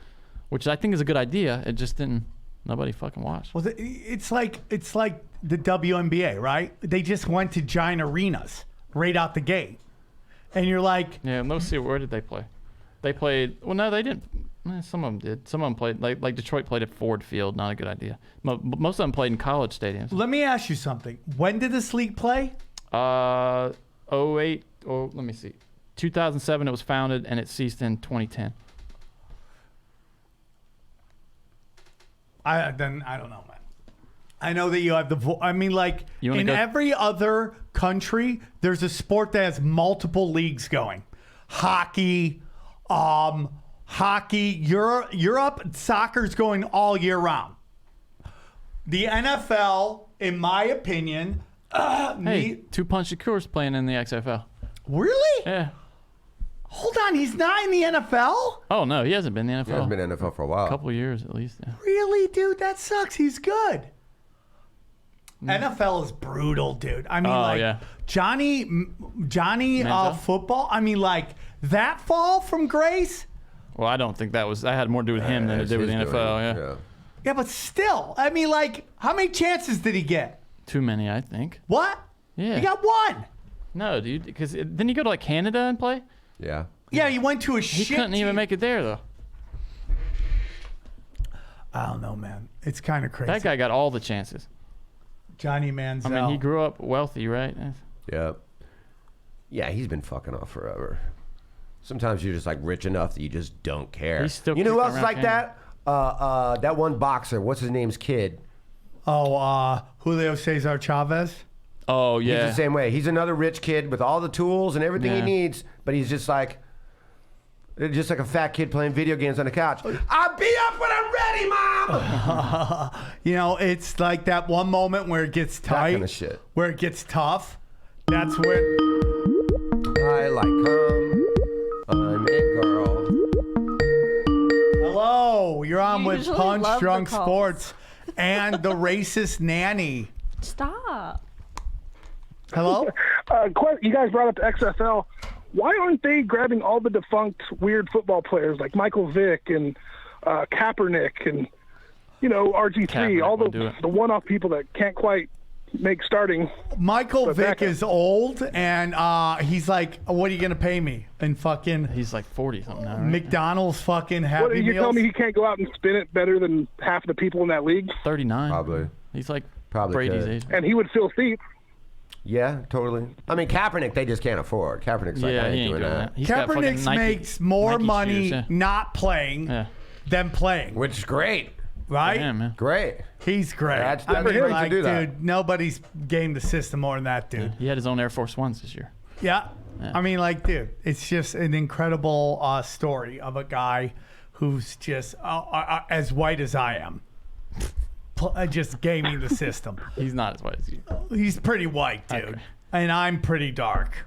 Speaker 4: which I think is a good idea. It just didn't. Nobody fucking watched.
Speaker 1: Well, it's like the WNBA, right? They just went to giant arenas right out the gate, and you're like,
Speaker 4: Yeah, let's see, where did they play? They played. Well, no, they didn't. Some of them did. Some of them played like Detroit played at Ford Field. Not a good idea. Most of them played in college stadiums.
Speaker 1: let me ask you something. When did this league play?
Speaker 4: 08. Or let me see. 2007 it was founded and it ceased in 2010.
Speaker 1: I don't know, man. I know that you have I mean, like
Speaker 4: You wanna
Speaker 1: in
Speaker 4: go-
Speaker 1: every other country, there's a sport that has multiple leagues going. Hockey, Europe, soccer's going all year round. The NFL, in my opinion,
Speaker 4: Hey, Two-Punch Shakur's playing in the XFL.
Speaker 1: really?
Speaker 4: Yeah.
Speaker 1: Hold on, he's not in the NFL?
Speaker 4: Oh no, he hasn't been in the
Speaker 5: He
Speaker 4: NFL.
Speaker 5: hasn't been in NFL for a while.
Speaker 4: A couple of years at least. Yeah.
Speaker 1: Really, dude? That sucks. He's good. NFL is brutal, dude. I mean,
Speaker 4: Oh,
Speaker 1: like
Speaker 4: yeah.
Speaker 1: Johnny
Speaker 4: Manziel?
Speaker 1: football. I mean, like that fall from grace.
Speaker 4: Well, I don't think that had more to do with him than it
Speaker 5: It's
Speaker 4: did with the
Speaker 5: his
Speaker 4: NFL.
Speaker 5: doing,
Speaker 4: Yeah.
Speaker 1: Yeah, but still, I mean, like, how many chances did he get?
Speaker 4: Too many, I think.
Speaker 1: What?
Speaker 4: Yeah.
Speaker 1: He got one.
Speaker 4: No, dude, because didn't he go to like Canada and play?
Speaker 5: Yeah.
Speaker 1: Yeah, he went to a
Speaker 4: He
Speaker 1: shit
Speaker 4: couldn't even
Speaker 1: team.
Speaker 4: make it there though.
Speaker 1: I don't know, man. It's kind of crazy.
Speaker 4: That guy got all the chances.
Speaker 1: Johnny Manziel.
Speaker 4: I mean, he grew up wealthy, right?
Speaker 5: Yeah. Yeah, he's been fucking off forever. Sometimes you're just like rich enough that you just don't care.
Speaker 4: He's still
Speaker 5: you know who
Speaker 4: kicking
Speaker 5: else is
Speaker 4: around
Speaker 5: like that? That one boxer. What's his name's kid?
Speaker 1: Julio Cesar Chavez.
Speaker 4: Oh
Speaker 5: He's
Speaker 4: yeah.
Speaker 5: the same way. He's another rich kid with all the tools and everything he
Speaker 4: Yeah.
Speaker 5: needs, but he's just like a fat kid playing video games on the couch. I'll be up when I'm ready, Mom.
Speaker 1: You know, it's like that one moment where it gets tight,
Speaker 5: kind of shit.
Speaker 1: where it gets tough. That's where.
Speaker 5: I like I'm a girl.
Speaker 1: Hello, you're on with
Speaker 2: Usually
Speaker 1: Punch
Speaker 2: love the
Speaker 1: Drunk
Speaker 2: calls.
Speaker 1: Sports and the racist nanny.
Speaker 2: Stop.
Speaker 1: Hello?
Speaker 7: You guys brought up the XFL. Why aren't they grabbing all the defunct weird football players like Michael Vick and Kaepernick and RG3,
Speaker 4: Kaepernick
Speaker 7: all
Speaker 4: would do it.
Speaker 7: the one-off people that can't quite make starting?
Speaker 1: Michael
Speaker 7: But
Speaker 1: Vick
Speaker 7: back-
Speaker 1: is old, and he's like, what are you going to pay me? And fucking
Speaker 4: He's like 40 something now. Right?
Speaker 1: McDonald's fucking
Speaker 7: What,
Speaker 1: Happy
Speaker 7: you
Speaker 1: Meals.
Speaker 7: tell me he can't go out and spin it better than half the people in that league,
Speaker 4: 39.
Speaker 5: Probably.
Speaker 4: He's like
Speaker 5: Probably
Speaker 4: Brady's
Speaker 5: could.
Speaker 4: age.
Speaker 7: and he would fill seats?
Speaker 5: Yeah, totally. I mean, Kaepernick, they just can't afford. Kaepernick's like,
Speaker 4: Yeah,
Speaker 5: I
Speaker 4: he
Speaker 5: ain't
Speaker 4: ain't
Speaker 5: doing that.
Speaker 4: He's got fucking
Speaker 1: Kaepernick
Speaker 4: Nike-
Speaker 1: makes more
Speaker 4: Nike
Speaker 1: money
Speaker 4: shoes, yeah.
Speaker 1: not playing
Speaker 4: Yeah.
Speaker 1: than playing,
Speaker 5: Which is great.
Speaker 1: right?
Speaker 4: Yeah, man.
Speaker 5: Great.
Speaker 1: He's great.
Speaker 5: That's
Speaker 1: I
Speaker 5: for
Speaker 1: mean,
Speaker 5: him to
Speaker 1: like,
Speaker 5: do that.
Speaker 1: dude, nobody's gamed the system more than that dude.
Speaker 4: He had his own Air Force Ones this year.
Speaker 1: Yeah. I mean, like, dude, it's just an incredible story of a guy who's just as white as I am. Just gaming the system.
Speaker 4: He's not as white as you.
Speaker 1: He's pretty white, dude.
Speaker 4: Okay.
Speaker 1: And I'm pretty dark.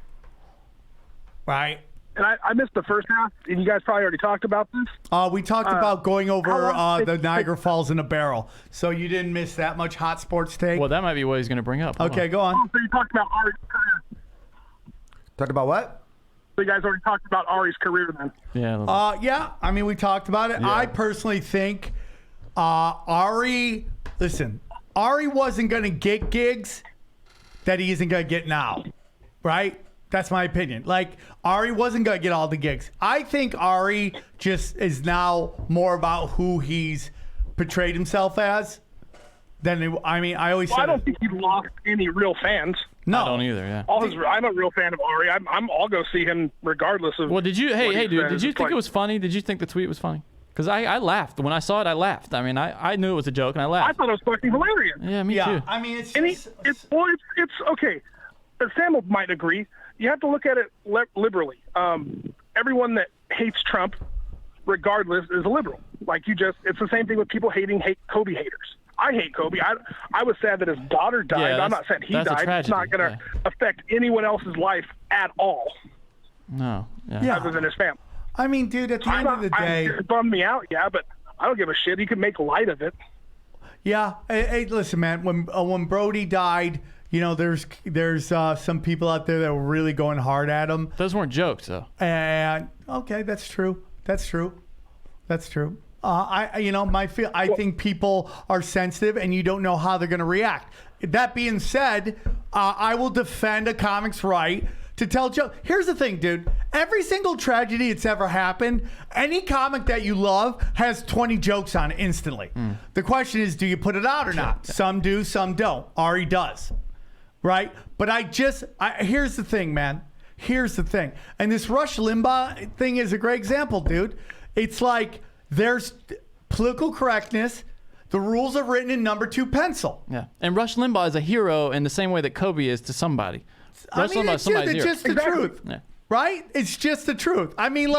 Speaker 1: Right?
Speaker 7: And I missed the first half, and you guys probably already talked about this.
Speaker 1: We talked about going
Speaker 7: how
Speaker 1: over
Speaker 7: long
Speaker 1: the
Speaker 7: did-
Speaker 1: Niagara Falls in a barrel. So you didn't miss that much hot sports take?
Speaker 4: Well, that might be what he's going to bring up. Hold
Speaker 1: Okay,
Speaker 4: on.
Speaker 1: go on.
Speaker 7: So you talked about Ari's career.
Speaker 5: Talked about what?
Speaker 7: So you guys already talked about Ari's career then.
Speaker 4: Yeah. a little bit.
Speaker 1: Yeah, I mean, we talked about it. I personally think Ari wasn't going to get gigs that he isn't going to get now, right? That's my opinion. Like, Ari wasn't going to get all the gigs. I think Ari just is now more about who he's portrayed himself as than, I always
Speaker 7: Well, I
Speaker 1: said
Speaker 7: don't think he lost any real fans.
Speaker 1: no.
Speaker 4: I don't either. Yeah.
Speaker 7: I'm a real fan of Ari. I'll go see him regardless of.
Speaker 4: Well, did you?
Speaker 7: what
Speaker 4: Hey,
Speaker 7: he
Speaker 4: dude.
Speaker 7: says.
Speaker 4: Did you
Speaker 7: It's
Speaker 4: think
Speaker 7: like-
Speaker 4: it was funny? Did you think the tweet was funny? Because I laughed when I saw it. I laughed. I mean, I knew it was a joke and I
Speaker 7: I
Speaker 4: laughed.
Speaker 7: thought it was fucking hilarious.
Speaker 4: Yeah, me
Speaker 1: Yeah,
Speaker 4: too.
Speaker 1: I mean, it's
Speaker 7: And
Speaker 1: just,
Speaker 7: it's okay. Sam might agree. You have to look at it liberally. Everyone that hates Trump, regardless, is a liberal. Like it's the same thing with people hating Kobe haters. I hate Kobe. I was sad that his daughter died.
Speaker 4: Yeah,
Speaker 7: I'm not saying he
Speaker 4: that's a
Speaker 7: died. It's
Speaker 4: tragedy,
Speaker 7: not going to affect anyone else's life at all.
Speaker 4: No.
Speaker 1: Yeah.
Speaker 7: Other than his family.
Speaker 1: I mean, dude, at the end of the day,
Speaker 7: it bummed me out, yeah, but I don't give a shit. He can make light of it.
Speaker 1: yeah. Hey, listen, man. When Brody died, there's some people out there that were really going hard at him.
Speaker 4: Those weren't jokes, though.
Speaker 1: And okay, that's true. I think people are sensitive, and you don't know how they're going to react. That being said, I will defend a comic's right to tell jokes. Here's the thing, dude. Every single tragedy that's ever happened, any comic that you love has 20 jokes on it instantly. The question is, do you put it out or not? Some do, some don't. Ari does, right? But here's the thing, man. Here's the thing. And this Rush Limbaugh thing is a great example, dude. It's like there's political correctness. The rules are written in number 2 pencil.
Speaker 4: Yeah. And Rush Limbaugh is a hero in the same way that Kobe is to somebody.
Speaker 1: It's just the truth.
Speaker 4: Yeah.
Speaker 1: Right? It's just the truth. I mean,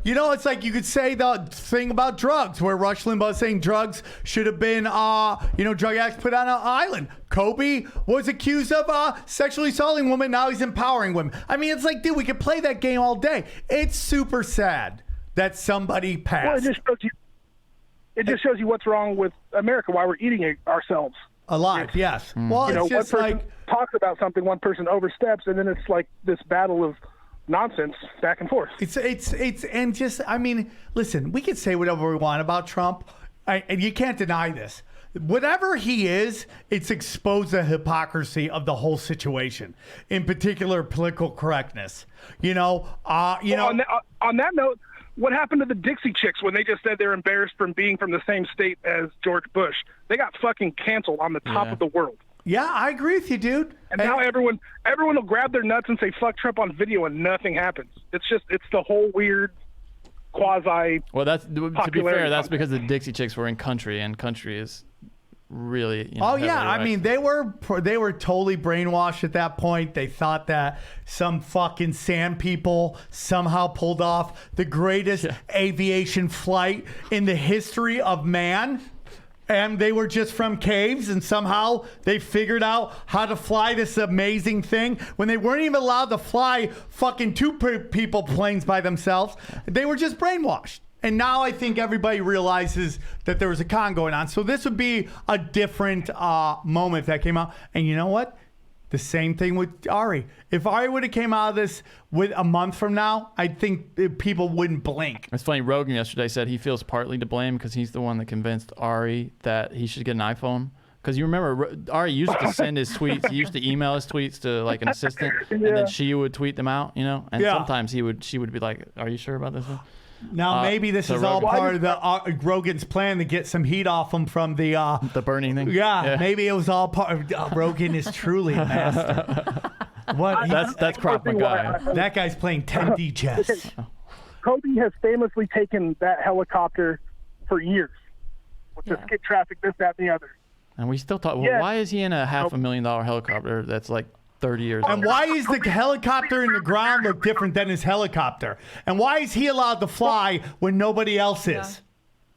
Speaker 1: it's like you could say the thing about drugs, where Rush Limbaugh is saying drugs should have been, drug addicts put on an island. Kobe was accused of sexually assaulting women. Now he's empowering women. I mean, it's like, dude, we could play that game all day. It's super sad that somebody passed.
Speaker 7: Well, it just shows you what's wrong with America, why we're eating it ourselves.
Speaker 1: Alive, yes. Well, it's just
Speaker 7: one person talks about something, one person oversteps, and then it's like this battle of nonsense back and forth.
Speaker 1: Listen, we can say whatever we want about Trump, and you can't deny this. Whatever he is, it's exposed the hypocrisy of the whole situation, in particular political correctness. On
Speaker 7: that note, what happened to the Dixie Chicks when they just said they're embarrassed from being from the same state as George Bush? They got fucking canceled on the top of the world.
Speaker 1: Yeah, I agree with you, dude.
Speaker 7: And now everyone will grab their nuts and say fuck Trump on video, and nothing happens. It's the whole weird quasi.
Speaker 4: Well, to be fair, that's because the Dixie Chicks were in country, and country is really.
Speaker 1: I mean, they were totally brainwashed at that point. They thought that some fucking sand people somehow pulled off the greatest aviation flight in the history of man. And they were just from caves, and somehow they figured out how to fly this amazing thing when they weren't even allowed to fly fucking 2 people planes by themselves. They were just brainwashed. And now I think everybody realizes that there was a con going on. So this would be a different moment if that came out. And you know what? The same thing with Ari. If Ari would have came out of this with a month from now, I think people wouldn't blink.
Speaker 4: It's funny. Rogan yesterday said he feels partly to blame because he's the one that convinced Ari that he should get an iPhone. Because you remember, Ari used to send his tweets. He used to email his tweets to like an assistant, and then she would tweet them out. And sometimes she would be like, "Are you sure about this one?"
Speaker 1: Now maybe this is all part of the Rogan's plan to get some heat off him from the
Speaker 4: burning thing.
Speaker 1: Yeah, maybe it was all part of Rogan is truly a master. What?
Speaker 4: That's Krav Maga.
Speaker 1: That guy's playing 10D chess.
Speaker 7: Kobe has famously taken that helicopter for years with the skid traffic, this, that, and the other.
Speaker 4: And we still talk. Well, why is he in a $500,000 helicopter that's like 30 years old?
Speaker 1: And why is the helicopter in the ground look different than his helicopter? And why is he allowed to fly when nobody else is?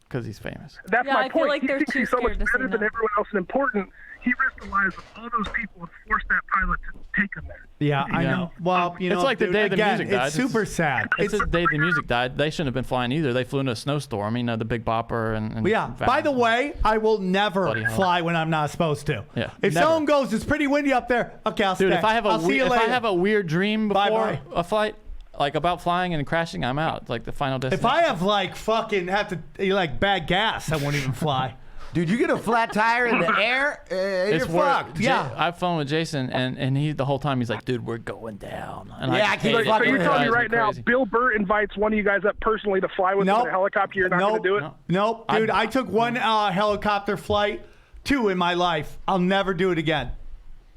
Speaker 4: Because he's famous.
Speaker 7: That's my
Speaker 2: I
Speaker 7: point.
Speaker 2: feel like they're
Speaker 7: thinks
Speaker 2: too
Speaker 7: he's so much
Speaker 2: scared to
Speaker 7: better
Speaker 2: say
Speaker 7: than
Speaker 2: no.
Speaker 7: everyone else and important. He risked the lives of all those people and forced that pilot to take him there.
Speaker 1: Yeah, I know. Well,
Speaker 4: it's like the day the music died.
Speaker 1: It's super sad.
Speaker 4: It's the day the music died. They shouldn't have been flying either. They flew into a snowstorm. The Big Bopper and
Speaker 1: yeah. By the way, I will never fly when I'm not supposed to.
Speaker 4: Yeah.
Speaker 1: If
Speaker 4: never.
Speaker 1: someone goes, it's pretty windy up there. Okay, I'll stay.
Speaker 4: Dude, if I have a weird dream before
Speaker 1: Bye-bye.
Speaker 4: a flight, like about flying and crashing, I'm out. It's like the final destination.
Speaker 1: If I have bad gas, I won't even fly.
Speaker 5: Dude, you get a flat tire in the air, you're fucked.
Speaker 1: Yeah.
Speaker 4: I've flown with Jason, and he the whole time he's like, dude, we're going down. And
Speaker 5: I can't
Speaker 7: So you're telling me right now,
Speaker 4: crazy.
Speaker 7: Bill Burr invites one of you guys up personally to fly with him in a helicopter. You're not going to do it?
Speaker 1: Nope, dude. I took one helicopter flight, 2 in my life. I'll never do it again.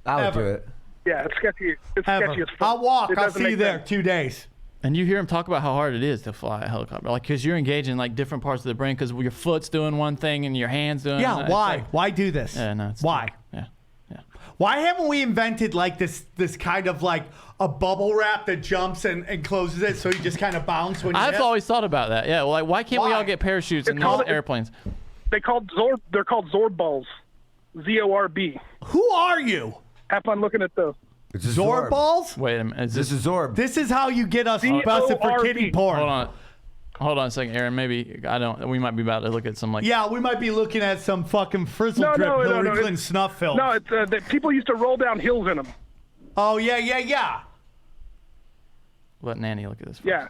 Speaker 5: I would do it.
Speaker 7: Yeah, it's sketchy. It's sketchy as fuck.
Speaker 1: I'll walk.
Speaker 7: It
Speaker 1: I'll
Speaker 7: doesn't
Speaker 1: see you
Speaker 7: make
Speaker 1: there.
Speaker 7: sense.
Speaker 1: 2 days.
Speaker 4: And you hear him talk about how hard it is to fly a helicopter, like because you're engaging like different parts of the brain because your foot's doing one thing and your hands doing.
Speaker 1: Yeah. Why? Why do this?
Speaker 4: Yeah. No.
Speaker 1: Why?
Speaker 4: Yeah.
Speaker 1: Why haven't we invented like this kind of like a bubble wrap that jumps and closes it so you just kind of bounce when you
Speaker 4: I've
Speaker 1: hit?
Speaker 4: always thought about that. Yeah. Well, like why can't we all get parachutes in these airplanes?
Speaker 7: They're called Zorb balls. Z-O-R-B.
Speaker 1: Who are you?
Speaker 7: Have fun looking at those.
Speaker 5: It's a
Speaker 1: Zorb balls?
Speaker 4: Wait a minute.
Speaker 5: This is Zorb.
Speaker 1: This is how you get us busted for kitty porn.
Speaker 4: Hold on a second, Aaron. Maybe we might be about to look at some
Speaker 1: Yeah, we might be looking at some fucking frizzle drip Hillary Clinton snuff film.
Speaker 7: No, it's that people used to roll down hills in them.
Speaker 1: Oh yeah.
Speaker 4: Let Nanny look at this first.
Speaker 7: Yeah.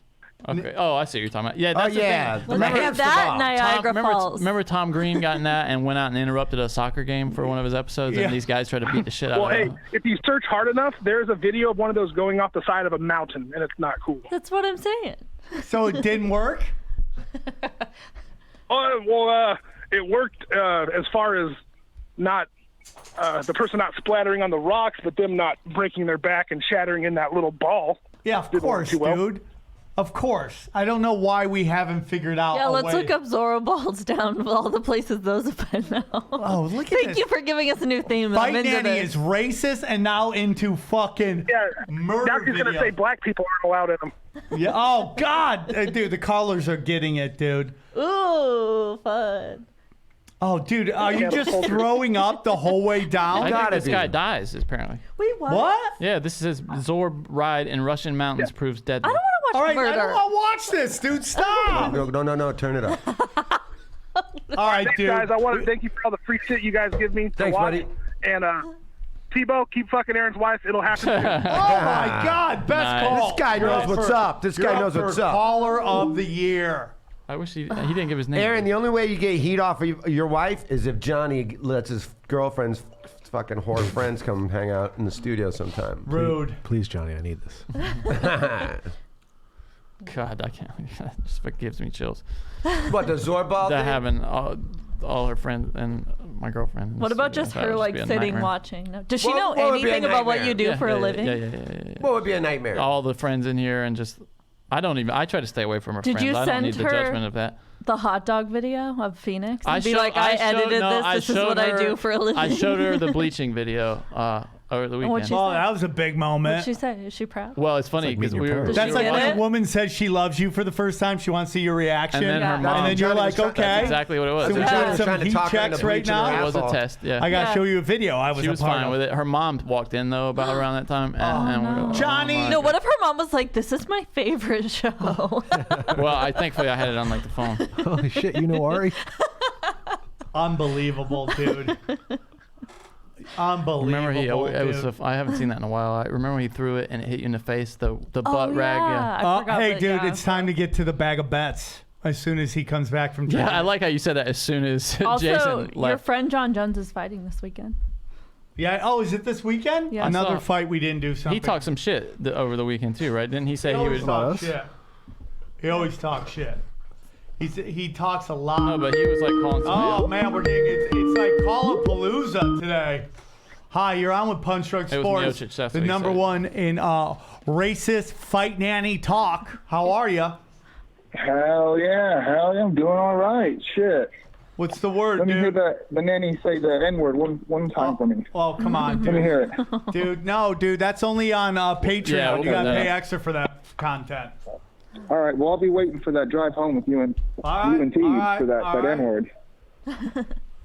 Speaker 4: Okay. Oh, I see what you're talking about. Yeah, that's the
Speaker 5: yeah.
Speaker 4: thing.
Speaker 2: Look at that, Niagara Falls.
Speaker 4: Remember Tom Green got in that and went out and interrupted a soccer game for one of his episodes, and these guys tried to beat the shit out
Speaker 7: Well,
Speaker 4: of
Speaker 7: hey,
Speaker 4: him.
Speaker 7: if you search hard enough, there's a video of one of those going off the side of a mountain, and it's not cool.
Speaker 2: That's what I'm saying.
Speaker 1: So it didn't work?
Speaker 7: It worked as far as not the person not splattering on the rocks, but them not breaking their back and shattering in that little ball.
Speaker 1: Yeah, of course,
Speaker 7: too well.
Speaker 1: dude. Of course. I don't know why we haven't figured out.
Speaker 2: Yeah,
Speaker 1: a
Speaker 2: let's
Speaker 1: way.
Speaker 2: look up Zorro balls down with all the places those have been now.
Speaker 1: Oh, look at
Speaker 2: Thank
Speaker 1: this.
Speaker 2: you for giving us a new theme.
Speaker 1: Fight
Speaker 2: I'm into
Speaker 1: Nanny
Speaker 2: this.
Speaker 1: is racist and now into fucking murder
Speaker 7: Now he's going to say black people aren't allowed in them.
Speaker 1: Yeah. Oh God, dude, the callers are getting it, dude.
Speaker 2: Ooh, fun.
Speaker 1: Oh, dude, are you just throwing up the whole way down?
Speaker 4: I think this guy dies, apparently.
Speaker 2: Wait, what?
Speaker 1: What?
Speaker 4: Yeah, this says Zorb ride in Russian mountains proves deadly.
Speaker 2: I don't want to
Speaker 1: All
Speaker 2: watch
Speaker 1: right, I
Speaker 2: murder.
Speaker 1: don't want to watch this, dude. Stop.
Speaker 5: No, turn it up.
Speaker 1: All right,
Speaker 7: Thanks,
Speaker 1: dude.
Speaker 7: guys. I want to thank you for all the free shit you guys give me to
Speaker 5: Thanks,
Speaker 7: watch.
Speaker 5: buddy.
Speaker 7: And Tebow, keep fucking Aaron's wife. It'll happen soon.
Speaker 1: Oh my God, best
Speaker 4: Nice.
Speaker 1: call.
Speaker 5: This guy
Speaker 1: You're
Speaker 5: knows
Speaker 1: up
Speaker 5: what's
Speaker 1: for-
Speaker 5: up. This
Speaker 1: you're
Speaker 5: guy
Speaker 1: up
Speaker 5: knows
Speaker 1: for
Speaker 5: what's up.
Speaker 1: Caller of the year.
Speaker 4: I wish he didn't give his name.
Speaker 5: Aaron, the only way you get heat off of your wife is if Johnny lets his girlfriend's fucking whore friends come hang out in the studio sometime.
Speaker 1: Rude.
Speaker 3: Please, Johnny, I need this.
Speaker 4: God, I can't. Just gives me chills.
Speaker 5: What, the Zorbal
Speaker 4: That
Speaker 5: thing?
Speaker 4: having all her friends and my girlfriend.
Speaker 2: What about just her like sitting watching? No. Does she know
Speaker 5: What would be a
Speaker 2: anything about what
Speaker 5: nightmare?
Speaker 2: you do for a living?
Speaker 4: Yeah.
Speaker 5: What would be a nightmare?
Speaker 4: All the friends in here and just I try to stay away from her
Speaker 2: Did
Speaker 4: friends.
Speaker 2: you
Speaker 4: I don't
Speaker 2: send
Speaker 4: need the
Speaker 2: her
Speaker 4: judgment of that.
Speaker 2: The hot dog video of Phoenix?
Speaker 4: I
Speaker 2: And be
Speaker 4: showed-
Speaker 2: like, I edited
Speaker 4: no,
Speaker 2: this.
Speaker 4: I
Speaker 2: This is
Speaker 4: showed
Speaker 2: what I
Speaker 4: her-
Speaker 2: do for a living.
Speaker 4: I showed her the bleaching video over the
Speaker 2: what'd
Speaker 4: weekend.
Speaker 2: she
Speaker 1: Oh, that was a big moment.
Speaker 2: What'd she say? Is she proud?
Speaker 4: Well, it's funny
Speaker 3: like
Speaker 4: because
Speaker 3: meeting
Speaker 4: we
Speaker 3: your
Speaker 4: were.
Speaker 3: parents.
Speaker 1: That's
Speaker 2: She
Speaker 1: like
Speaker 2: get
Speaker 1: when
Speaker 2: it?
Speaker 1: a woman says she loves you for the first time. She wants to see your reaction.
Speaker 4: And then her
Speaker 2: Yeah.
Speaker 4: mom.
Speaker 1: And then you're
Speaker 5: Johnny
Speaker 1: like,
Speaker 5: was trying-
Speaker 1: okay.
Speaker 5: that's
Speaker 4: exactly what it was.
Speaker 1: So we
Speaker 4: It
Speaker 1: got
Speaker 4: was,
Speaker 1: some
Speaker 5: trying to
Speaker 1: heat
Speaker 5: talk her into
Speaker 1: checks right
Speaker 5: bleaching her
Speaker 1: now.
Speaker 4: it was a
Speaker 5: asshole.
Speaker 4: test. Yeah.
Speaker 1: I got to
Speaker 2: Yeah.
Speaker 1: show you a video. I was
Speaker 4: She
Speaker 1: a
Speaker 4: was
Speaker 1: part
Speaker 4: fine
Speaker 1: of.
Speaker 4: with it. Her mom walked in though about around that time, and we're like,
Speaker 1: Johnny!
Speaker 4: oh my
Speaker 2: No, what if her mom was like, this is my favorite show?
Speaker 4: God. Well, thankfully I had it on like the phone.
Speaker 3: Holy shit, you know Ari?
Speaker 1: Unbelievable, dude. Unbelievable.
Speaker 4: Remember
Speaker 1: dude.
Speaker 4: I haven't seen that in a while. I remember when he threw it and it hit you in the face. The butt
Speaker 2: Oh,
Speaker 4: rag. Yeah.
Speaker 2: I forgot
Speaker 1: hey,
Speaker 2: that,
Speaker 1: dude,
Speaker 2: yeah.
Speaker 1: it's time to get to the bag of bets as soon as he comes back from
Speaker 4: Yeah,
Speaker 1: training.
Speaker 4: I like how you said that as soon as
Speaker 2: Also,
Speaker 4: Jason
Speaker 2: your
Speaker 4: left.
Speaker 2: friend Jon Jones is fighting this weekend.
Speaker 1: Yeah. Oh, is it this weekend?
Speaker 2: Yeah.
Speaker 1: Another
Speaker 4: I saw-
Speaker 1: fight we didn't do something.
Speaker 4: He talked some shit over the weekend too, right? Didn't he say
Speaker 1: He
Speaker 4: he
Speaker 1: always
Speaker 4: would?
Speaker 1: talks
Speaker 3: us?
Speaker 1: shit. He always talks shit. He talks a lot.
Speaker 4: No, but he was like calling somebody
Speaker 1: Oh
Speaker 4: out.
Speaker 1: man, we're getting it's like Call-a-Palooza today. Hi, you're on with Punch Drunk
Speaker 4: It was
Speaker 1: Sports,
Speaker 4: Miocic, that's
Speaker 1: the
Speaker 4: what he
Speaker 1: number
Speaker 4: said.
Speaker 1: one in racist Fight Nanny talk. How are you?
Speaker 8: Hell yeah, I'm doing all right. Shit.
Speaker 1: What's the word,
Speaker 8: Let me hear
Speaker 1: dude?
Speaker 8: the nanny say the N-word one time for me.
Speaker 1: Oh, come on,
Speaker 8: Let me
Speaker 1: dude.
Speaker 8: hear it.
Speaker 1: Dude, no, dude, that's only on Patreon.
Speaker 4: Yeah, we'll
Speaker 1: you gotta
Speaker 4: put that
Speaker 1: pay
Speaker 4: up.
Speaker 1: extra for that content.
Speaker 8: All right, well, I'll be waiting for that drive home with you and
Speaker 1: All right,
Speaker 8: T
Speaker 1: all right,
Speaker 8: for that
Speaker 1: all right.
Speaker 8: N-word.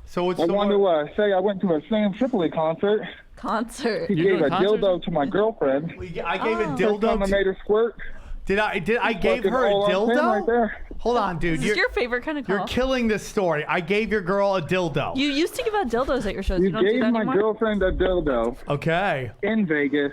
Speaker 1: So what's
Speaker 8: I
Speaker 1: the
Speaker 8: wanted
Speaker 1: word?
Speaker 8: to say I went to a Sam Tripoli concert.
Speaker 2: Concert.
Speaker 8: He
Speaker 4: You
Speaker 8: gave
Speaker 4: doing
Speaker 8: a
Speaker 4: concerts?
Speaker 8: dildo to my girlfriend.
Speaker 1: I gave a
Speaker 8: First time I
Speaker 1: dildo.
Speaker 8: made her squirt.
Speaker 1: Did I gave
Speaker 8: Fucking
Speaker 1: her a
Speaker 8: all on film right
Speaker 1: dildo?
Speaker 8: there.
Speaker 1: Hold on, dude.
Speaker 2: Is this your favorite kind of call?
Speaker 1: You're killing this story. I gave your girl a dildo.
Speaker 2: You used to give out dildos at your shows. You,
Speaker 8: You
Speaker 2: don't do
Speaker 8: gave
Speaker 2: that
Speaker 8: my
Speaker 2: anymore?
Speaker 8: girlfriend a dildo
Speaker 1: Okay.
Speaker 8: in Vegas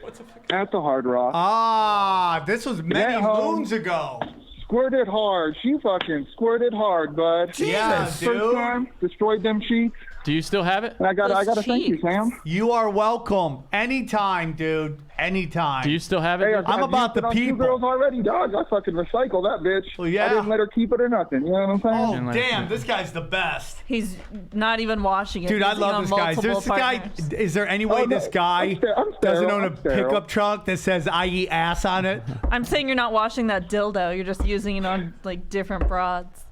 Speaker 8: at the Hard Rock.
Speaker 1: Ah, this was many
Speaker 8: At home.
Speaker 1: moons ago.
Speaker 8: Squirted hard. She fucking squirted hard, bud.
Speaker 1: Yeah,
Speaker 8: First
Speaker 1: dude.
Speaker 8: time, destroyed them sheets.
Speaker 4: Do you still have it?
Speaker 8: And I got
Speaker 2: Those
Speaker 8: to thank you,
Speaker 2: sheets.
Speaker 8: Sam.
Speaker 1: You are welcome. Anytime, dude. Anytime.
Speaker 4: Do you still have it?
Speaker 8: Hey,
Speaker 4: dude?
Speaker 1: I'm
Speaker 8: I've
Speaker 1: about
Speaker 8: used it
Speaker 1: the
Speaker 8: on
Speaker 1: people.
Speaker 8: 2 girls already, dog. I fucking recycle that bitch.
Speaker 1: Well, yeah.
Speaker 8: I didn't let her keep it or nothing. You know what I'm saying?
Speaker 1: Oh,
Speaker 4: And like-
Speaker 1: damn. This guy's the best.
Speaker 2: He's not even washing it.
Speaker 1: Dude, I
Speaker 2: Using it
Speaker 1: love
Speaker 2: on
Speaker 1: this guy. Is
Speaker 2: multiple
Speaker 1: this guy?
Speaker 2: partners.
Speaker 1: Is there any way
Speaker 8: Oh, no.
Speaker 1: this guy
Speaker 8: I'm sterile.
Speaker 1: doesn't own a
Speaker 8: I'm sterile.
Speaker 1: pickup truck that says "I eat ass" on it?
Speaker 2: I'm saying you're not washing that dildo. You're just using it on like different broads.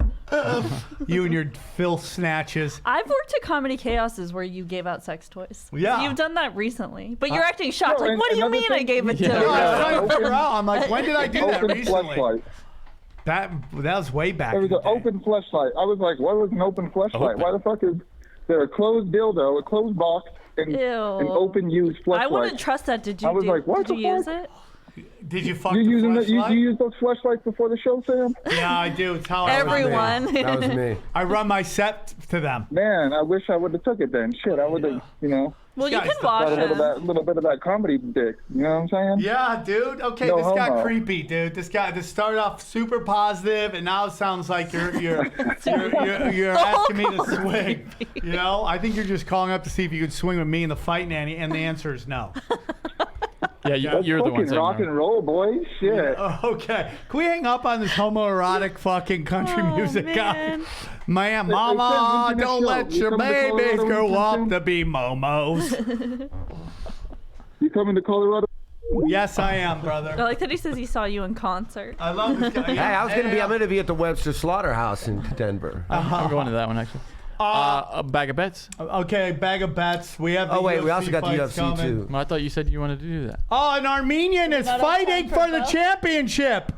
Speaker 1: You and your filth snatches.
Speaker 2: I've worked at Comedy Chaoses where you gave out sex toys.
Speaker 1: Yeah.
Speaker 2: You've done that recently. But you're acting shocked.
Speaker 8: No,
Speaker 2: Like,
Speaker 8: and
Speaker 2: what do you
Speaker 8: another
Speaker 2: mean I
Speaker 8: thing-
Speaker 2: gave a
Speaker 4: Yeah.
Speaker 1: No, I was
Speaker 2: dildo?
Speaker 1: trying to figure out. I'm like, when did I do that
Speaker 8: Open
Speaker 1: recently?
Speaker 8: fleshlight.
Speaker 1: That was way back.
Speaker 8: There was
Speaker 1: in
Speaker 8: an
Speaker 1: the day.
Speaker 8: open fleshlight. I was like, what was an open fleshlight?
Speaker 4: Open.
Speaker 8: Why the fuck is there a closed dildo, a closed box, and
Speaker 2: Ew.
Speaker 8: an open used fleshlight?
Speaker 2: I wouldn't trust that. Did you?
Speaker 8: I was like, what
Speaker 2: Did
Speaker 8: the
Speaker 2: you use
Speaker 8: fuck?
Speaker 2: it?
Speaker 1: Did you fuck
Speaker 8: You
Speaker 1: the
Speaker 8: using
Speaker 1: fleshlight?
Speaker 8: you use those fleshlights before the show, Sam?
Speaker 1: Yeah, I do. It's how I run it.
Speaker 2: Everyone.
Speaker 5: That was me.
Speaker 1: I run my set to them.
Speaker 8: Man, I wish I would have took it then. Shit, I would have,
Speaker 2: Well, you
Speaker 1: This
Speaker 2: can
Speaker 1: guy's
Speaker 2: wash
Speaker 8: got a
Speaker 2: it.
Speaker 8: little bit of that comedy dick. You know what I'm saying?
Speaker 1: Yeah, dude. Okay,
Speaker 8: No
Speaker 1: this got
Speaker 8: homo.
Speaker 1: creepy, dude. This started off super positive, and now it sounds like you're asking me to swing. You know, I think you're just calling up to see if you could swing with me in the Fight Nanny, and the answer is no.
Speaker 4: Yeah, you're the one
Speaker 8: Fucking
Speaker 4: saying
Speaker 8: rock
Speaker 4: no.
Speaker 8: and roll, boy. Shit.
Speaker 1: Okay, can we hang up on this homoerotic fucking country
Speaker 2: Oh,
Speaker 1: music
Speaker 2: man.
Speaker 1: guy? Man,
Speaker 8: Hey,
Speaker 1: mama,
Speaker 8: Sam, when's your
Speaker 1: don't
Speaker 8: next
Speaker 1: let
Speaker 8: show? You
Speaker 1: your
Speaker 8: coming to
Speaker 1: babies
Speaker 8: Colorado
Speaker 1: grow up
Speaker 8: soon?
Speaker 1: to be momos.
Speaker 8: You coming to Colorado?
Speaker 1: Yes, I am,
Speaker 2: I
Speaker 1: brother.
Speaker 2: like that he says he saw you in concert.
Speaker 1: I love this guy.
Speaker 5: Hey, I'm gonna be at the Webster Slaughterhouse in Denver.
Speaker 4: I'm going to that one actually. A bag of bets.
Speaker 1: Okay, bag of bets. We have. The
Speaker 5: Oh wait, we
Speaker 1: UFC
Speaker 5: also got the
Speaker 1: fights
Speaker 5: UFC
Speaker 1: coming.
Speaker 5: too.
Speaker 4: Well, I thought you said you wanted to do that.
Speaker 1: Oh, an Armenian is
Speaker 2: Not
Speaker 1: fighting
Speaker 2: outside
Speaker 1: for
Speaker 2: for
Speaker 1: the
Speaker 2: belt?
Speaker 1: championship.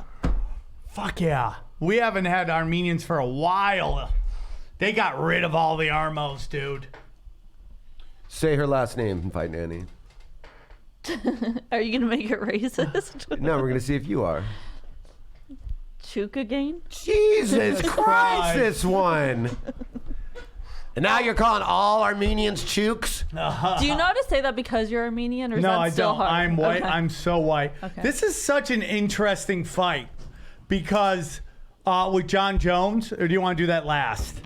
Speaker 1: Fuck yeah. We haven't had Armenians for a while. They got rid of all the Armos, dude.
Speaker 5: Say her last name, Fight Nanny.
Speaker 2: Are you gonna make it racist?
Speaker 5: No, we're gonna see if you are.
Speaker 2: Chuka again?
Speaker 5: Jesus Christ, this one. And now you're calling all Armenians chooks?
Speaker 2: Do you know how to say that because you're Armenian, or is
Speaker 1: No,
Speaker 2: that
Speaker 1: I
Speaker 2: still
Speaker 1: don't.
Speaker 2: hard?
Speaker 1: I'm white.
Speaker 2: Okay.
Speaker 1: I'm so white.
Speaker 2: Okay.
Speaker 1: This is such an interesting fight because with Jon Jones, or do you want to do that last?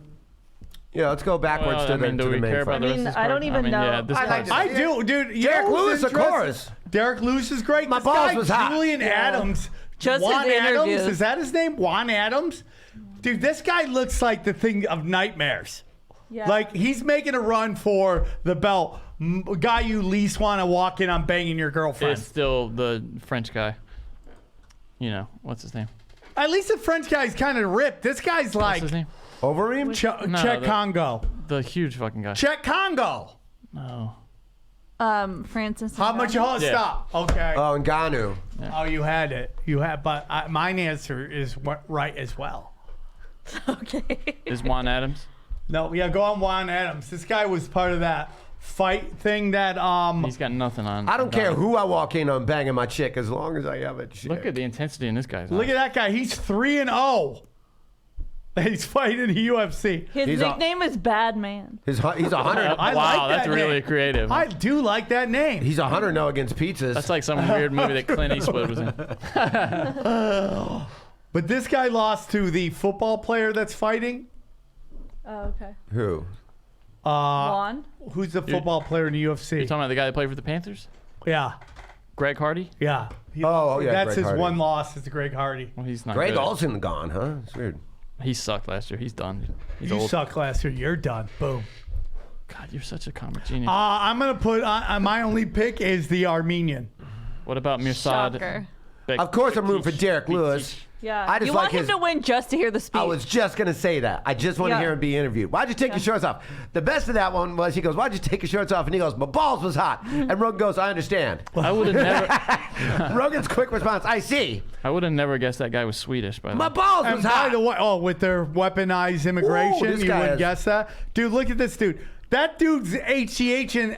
Speaker 5: Yeah, let's go backwards
Speaker 4: Well,
Speaker 5: to
Speaker 4: I
Speaker 5: the,
Speaker 4: mean,
Speaker 5: to
Speaker 4: do
Speaker 5: the
Speaker 4: we
Speaker 5: main
Speaker 4: care
Speaker 5: fight.
Speaker 4: about the rest of this
Speaker 2: I don't
Speaker 4: card?
Speaker 2: even know.
Speaker 4: Yeah, this
Speaker 5: I like
Speaker 4: card's-
Speaker 1: I do, dude. You
Speaker 5: Derek
Speaker 1: know what's
Speaker 5: Lewis, of
Speaker 1: interesting?
Speaker 5: course.
Speaker 1: Derek Lewis is great.
Speaker 5: My
Speaker 1: This
Speaker 5: balls
Speaker 1: guy,
Speaker 5: was hot.
Speaker 1: Julian Adams.
Speaker 2: Just
Speaker 1: Juan
Speaker 2: his
Speaker 1: Adams,
Speaker 2: interviews.
Speaker 1: is that his name? Juan Adams? Dude, this guy looks like the thing of nightmares.
Speaker 2: Yeah.
Speaker 1: Like, he's making a run for the belt. Guy you least want to walk in on banging your girlfriend.
Speaker 4: It's still the French guy. You know, what's his name?
Speaker 1: At least the French guy's kind of ripped. This guy's
Speaker 4: What's
Speaker 1: like
Speaker 4: his name?
Speaker 5: Overeem?
Speaker 4: No,
Speaker 1: Czech
Speaker 4: the-
Speaker 1: Congo.
Speaker 4: The huge fucking guy.
Speaker 1: Czech Congo.
Speaker 4: No.
Speaker 2: Francis.
Speaker 1: How much? Oh,
Speaker 4: Yeah.
Speaker 1: stop. Okay.
Speaker 5: Oh, and Ngannou.
Speaker 1: Oh, you had it. You had, but mine answer is right as well.
Speaker 2: Okay.
Speaker 4: Is Juan Adams?
Speaker 1: No, yeah, go on Juan Adams. This guy was part of that fight thing that
Speaker 4: He's got nothing on.
Speaker 5: I don't care
Speaker 4: Ngannou.
Speaker 5: who I walk in on banging my chick as long as I have it. Shit.
Speaker 4: Look at the intensity in this guy's
Speaker 1: Look
Speaker 4: eyes.
Speaker 1: at that guy. He's 3-0. He's fighting the UFC.
Speaker 2: His
Speaker 5: He's a-
Speaker 2: nickname is Bad Man.
Speaker 5: He's 100.
Speaker 1: I
Speaker 4: Wow,
Speaker 1: like
Speaker 4: that's
Speaker 1: that
Speaker 4: really
Speaker 1: name.
Speaker 4: creative.
Speaker 1: I do like that name.
Speaker 5: He's 100 no against pizzas.
Speaker 4: That's like some weird movie that Clint Eastwood was in.
Speaker 1: But this guy lost to the football player that's fighting.
Speaker 2: Oh, okay.
Speaker 5: Who?
Speaker 2: Juan.
Speaker 1: Who's the football player in the UFC?
Speaker 4: You're talking about the guy that played for the Panthers?
Speaker 1: Yeah,
Speaker 4: Greg Hardy?
Speaker 1: yeah.
Speaker 5: Oh, yeah,
Speaker 1: That's
Speaker 5: Greg
Speaker 1: his
Speaker 5: Hardy.
Speaker 1: one loss. Is to Greg Hardy.
Speaker 4: Well, he's not
Speaker 5: Greg
Speaker 4: good.
Speaker 5: Olsen gone, huh? It's weird.
Speaker 4: He sucked last year. He's done. He's
Speaker 1: You
Speaker 4: old.
Speaker 1: suck last year. You're done. Boom.
Speaker 4: God, you're such a comic genius.
Speaker 1: I'm gonna put my only pick is the Armenian.
Speaker 4: What about Mirsad?
Speaker 2: Shocker.
Speaker 5: Of course, I'm rooting for Derek Lewis.
Speaker 2: Yeah.
Speaker 5: I just
Speaker 2: you
Speaker 5: like
Speaker 2: want him
Speaker 5: his-
Speaker 2: to win just to hear the speech.
Speaker 5: I was just going to say that. I just want to
Speaker 2: Yeah.
Speaker 5: hear him be interviewed. Why'd you take your shorts off? The best of that one was he goes, why'd you take your shorts off? And he goes, my balls was hot. And Rogan goes, I understand.
Speaker 4: I would have never.
Speaker 5: Rogan's quick response, I see.
Speaker 4: I would have never guessed that guy was Swedish. By the
Speaker 5: My
Speaker 4: way.
Speaker 5: balls
Speaker 1: And
Speaker 5: was
Speaker 1: by
Speaker 5: hot.
Speaker 1: the way, with their weaponized immigration,
Speaker 5: this
Speaker 1: you
Speaker 5: guy
Speaker 1: wouldn't
Speaker 5: is-
Speaker 1: guess that. Dude, look at this dude. That dude's HGH and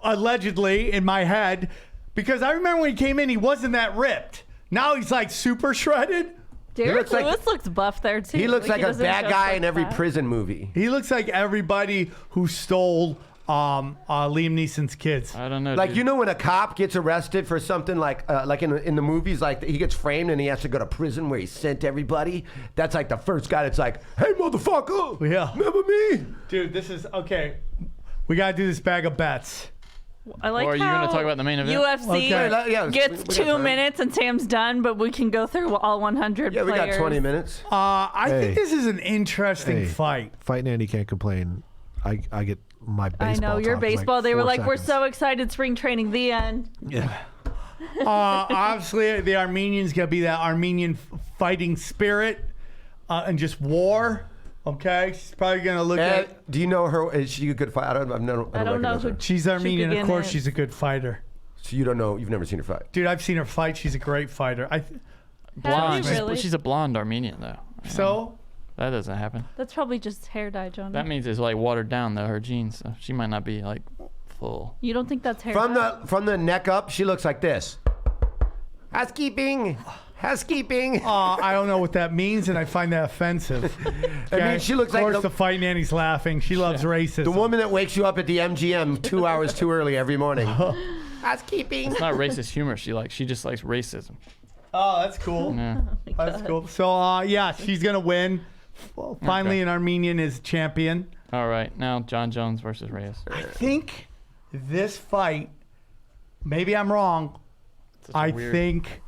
Speaker 1: allegedly in my head, because I remember when he came in, he wasn't that ripped. Now he's like super shredded.
Speaker 2: Derek
Speaker 5: looks like-
Speaker 2: Lewis looks buff there too.
Speaker 5: He looks like a
Speaker 2: doesn't
Speaker 5: bad
Speaker 2: just
Speaker 5: guy
Speaker 2: look
Speaker 5: in every
Speaker 2: fat.
Speaker 5: prison movie.
Speaker 1: He looks like everybody who stole Liam Neeson's kids.
Speaker 4: I don't know.
Speaker 5: Like,
Speaker 4: dude.
Speaker 5: you know when a cop gets arrested for something like in the movies, like he gets framed and he has to go to prison where he sent everybody? That's like the first guy that's like, hey, motherfucker.
Speaker 1: Yeah.
Speaker 5: Remember me?
Speaker 1: Dude, this is okay. We gotta do this bag of bets.
Speaker 2: I like
Speaker 4: Or are you
Speaker 2: how
Speaker 4: gonna talk about the main event?
Speaker 2: UFC
Speaker 1: Okay.
Speaker 5: Yeah, we
Speaker 2: gets
Speaker 5: got
Speaker 2: 2
Speaker 5: time.
Speaker 2: minutes and Sam's done, but we can go through all 100
Speaker 5: Yeah, we
Speaker 2: players.
Speaker 5: got 20 minutes.
Speaker 1: I
Speaker 3: Hey.
Speaker 1: think this is an interesting
Speaker 3: Hey.
Speaker 1: fight.
Speaker 3: Fight Nanny can't complain. I get my baseball.
Speaker 2: I know, your
Speaker 3: talk is
Speaker 2: baseball.
Speaker 3: Like
Speaker 2: they were
Speaker 3: 4
Speaker 2: like, we're
Speaker 3: seconds.
Speaker 2: so excited, spring training, the end.
Speaker 3: Yeah.
Speaker 1: Obviously, the Armenians gonna be that Armenian fighting spirit and just war. Okay, she's probably gonna look
Speaker 5: And
Speaker 1: at.
Speaker 5: do you know her? Is she a good fighter? I don't
Speaker 2: I don't know
Speaker 5: recognize
Speaker 2: who.
Speaker 5: her.
Speaker 1: She's Armenian, of course.
Speaker 2: Begin it.
Speaker 1: She's a good fighter,
Speaker 5: So you don't know? You've never seen her fight?
Speaker 1: dude. I've seen her fight. She's a great fighter.
Speaker 4: Blonde.
Speaker 2: Have you really?
Speaker 4: She's a blonde Armenian though.
Speaker 1: So
Speaker 4: That doesn't happen.
Speaker 2: That's probably just hair dye, Johnny.
Speaker 4: That means it's like watered down though, her genes. So she might not be like full.
Speaker 2: You don't think that's hair
Speaker 5: From
Speaker 2: dye?
Speaker 5: the neck up, she looks like this. Housekeeping.
Speaker 1: I don't know what that means, and I find that offensive.
Speaker 5: I mean, she looks
Speaker 1: of
Speaker 5: like
Speaker 1: course the Fight Nanny's laughing. She loves racism.
Speaker 5: the woman that wakes you up at the MGM 2 hours too early every morning. Housekeeping.
Speaker 4: It's not racist humor she just likes racism.
Speaker 1: Oh, that's cool.
Speaker 4: Yeah.
Speaker 1: That's cool. So, yeah, she's going to win. Well, finally,
Speaker 4: Okay.
Speaker 1: an Armenian is champion.
Speaker 4: All right, now Jon Jones versus Reyes.
Speaker 1: I think this fight, maybe I'm wrong,
Speaker 4: Such a
Speaker 1: I
Speaker 4: weird-
Speaker 1: think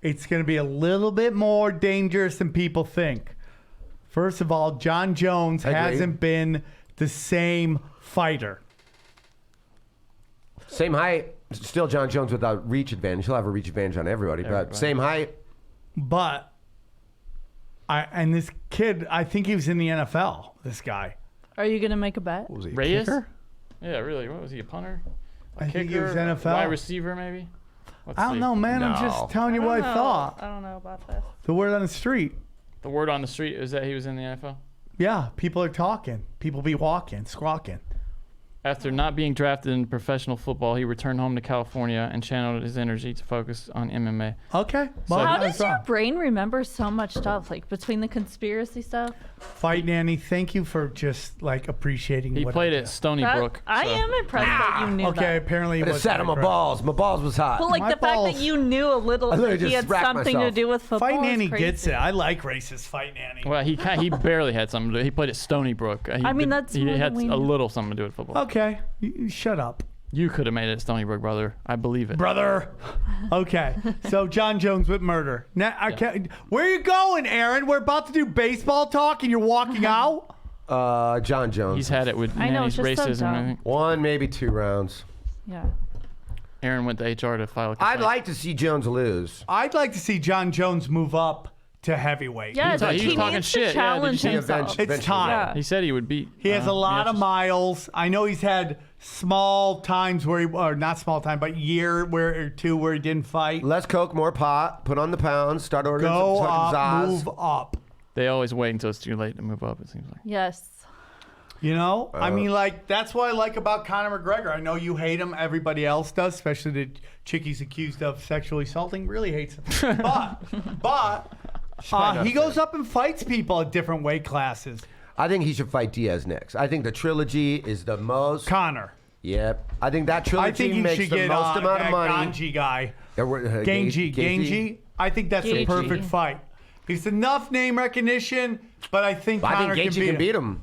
Speaker 1: it's going to be a little bit more dangerous than people think. First of all, Jon Jones
Speaker 5: Agreed.
Speaker 1: hasn't been the same fighter.
Speaker 5: Same height. Still Jon Jones without reach advantage. He'll have a reach advantage on everybody. But same height.
Speaker 1: But, and this kid, I think he was in the NFL, this guy.
Speaker 2: Are you going to make a bet?
Speaker 3: What was he?
Speaker 4: Reyes?
Speaker 3: Kicker?
Speaker 4: Yeah, really. What was he? A punter? A
Speaker 1: I
Speaker 4: kicker?
Speaker 1: think he was NFL.
Speaker 4: Wide receiver, maybe? Let's
Speaker 1: I don't
Speaker 4: see.
Speaker 1: know, man. I'm
Speaker 5: No.
Speaker 1: just telling you what I thought.
Speaker 2: I don't know about this.
Speaker 1: The word on the street.
Speaker 4: The word on the street is that he was in the NFL.
Speaker 1: Yeah, people are talking. People be walking, squawking.
Speaker 4: After not being drafted in professional football, he returned home to California and channeled his energy to focus on MMA.
Speaker 1: Okay.
Speaker 4: So-
Speaker 1: Well,
Speaker 2: How
Speaker 1: I
Speaker 2: does
Speaker 1: was
Speaker 2: your
Speaker 1: wrong.
Speaker 2: brain remember so much stuff? Like between the conspiracy stuff?
Speaker 1: Fight Nanny, thank you for just like appreciating
Speaker 4: He
Speaker 1: what
Speaker 4: played
Speaker 1: I
Speaker 4: at
Speaker 1: did.
Speaker 4: Stony
Speaker 2: That-
Speaker 4: Brook.
Speaker 2: I
Speaker 4: so-
Speaker 2: am impressed that you knew
Speaker 1: Okay,
Speaker 2: that.
Speaker 1: apparently
Speaker 5: But it
Speaker 1: was
Speaker 5: sat on my
Speaker 1: correct.
Speaker 5: balls. My balls was hot.
Speaker 2: But like
Speaker 1: My
Speaker 2: the fact
Speaker 1: balls-
Speaker 2: that you knew a little,
Speaker 5: I literally
Speaker 2: he
Speaker 5: just
Speaker 2: had
Speaker 5: wrapped
Speaker 2: something to
Speaker 5: myself.
Speaker 2: do with football.
Speaker 1: Fight Nanny
Speaker 2: is crazy.
Speaker 1: gets it. I like racist Fight Nanny.
Speaker 4: Well, he barely had something to do. He played at Stony Brook.
Speaker 2: I mean, that's
Speaker 4: he
Speaker 2: more than
Speaker 4: had
Speaker 2: we
Speaker 4: a
Speaker 2: knew.
Speaker 4: little something to do with football.
Speaker 1: Okay, you shut up,
Speaker 4: You could have made it at Stony Brook, brother. I believe it.
Speaker 1: brother. Okay, so Jon Jones with murder. Now, where are you going, Aaron? We're about to do baseball talk, and you're walking out.
Speaker 5: Jon Jones.
Speaker 4: He's had it with
Speaker 2: I know,
Speaker 4: Nanny's
Speaker 2: it's just so
Speaker 4: racism.
Speaker 2: dumb.
Speaker 4: I think
Speaker 5: 1, maybe 2 rounds.
Speaker 2: Yeah.
Speaker 4: Aaron went to HR to file a complaint.
Speaker 5: I'd like to see Jones lose.
Speaker 1: I'd like to see Jon Jones move up to heavyweight.
Speaker 2: Yeah,
Speaker 4: He was
Speaker 2: he
Speaker 4: talking
Speaker 2: needs
Speaker 4: shit.
Speaker 2: to
Speaker 4: Yeah, did you
Speaker 2: challenge
Speaker 4: see
Speaker 2: himself.
Speaker 1: It's time.
Speaker 2: Yeah.
Speaker 4: He said he would beat.
Speaker 1: He has a lot of
Speaker 4: Miocic.
Speaker 1: miles. I know he's had small times where he, or not small time, but year where or two where he didn't fight.
Speaker 5: Less coke, more pot. Put on the pounds. Start ordering
Speaker 1: Go
Speaker 5: some fucking
Speaker 1: up,
Speaker 5: Zaz.
Speaker 1: move up.
Speaker 4: They always wait until it's too late to move up, it seems like.
Speaker 2: Yes.
Speaker 1: You know, I mean, like that's what I like about Conor McGregor. I know you hate him; everybody else does, especially the chick he's accused of sexually assaulting. Really hates him, but he goes up and fights people at different weight classes.
Speaker 5: I think he should fight Diaz next. I think the trilogy is the most.
Speaker 1: Connor,
Speaker 5: Yep. I think that
Speaker 1: I
Speaker 5: trilogy
Speaker 1: think you
Speaker 5: makes
Speaker 1: should
Speaker 5: the
Speaker 1: get
Speaker 5: most amount of
Speaker 1: that
Speaker 5: money.
Speaker 1: Ganji guy,
Speaker 5: Gaethje.
Speaker 1: Ganji. I think that's the
Speaker 2: Gaethje.
Speaker 1: perfect fight. He's enough name recognition, but I think
Speaker 5: I
Speaker 1: Connor
Speaker 5: think Gaethje can beat him.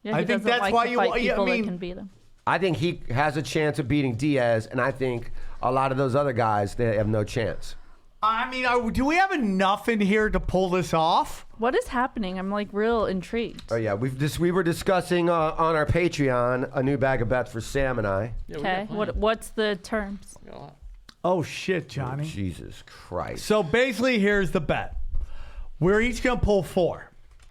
Speaker 2: Yeah,
Speaker 1: I
Speaker 2: he
Speaker 1: think
Speaker 2: doesn't
Speaker 1: that's
Speaker 2: like
Speaker 1: why
Speaker 2: to
Speaker 1: you-
Speaker 2: fight
Speaker 1: I
Speaker 2: people
Speaker 1: mean-
Speaker 2: that can beat him.
Speaker 5: I think he has a chance of beating Diaz, and I think a lot of those other guys, they have no chance.
Speaker 1: I mean, do we have enough in here to pull this off?
Speaker 2: What is happening? I'm like real intrigued.
Speaker 5: Oh yeah, we were discussing on our Patreon a new bag of bets for Sam and I.
Speaker 4: Yeah, we
Speaker 2: Okay.
Speaker 4: got plenty.
Speaker 2: What's the terms?
Speaker 4: We got a lot.
Speaker 1: Oh shit, Johnny.
Speaker 5: Jesus Christ.
Speaker 1: So basically, here's the bet. We're each going to pull 4.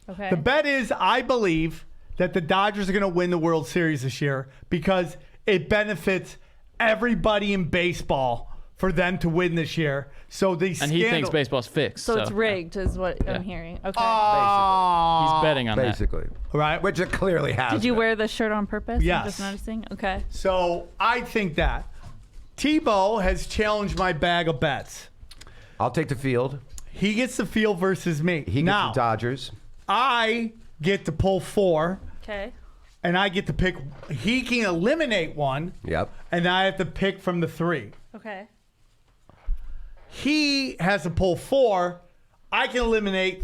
Speaker 2: Okay.
Speaker 1: The bet is I believe that the Dodgers are going to win the World Series this year because it benefits everybody in baseball for them to win this year. So the
Speaker 4: And he thinks baseball's fixed.
Speaker 2: so it's rigged, is what
Speaker 4: Yeah.
Speaker 2: I'm hearing. Okay.
Speaker 4: He's betting on that.
Speaker 5: Basically.
Speaker 1: Right.
Speaker 5: Which it clearly has.
Speaker 2: Did you
Speaker 5: been.
Speaker 2: wear the shirt on purpose?
Speaker 1: Yes.
Speaker 2: I'm just noticing. Okay.
Speaker 1: So I think that Tebow has challenged my bag of bets.
Speaker 5: I'll take the field.
Speaker 1: He gets the field versus me.
Speaker 5: He gets
Speaker 1: now,
Speaker 5: the Dodgers.
Speaker 1: I get to pull 4,
Speaker 2: Okay.
Speaker 1: and I get to pick. He can eliminate 1,
Speaker 5: Yep.
Speaker 1: and I have to pick from the 3.
Speaker 2: Okay.
Speaker 1: He has to pull 4. I can eliminate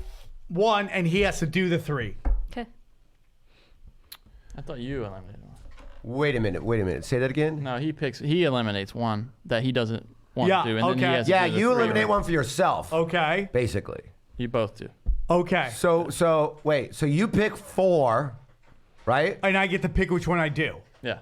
Speaker 1: 1, and he has to do the 3.
Speaker 2: Okay.
Speaker 4: I thought you eliminated one.
Speaker 5: Wait a minute. Say that again.
Speaker 4: No, he eliminates one that he doesn't want
Speaker 1: Yeah,
Speaker 4: to do, and then he
Speaker 1: okay.
Speaker 4: has to
Speaker 5: Yeah,
Speaker 4: do the
Speaker 5: you
Speaker 4: 3.
Speaker 5: eliminate one for yourself.
Speaker 1: Okay.
Speaker 5: Basically.
Speaker 4: You both do.
Speaker 1: Okay.
Speaker 5: So wait. So you pick 4, right?
Speaker 1: And I get to pick which one I do.
Speaker 4: Yeah.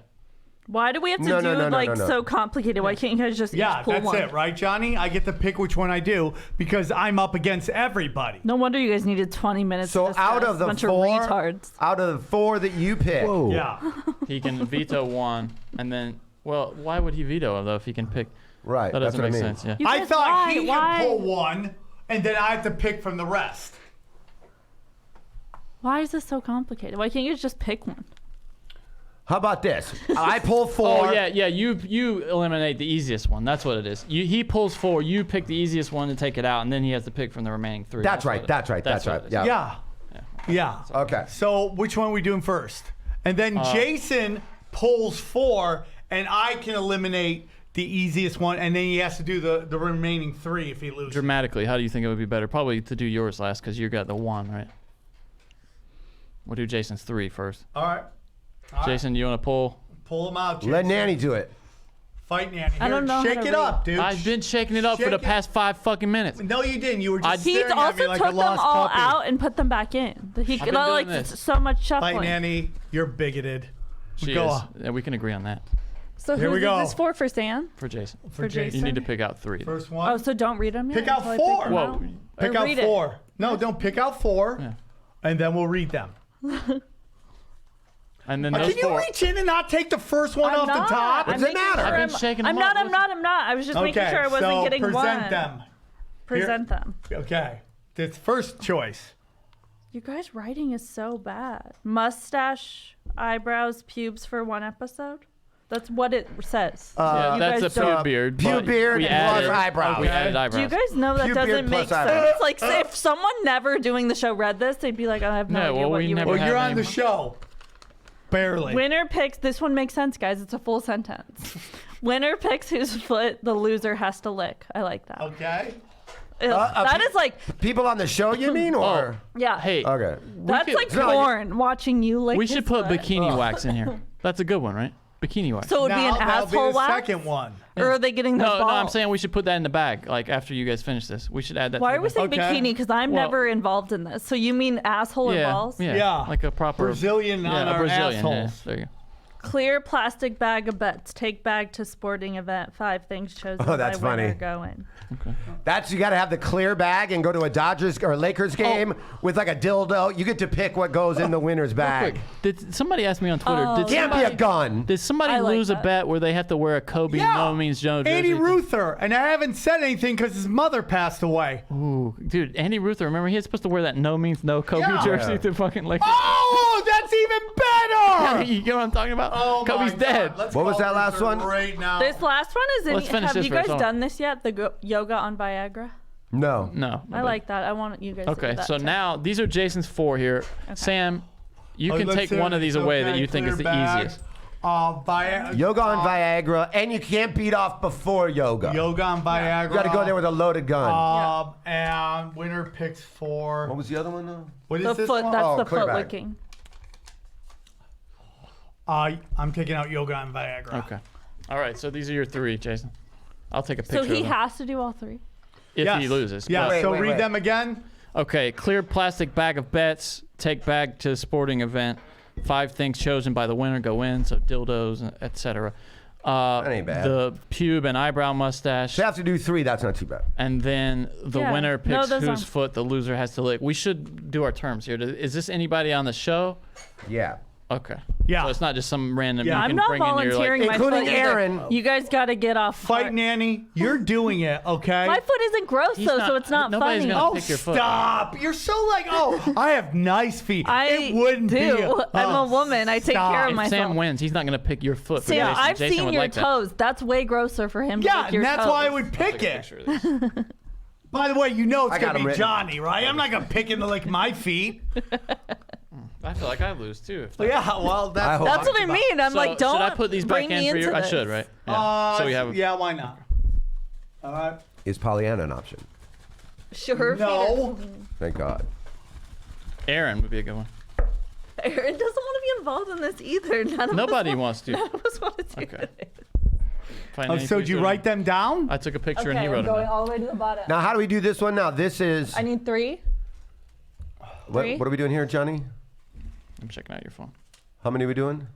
Speaker 2: Why do we have to
Speaker 5: No,
Speaker 2: do
Speaker 5: no,
Speaker 2: it
Speaker 5: no,
Speaker 2: like
Speaker 5: no, no.
Speaker 2: so complicated? Why can't you guys just
Speaker 1: Yeah,
Speaker 2: each pull
Speaker 1: that's
Speaker 2: one?
Speaker 1: it, right, Johnny? I get to pick which one I do because I'm up against everybody.
Speaker 2: No wonder you guys needed 20 minutes.
Speaker 5: So
Speaker 2: to discuss.
Speaker 5: out of the
Speaker 2: bunch
Speaker 5: 4,
Speaker 2: of retards.
Speaker 5: out of the 4 that you pick,
Speaker 3: Whoa.
Speaker 1: Yeah.
Speaker 4: He can veto one, and then, well, why would he veto though if he can pick?
Speaker 5: right?
Speaker 4: That
Speaker 5: That's
Speaker 4: doesn't
Speaker 5: what
Speaker 4: make
Speaker 5: I mean.
Speaker 4: sense. Yeah.
Speaker 2: You
Speaker 1: I
Speaker 2: guys,
Speaker 1: thought
Speaker 2: why?
Speaker 1: he
Speaker 2: Why?
Speaker 1: could pull 1, and then I have to pick from the rest.
Speaker 2: Why is this so complicated? Why can't you just pick one?
Speaker 5: How about this? I pull 4.
Speaker 4: Oh yeah. You eliminate the easiest one. That's what it is. He pulls 4. You pick the easiest one to take it out, and then he has to pick from the remaining 3.
Speaker 5: That's right.
Speaker 4: what
Speaker 5: That's
Speaker 4: it
Speaker 5: right.
Speaker 4: is.
Speaker 5: That's right.
Speaker 4: what it is.
Speaker 5: Yeah.
Speaker 1: Yeah.
Speaker 5: Okay.
Speaker 1: So which one are we doing first? And then Jason pulls 4, and I can eliminate the easiest one, and then he has to do the remaining 3 if he loses.
Speaker 4: Dramatically, how do you think it would be better? Probably to do yours last because you got the 1, right? We'll do Jason's 3 first.
Speaker 1: All right.
Speaker 4: Jason, you want to pull?
Speaker 1: Pull him out, Jason.
Speaker 5: Let Nanny do it.
Speaker 1: Fight Nanny.
Speaker 2: I don't know how
Speaker 1: Shake
Speaker 2: to
Speaker 1: it
Speaker 2: read.
Speaker 1: up, dude.
Speaker 4: I've been shaking it up for
Speaker 1: Shake
Speaker 4: the
Speaker 1: it.
Speaker 4: past 5 fucking minutes.
Speaker 1: No, you didn't. You were just
Speaker 2: He
Speaker 1: staring at
Speaker 2: also
Speaker 1: me like
Speaker 2: took
Speaker 1: a
Speaker 2: them
Speaker 1: lost
Speaker 2: all
Speaker 1: puppy.
Speaker 2: out and put them back in. He
Speaker 4: been
Speaker 2: like
Speaker 4: doing this.
Speaker 2: so much
Speaker 1: Fight
Speaker 2: shuffling.
Speaker 1: Nanny, you're bigoted.
Speaker 4: She
Speaker 1: Go
Speaker 4: is.
Speaker 1: on.
Speaker 4: Yeah, we can agree on that.
Speaker 2: So
Speaker 1: Here
Speaker 2: who
Speaker 1: we
Speaker 2: is
Speaker 1: go.
Speaker 2: this for Sam?
Speaker 4: For Jason.
Speaker 2: For Jason.
Speaker 4: You need to pick out 3.
Speaker 1: First one.
Speaker 2: Oh, so don't read them yet?
Speaker 1: Pick out
Speaker 2: until I
Speaker 1: 4.
Speaker 2: them
Speaker 4: Whoa.
Speaker 2: out?
Speaker 1: Pick
Speaker 2: Or
Speaker 1: out
Speaker 2: read
Speaker 1: 4.
Speaker 2: It.
Speaker 1: No, don't pick out 4,
Speaker 4: Yeah.
Speaker 1: and then we'll read them.
Speaker 4: And then
Speaker 1: Can
Speaker 4: those
Speaker 1: you
Speaker 4: 4.
Speaker 1: reach in and not take the first one off the top?
Speaker 5: What's it matter?
Speaker 4: I've been shaking
Speaker 2: I'm
Speaker 4: them
Speaker 2: not.
Speaker 4: up.
Speaker 2: I'm not. I was just making
Speaker 1: Okay,
Speaker 2: sure I wasn't
Speaker 1: so
Speaker 2: getting
Speaker 1: present
Speaker 2: one.
Speaker 1: them.
Speaker 2: Present them.
Speaker 1: Okay. This first choice.
Speaker 2: You guys' writing is so bad. Mustache, eyebrows, pubes for 1 episode. That's what it says.
Speaker 4: Yeah,
Speaker 2: You
Speaker 4: that's a
Speaker 2: guys
Speaker 4: pube
Speaker 2: don't-
Speaker 4: beard.
Speaker 5: Pube
Speaker 4: but
Speaker 5: beard
Speaker 4: we
Speaker 5: plus
Speaker 4: added,
Speaker 5: eyebrows.
Speaker 4: We added eyebrows.
Speaker 2: Do you guys know that
Speaker 5: Pube
Speaker 2: doesn't
Speaker 5: beard
Speaker 2: make
Speaker 5: plus eyebrows.
Speaker 2: sense? Like, say if someone never doing the show read this, they'd be like, I have no
Speaker 4: Yeah,
Speaker 2: idea
Speaker 4: well,
Speaker 2: what
Speaker 4: we
Speaker 2: you
Speaker 4: never
Speaker 2: were
Speaker 1: Well,
Speaker 4: have
Speaker 1: you're on
Speaker 4: any-
Speaker 1: the show. Barely.
Speaker 2: Winner picks. This one makes sense, guys. It's a full sentence. Winner picks whose foot the loser has to lick. I like that.
Speaker 1: Okay.
Speaker 2: That is like,
Speaker 5: People on the show, you mean, or?
Speaker 2: yeah.
Speaker 4: Hey,
Speaker 5: Okay.
Speaker 2: That's
Speaker 4: could-
Speaker 2: like
Speaker 5: No, you-
Speaker 2: porn. Watching you lick.
Speaker 4: we
Speaker 2: his
Speaker 4: should put
Speaker 2: foot.
Speaker 4: bikini wax in here. That's a good one, right? Bikini wax.
Speaker 2: So it would be an
Speaker 1: That'll be
Speaker 2: asshole
Speaker 1: the
Speaker 2: wax.
Speaker 1: second one.
Speaker 2: Or are they getting their
Speaker 4: no,
Speaker 2: balls?
Speaker 4: I'm saying we should put that in the bag. Like after you guys finish this, we should add that.
Speaker 2: Why
Speaker 4: to
Speaker 2: are we
Speaker 4: the
Speaker 2: saying
Speaker 1: Okay.
Speaker 2: bikini? Because I'm
Speaker 4: Well-
Speaker 2: never involved in this. So you mean asshole and
Speaker 4: yeah,
Speaker 2: balls?
Speaker 4: yeah,
Speaker 1: Yeah.
Speaker 4: like a proper
Speaker 1: Brazilian
Speaker 4: yeah,
Speaker 1: on
Speaker 4: a
Speaker 1: our
Speaker 4: Brazilian. Yeah,
Speaker 1: assholes.
Speaker 4: there you go.
Speaker 2: Clear plastic bag of bets. Take bag to sporting event. 5 things chosen
Speaker 5: Oh, that's
Speaker 2: by winner
Speaker 5: funny.
Speaker 2: going.
Speaker 5: That's, you got to have the clear bag and go to a Dodgers or Lakers game with like a dildo. You get to pick what goes in the winner's bag.
Speaker 4: Quick, did somebody ask me on Twitter?
Speaker 2: Oh,
Speaker 4: did
Speaker 5: Can't be
Speaker 4: somebody,
Speaker 5: a gun.
Speaker 4: Did somebody
Speaker 2: I like
Speaker 4: lose a
Speaker 2: that.
Speaker 4: bet where they have to wear a Kobe No Means No jersey?
Speaker 1: Andy Ruther, and I haven't said anything because his mother passed away.
Speaker 4: Ooh, dude, Andy Ruther. Remember, he was supposed to wear that No Means No Kobe
Speaker 1: Yeah.
Speaker 4: jersey
Speaker 5: Yeah.
Speaker 4: to fucking Lakers.
Speaker 1: Oh, that's even better.
Speaker 4: You get what I'm talking about?
Speaker 1: Oh my
Speaker 4: Kobe's
Speaker 1: God.
Speaker 4: dead.
Speaker 1: Let's
Speaker 5: What was
Speaker 1: call
Speaker 5: that last
Speaker 1: Ruther
Speaker 5: one?
Speaker 1: Right now.
Speaker 2: This last one is
Speaker 4: Let's finish
Speaker 2: have
Speaker 4: this
Speaker 2: you
Speaker 4: first,
Speaker 2: guys
Speaker 4: hold on.
Speaker 2: done this yet? The yoga on Viagra?
Speaker 5: No.
Speaker 4: No.
Speaker 2: I like that. I want you guys to
Speaker 4: Okay,
Speaker 2: do that
Speaker 4: so
Speaker 2: too.
Speaker 4: now these are Jason's 4 here. Sam, you
Speaker 1: Oh,
Speaker 4: can
Speaker 1: let's
Speaker 4: take
Speaker 1: see.
Speaker 4: one of these away that
Speaker 1: Okay,
Speaker 4: you think is the
Speaker 1: clear bag.
Speaker 4: easiest.
Speaker 5: Yoga on Viagra, and you can't beat off before yoga.
Speaker 1: Yoga on Viagra.
Speaker 5: You got to go there with a loaded gun.
Speaker 1: And winner picks 4.
Speaker 5: What was the other one, though?
Speaker 1: What is
Speaker 2: the
Speaker 1: this
Speaker 2: foot.
Speaker 1: one?
Speaker 2: That's
Speaker 5: Oh,
Speaker 2: the
Speaker 5: clear
Speaker 2: foot
Speaker 5: bag.
Speaker 2: licking.
Speaker 1: I'm taking out yoga on Viagra.
Speaker 4: Okay. All right, so these are your 3, Jason. I'll take a picture
Speaker 2: So he
Speaker 4: of them
Speaker 2: has to do all 3.
Speaker 4: if
Speaker 1: Yes.
Speaker 4: he loses.
Speaker 1: Yeah,
Speaker 4: But-
Speaker 5: Wait,
Speaker 1: so
Speaker 5: wait,
Speaker 1: read
Speaker 5: wait.
Speaker 1: them again.
Speaker 4: Okay, clear plastic bag of bets, take bag to sporting event, 5 things chosen by the winner go in, so dildos, etc.
Speaker 5: That ain't bad.
Speaker 4: The pube and eyebrow mustache,
Speaker 5: So you have to do 3. That's not too bad.
Speaker 4: and then the
Speaker 2: Yeah.
Speaker 4: winner
Speaker 2: No,
Speaker 4: picks
Speaker 2: those
Speaker 4: whose
Speaker 2: aren't-
Speaker 4: foot the loser has to lick. We should do our terms here. Is this anybody on the show?
Speaker 5: Yeah.
Speaker 4: Okay.
Speaker 1: Yeah.
Speaker 4: So it's not just some random.
Speaker 1: Yeah.
Speaker 4: you
Speaker 2: I'm
Speaker 4: can
Speaker 2: not
Speaker 4: bring in your,
Speaker 2: volunteering
Speaker 4: like,
Speaker 2: my
Speaker 5: Including
Speaker 2: foot either.
Speaker 5: Aaron.
Speaker 2: You guys got to get off.
Speaker 1: Fight Nanny, you're doing it, okay?
Speaker 2: My foot isn't gross
Speaker 4: He's
Speaker 2: though,
Speaker 4: not-
Speaker 2: so it's not
Speaker 4: nobody's
Speaker 2: funny.
Speaker 4: gonna
Speaker 1: Oh,
Speaker 4: pick your foot.
Speaker 1: stop. You're so like, oh, I have nice feet.
Speaker 2: I
Speaker 1: it wouldn't
Speaker 2: do.
Speaker 1: be.
Speaker 2: I'm a
Speaker 1: Oh,
Speaker 2: woman. I take
Speaker 1: stop.
Speaker 2: care of
Speaker 4: If
Speaker 2: myself.
Speaker 4: Sam wins, he's not going to pick your foot. For
Speaker 2: Sam,
Speaker 4: Jason.
Speaker 2: I've
Speaker 4: Jason
Speaker 2: seen
Speaker 4: would
Speaker 2: your
Speaker 4: like that.
Speaker 2: toes. That's way grosser for him to
Speaker 1: Yeah,
Speaker 2: lick your
Speaker 1: and that's
Speaker 2: toes.
Speaker 1: why I would
Speaker 4: I'll
Speaker 1: pick
Speaker 4: take a
Speaker 1: it.
Speaker 4: picture of this.
Speaker 1: By the way, you know it's
Speaker 5: I got
Speaker 1: going to
Speaker 5: 'em
Speaker 1: be
Speaker 5: written.
Speaker 1: Johnny, right? I'm not going to pick him to lick my feet.
Speaker 4: I feel like I lose too. If that-
Speaker 1: Yeah, well, that's,
Speaker 5: I hope-
Speaker 2: That's what I mean. I'm
Speaker 4: So,
Speaker 2: like, don't
Speaker 4: should I put these back
Speaker 2: bring me
Speaker 4: in for
Speaker 2: into
Speaker 4: you? I
Speaker 2: this.
Speaker 4: should, right? Yeah. So we have.
Speaker 1: Yeah, why not? All right.
Speaker 5: Is Pollyanna an option?
Speaker 2: Sure.
Speaker 1: No.
Speaker 5: Thank God.
Speaker 4: Aaron would be a good one.
Speaker 2: Aaron doesn't want to be involved in this either. None of
Speaker 4: Nobody
Speaker 2: us
Speaker 4: wants to.
Speaker 2: None of us want to do
Speaker 4: Okay.
Speaker 2: it.
Speaker 4: Fight
Speaker 1: Oh,
Speaker 4: Nanny,
Speaker 1: so
Speaker 4: please
Speaker 1: did you
Speaker 4: do it.
Speaker 1: write them down?
Speaker 4: I took a picture and
Speaker 2: Okay,
Speaker 4: he wrote
Speaker 2: I'm
Speaker 4: it.
Speaker 2: going
Speaker 4: down.
Speaker 2: all the way to the bottom.
Speaker 5: Now, how do we do this one now? This is...
Speaker 2: I need 3.
Speaker 5: What,
Speaker 2: 3.
Speaker 5: what are we doing here, Johnny?
Speaker 4: I'm checking out your phone.
Speaker 5: How many are we doing?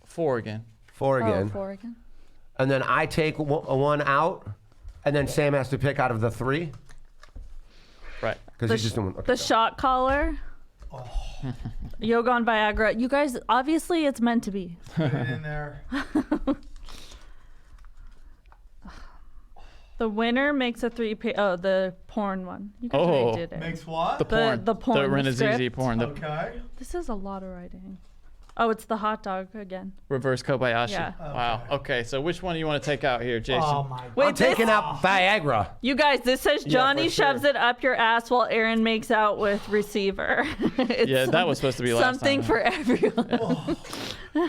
Speaker 4: 4 again.
Speaker 5: 4 again.
Speaker 2: Oh, 4 again.
Speaker 5: And then I take one out, and then Sam has to pick out of the 3?
Speaker 4: Right.
Speaker 5: Because he's just doing... Okay,
Speaker 2: The
Speaker 5: go.
Speaker 2: shot collar. Yoga on Viagra. You guys, obviously, it's meant to be.
Speaker 1: Put it in there.
Speaker 2: The winner makes a 3-page. Oh, the porn one. You guys
Speaker 4: Oh.
Speaker 2: already did it.
Speaker 1: Makes what?
Speaker 4: The porn.
Speaker 2: The porn,
Speaker 4: The
Speaker 2: the
Speaker 4: Renazizi
Speaker 2: script.
Speaker 4: porn. The
Speaker 1: Okay.
Speaker 2: This is a lot of writing. Oh, it's the hot dog again.
Speaker 4: reverse Kobayashi.
Speaker 2: Yeah.
Speaker 4: Wow. Okay, so which one do you want to take out here, Jason?
Speaker 1: Oh my
Speaker 2: Wait,
Speaker 5: I'm taking out Viagra.
Speaker 2: You guys, this says Johnny
Speaker 4: for sure.
Speaker 2: shoves it up your ass while Aaron makes out with receiver. It's
Speaker 4: Yeah, that was supposed to be last
Speaker 2: something
Speaker 4: time.
Speaker 2: for everyone.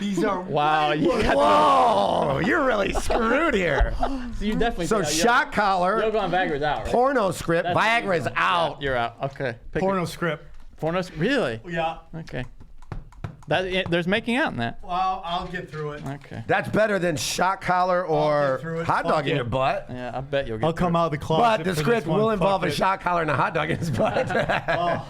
Speaker 1: These are
Speaker 4: Wow, you got
Speaker 5: Whoa, you're really screwed here.
Speaker 4: so you definitely
Speaker 5: So
Speaker 4: took out
Speaker 5: shot collar,
Speaker 4: Yoga on Viagra's out, right?
Speaker 5: porno script,
Speaker 4: That's
Speaker 5: Viagra is
Speaker 4: easy.
Speaker 5: out.
Speaker 4: You're out. Okay. Pick
Speaker 1: porno script.
Speaker 4: Porno. Really?
Speaker 1: Yeah.
Speaker 4: Okay. There's making out in that.
Speaker 1: Well, I'll get through it.
Speaker 4: Okay.
Speaker 5: That's better than shot collar
Speaker 1: I'll get through
Speaker 5: or
Speaker 1: it.
Speaker 5: hot
Speaker 1: Fuck
Speaker 5: dog in
Speaker 1: it.
Speaker 5: your butt.
Speaker 4: Yeah, I bet you'll get.
Speaker 1: I'll come
Speaker 4: through
Speaker 1: out of the closet.
Speaker 5: But the
Speaker 1: for
Speaker 5: script
Speaker 1: this one.
Speaker 5: will involve
Speaker 1: Fuck
Speaker 5: a
Speaker 1: it.
Speaker 5: shot collar and a hot dog in his butt.
Speaker 1: Oh,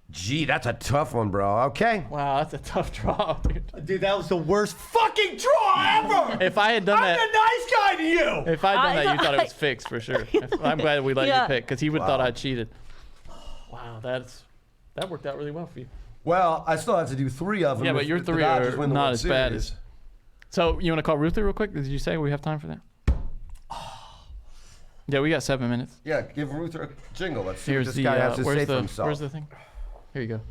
Speaker 5: Gee, that's a tough one, bro. Okay.
Speaker 4: it. Wow, that's a tough draw, dude.
Speaker 1: dude, that was the worst fucking draw ever.
Speaker 4: If I had done
Speaker 1: I'm
Speaker 4: that,
Speaker 1: the nice guy to you.
Speaker 4: if I had done
Speaker 2: I
Speaker 4: that, you
Speaker 2: know-
Speaker 4: thought it was fixed for sure. I'm glad we let
Speaker 2: Yeah.
Speaker 4: you pick because he would have thought
Speaker 5: Wow.
Speaker 4: I cheated. Wow, that worked out really well for you.
Speaker 5: Well, I still have to do 3 of them.
Speaker 4: Yeah, but
Speaker 5: if
Speaker 4: your
Speaker 5: the
Speaker 4: 3
Speaker 5: Dodgers
Speaker 4: are
Speaker 5: win the
Speaker 4: not
Speaker 5: World
Speaker 4: as bad
Speaker 5: Series.
Speaker 4: as. So you want to call Ruther real quick? Did you say we have time for that? Yeah, we got 7 minutes.
Speaker 5: Yeah, give Ruther a jingle. Let's see
Speaker 4: Here's
Speaker 5: what this
Speaker 4: the
Speaker 5: guy has to
Speaker 4: where's
Speaker 5: say for
Speaker 4: the
Speaker 5: himself.
Speaker 4: where's the thing? Here you go.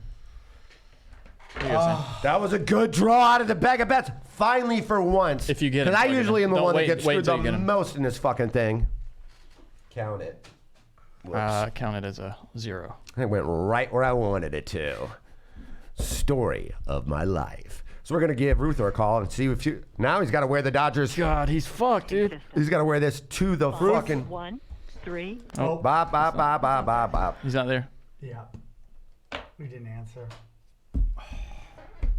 Speaker 4: Here you go, Sam.
Speaker 5: That was a good draw out of the bag of bets. Finally, for once.
Speaker 4: If you get it,
Speaker 5: Because I
Speaker 4: plug it
Speaker 5: usually
Speaker 4: in.
Speaker 5: am the
Speaker 4: Don't
Speaker 5: one
Speaker 4: wait-
Speaker 5: that gets
Speaker 4: wait
Speaker 5: screwed
Speaker 4: till
Speaker 5: the
Speaker 4: you get 'em.
Speaker 5: most in this fucking thing. Count it. Whoops.
Speaker 4: Count it as a 0.
Speaker 5: It went right where I wanted it to. Story of my life. So we're gonna give Ruther a call and see if you. Now he's got to wear the Dodgers.
Speaker 4: God, he's fucked, dude.
Speaker 5: He's got to wear this to the fucking.
Speaker 9: 1, 3.
Speaker 4: Oh,
Speaker 5: Bop bop bop bop bop bop.
Speaker 4: he's not there.
Speaker 1: Yeah. We didn't answer.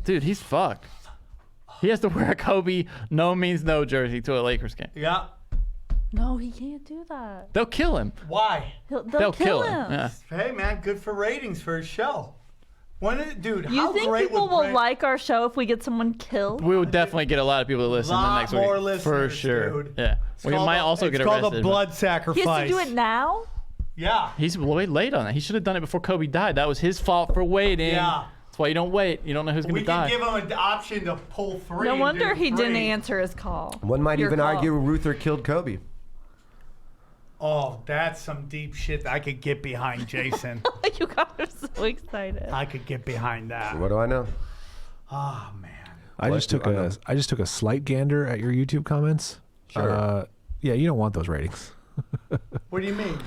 Speaker 4: Dude, he's fucked. He has to wear a Kobe no means no jersey to a Lakers game.
Speaker 1: Yeah.
Speaker 2: No, he can't do that.
Speaker 4: They'll kill him.
Speaker 1: Why?
Speaker 2: They'll kill him.
Speaker 4: Yeah.
Speaker 1: Hey man, good for ratings for his show. Dude,
Speaker 2: You
Speaker 1: how
Speaker 2: think
Speaker 1: great
Speaker 2: people
Speaker 1: would
Speaker 2: will
Speaker 1: Brent-
Speaker 2: like our show if we get someone killed?
Speaker 4: We will definitely get a lot of people to listen the
Speaker 1: Lot
Speaker 4: next
Speaker 1: more
Speaker 4: week.
Speaker 1: listeners,
Speaker 4: For sure.
Speaker 1: dude.
Speaker 4: Yeah.
Speaker 1: It's
Speaker 4: We
Speaker 1: called
Speaker 4: might
Speaker 1: a-
Speaker 4: also get
Speaker 1: It's called
Speaker 4: arrested.
Speaker 1: a
Speaker 4: but
Speaker 1: blood
Speaker 2: He
Speaker 1: sacrifice.
Speaker 2: has to do it now?
Speaker 1: Yeah.
Speaker 4: He's way late on that. He should have done it before Kobe died. That was his fault for waiting.
Speaker 1: Yeah.
Speaker 4: That's why you don't wait. You don't know who's going
Speaker 1: We
Speaker 4: to
Speaker 1: can
Speaker 4: die.
Speaker 1: give him an option to pull 3.
Speaker 2: No
Speaker 1: and
Speaker 2: wonder
Speaker 1: do
Speaker 2: he didn't
Speaker 1: 3.
Speaker 2: answer his call.
Speaker 5: One might
Speaker 2: Your
Speaker 5: even
Speaker 2: call.
Speaker 5: argue Ruther killed Kobe.
Speaker 1: Oh, that's some deep shit that I could get behind, Jason.
Speaker 2: You guys are so excited.
Speaker 1: I could get behind that.
Speaker 5: What do I know?
Speaker 1: Oh man.
Speaker 3: I
Speaker 5: What
Speaker 3: just
Speaker 5: do
Speaker 3: took
Speaker 5: I know?
Speaker 3: a slight gander at your YouTube comments.
Speaker 5: Sure.
Speaker 3: Yeah, you don't want those ratings.
Speaker 1: What do you mean?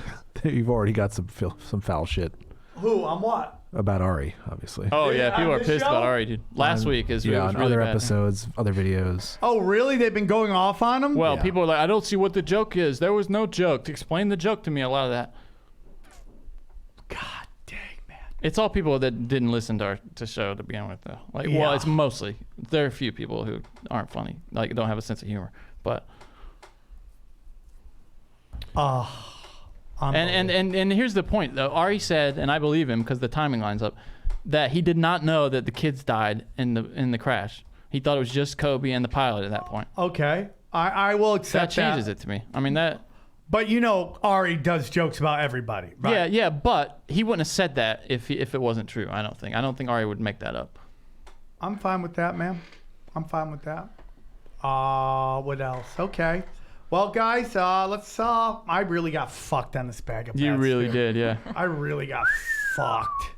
Speaker 3: You've already got some foul shit
Speaker 1: Who? I'm what?
Speaker 3: about Ari, obviously.
Speaker 4: Oh, yeah.
Speaker 1: On
Speaker 4: People are
Speaker 1: this
Speaker 4: pissed
Speaker 1: show?
Speaker 4: about Ari, dude. Last
Speaker 3: On-
Speaker 4: week is
Speaker 3: yeah,
Speaker 4: it was
Speaker 3: on
Speaker 4: really
Speaker 3: other
Speaker 4: bad.
Speaker 3: episodes, other videos.
Speaker 1: Oh, really? They've been going off on him?
Speaker 4: Well,
Speaker 3: Yeah.
Speaker 4: people are like, I don't see what the joke is. There was no joke. Explain the joke to me. A lot of that.
Speaker 1: God dang, man.
Speaker 4: It's all people that didn't listen to our show to begin with, though. Like,
Speaker 1: Yeah.
Speaker 4: well, it's mostly. There are a few people who aren't funny, like don't have a sense of humor. But and here's the point, though. Ari said, and I believe him because the timing lines up, that he did not know that the kids died in the crash. He thought it was just Kobe and the pilot at that point.
Speaker 1: Okay. I will
Speaker 4: That
Speaker 1: accept that.
Speaker 4: changes it to me. I mean that.
Speaker 1: But you know, Ari does jokes about everybody, right?
Speaker 4: Yeah, but he wouldn't have said that if it wasn't true. I don't think Ari would make that up.
Speaker 1: I'm fine with that, man. I'm fine with that. What else? Okay. Well, guys, let's. I really got fucked on this bag of
Speaker 4: You
Speaker 1: bets,
Speaker 4: really
Speaker 1: dude.
Speaker 4: did, yeah.
Speaker 1: I really got fucked.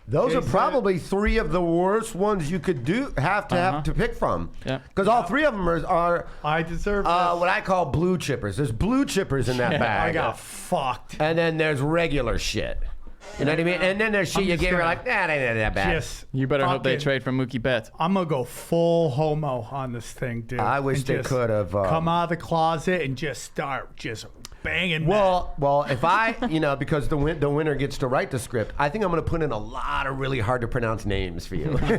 Speaker 5: Those are
Speaker 1: Jason.
Speaker 5: probably 3 of the worst ones you could have to pick from.
Speaker 4: Yeah.
Speaker 5: Because all 3 of them are
Speaker 1: I deserve this.
Speaker 5: what I call blue chippers. There's blue chippers in that
Speaker 4: Yeah,
Speaker 5: bag.
Speaker 1: I got fucked.
Speaker 5: And then there's regular shit. You know what I mean? And then there's shit
Speaker 1: I'm
Speaker 5: you
Speaker 1: just
Speaker 5: get, you're
Speaker 1: gonna
Speaker 5: like, nah, that ain't that bad.
Speaker 1: Just
Speaker 4: You better hope they
Speaker 1: fucking-
Speaker 4: trade for Mookie Betts.
Speaker 1: I'm gonna go full homo on this thing, dude.
Speaker 5: I wish
Speaker 1: and
Speaker 5: they
Speaker 1: just
Speaker 5: could have,
Speaker 1: come out of the closet and just start just banging.
Speaker 5: Well, if I, because the winner gets to write the script, I think I'm going to put in a lot of really hard to pronounce names for you.
Speaker 4: That's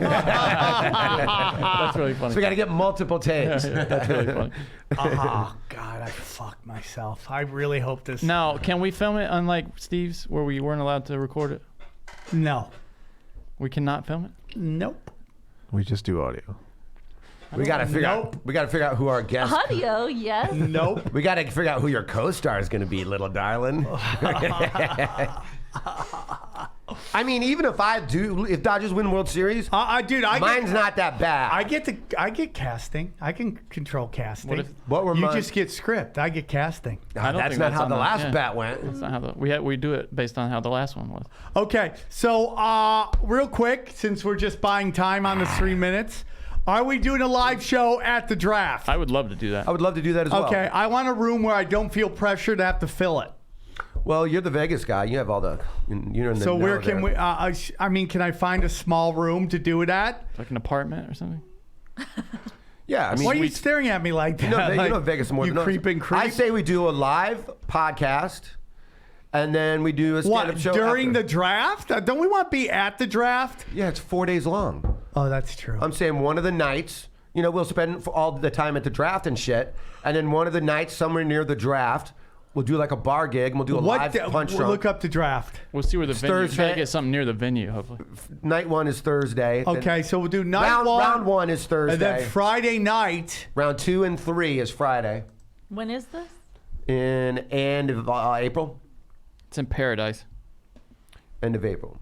Speaker 4: really funny.
Speaker 5: So we got to get multiple takes.
Speaker 4: That's really funny.
Speaker 1: Oh God, I fucked myself. I really hope this.
Speaker 4: Now, can we film it unlike Steve's where we weren't allowed to record it?
Speaker 1: No.
Speaker 4: We cannot film it?
Speaker 1: Nope.
Speaker 3: We just do audio.
Speaker 5: We got to figure out. We got to figure out who our guest.
Speaker 2: Audio, yes.
Speaker 1: Nope.
Speaker 5: We got to figure out who your co-star is going to be, little darling. I I mean, even if Dodgers win World Series, mine's not that bad.
Speaker 1: I get casting. I can control casting.
Speaker 5: What were
Speaker 1: you
Speaker 5: mine?
Speaker 1: just get script. I get casting.
Speaker 4: I don't
Speaker 5: That's
Speaker 4: think
Speaker 5: not how
Speaker 4: on
Speaker 5: the
Speaker 4: that.
Speaker 5: last
Speaker 4: Yeah.
Speaker 5: bet went.
Speaker 4: That's not how we do it based on how the last one was.
Speaker 1: Okay, so real quick, since we're just buying time on the 3 minutes, are we doing a live show at the draft?
Speaker 4: I would love to do that.
Speaker 5: I would love to do that as well.
Speaker 1: Okay, I want a room where I don't feel pressure to have to fill it.
Speaker 5: Well, you're the Vegas guy. You have all the. You're in the.
Speaker 1: So where
Speaker 5: know
Speaker 1: can
Speaker 5: there.
Speaker 1: we? I mean, can I find a small room to do it at?
Speaker 4: Like an apartment or something.
Speaker 5: Yeah, I mean,
Speaker 1: Why are you staring at me like that?
Speaker 5: you know Vegas more
Speaker 1: you
Speaker 5: than us.
Speaker 1: creeping creep.
Speaker 5: I say we do a live podcast, and then we do a stand-up
Speaker 1: What
Speaker 5: show
Speaker 1: during
Speaker 5: after.
Speaker 1: the draft? Don't we want to be at the draft?
Speaker 5: Yeah, it's 4 days long.
Speaker 1: Oh, that's true.
Speaker 5: I'm saying one of the nights, we'll spend all the time at the draft and shit, and then one of the nights somewhere near the draft, we'll do like a bar gig, and we'll do a live punch
Speaker 1: we'll
Speaker 5: drunk.
Speaker 1: look up the draft.
Speaker 4: We'll see where the venue. Try
Speaker 5: Thursday.
Speaker 4: to get something near the venue, hopefully.
Speaker 5: Night one is Thursday.
Speaker 1: Okay, so we'll do night
Speaker 5: Round one is Thursday.
Speaker 1: and then Friday night.
Speaker 5: Round 2 and 3 is Friday.
Speaker 2: When is this?
Speaker 5: In end of April.
Speaker 4: It's in paradise.
Speaker 5: End of April.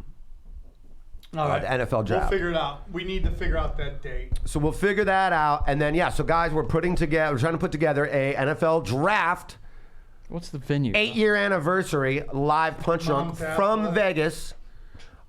Speaker 1: All right,
Speaker 5: The NFL draft.
Speaker 1: We'll figure it out. We need to figure out that date.
Speaker 5: So we'll figure that out, and then so guys, we're trying to put together a NFL draft
Speaker 4: What's the venue?
Speaker 5: 8-year anniversary live punch drunk
Speaker 1: Mom's
Speaker 5: from
Speaker 1: apple.
Speaker 5: Vegas.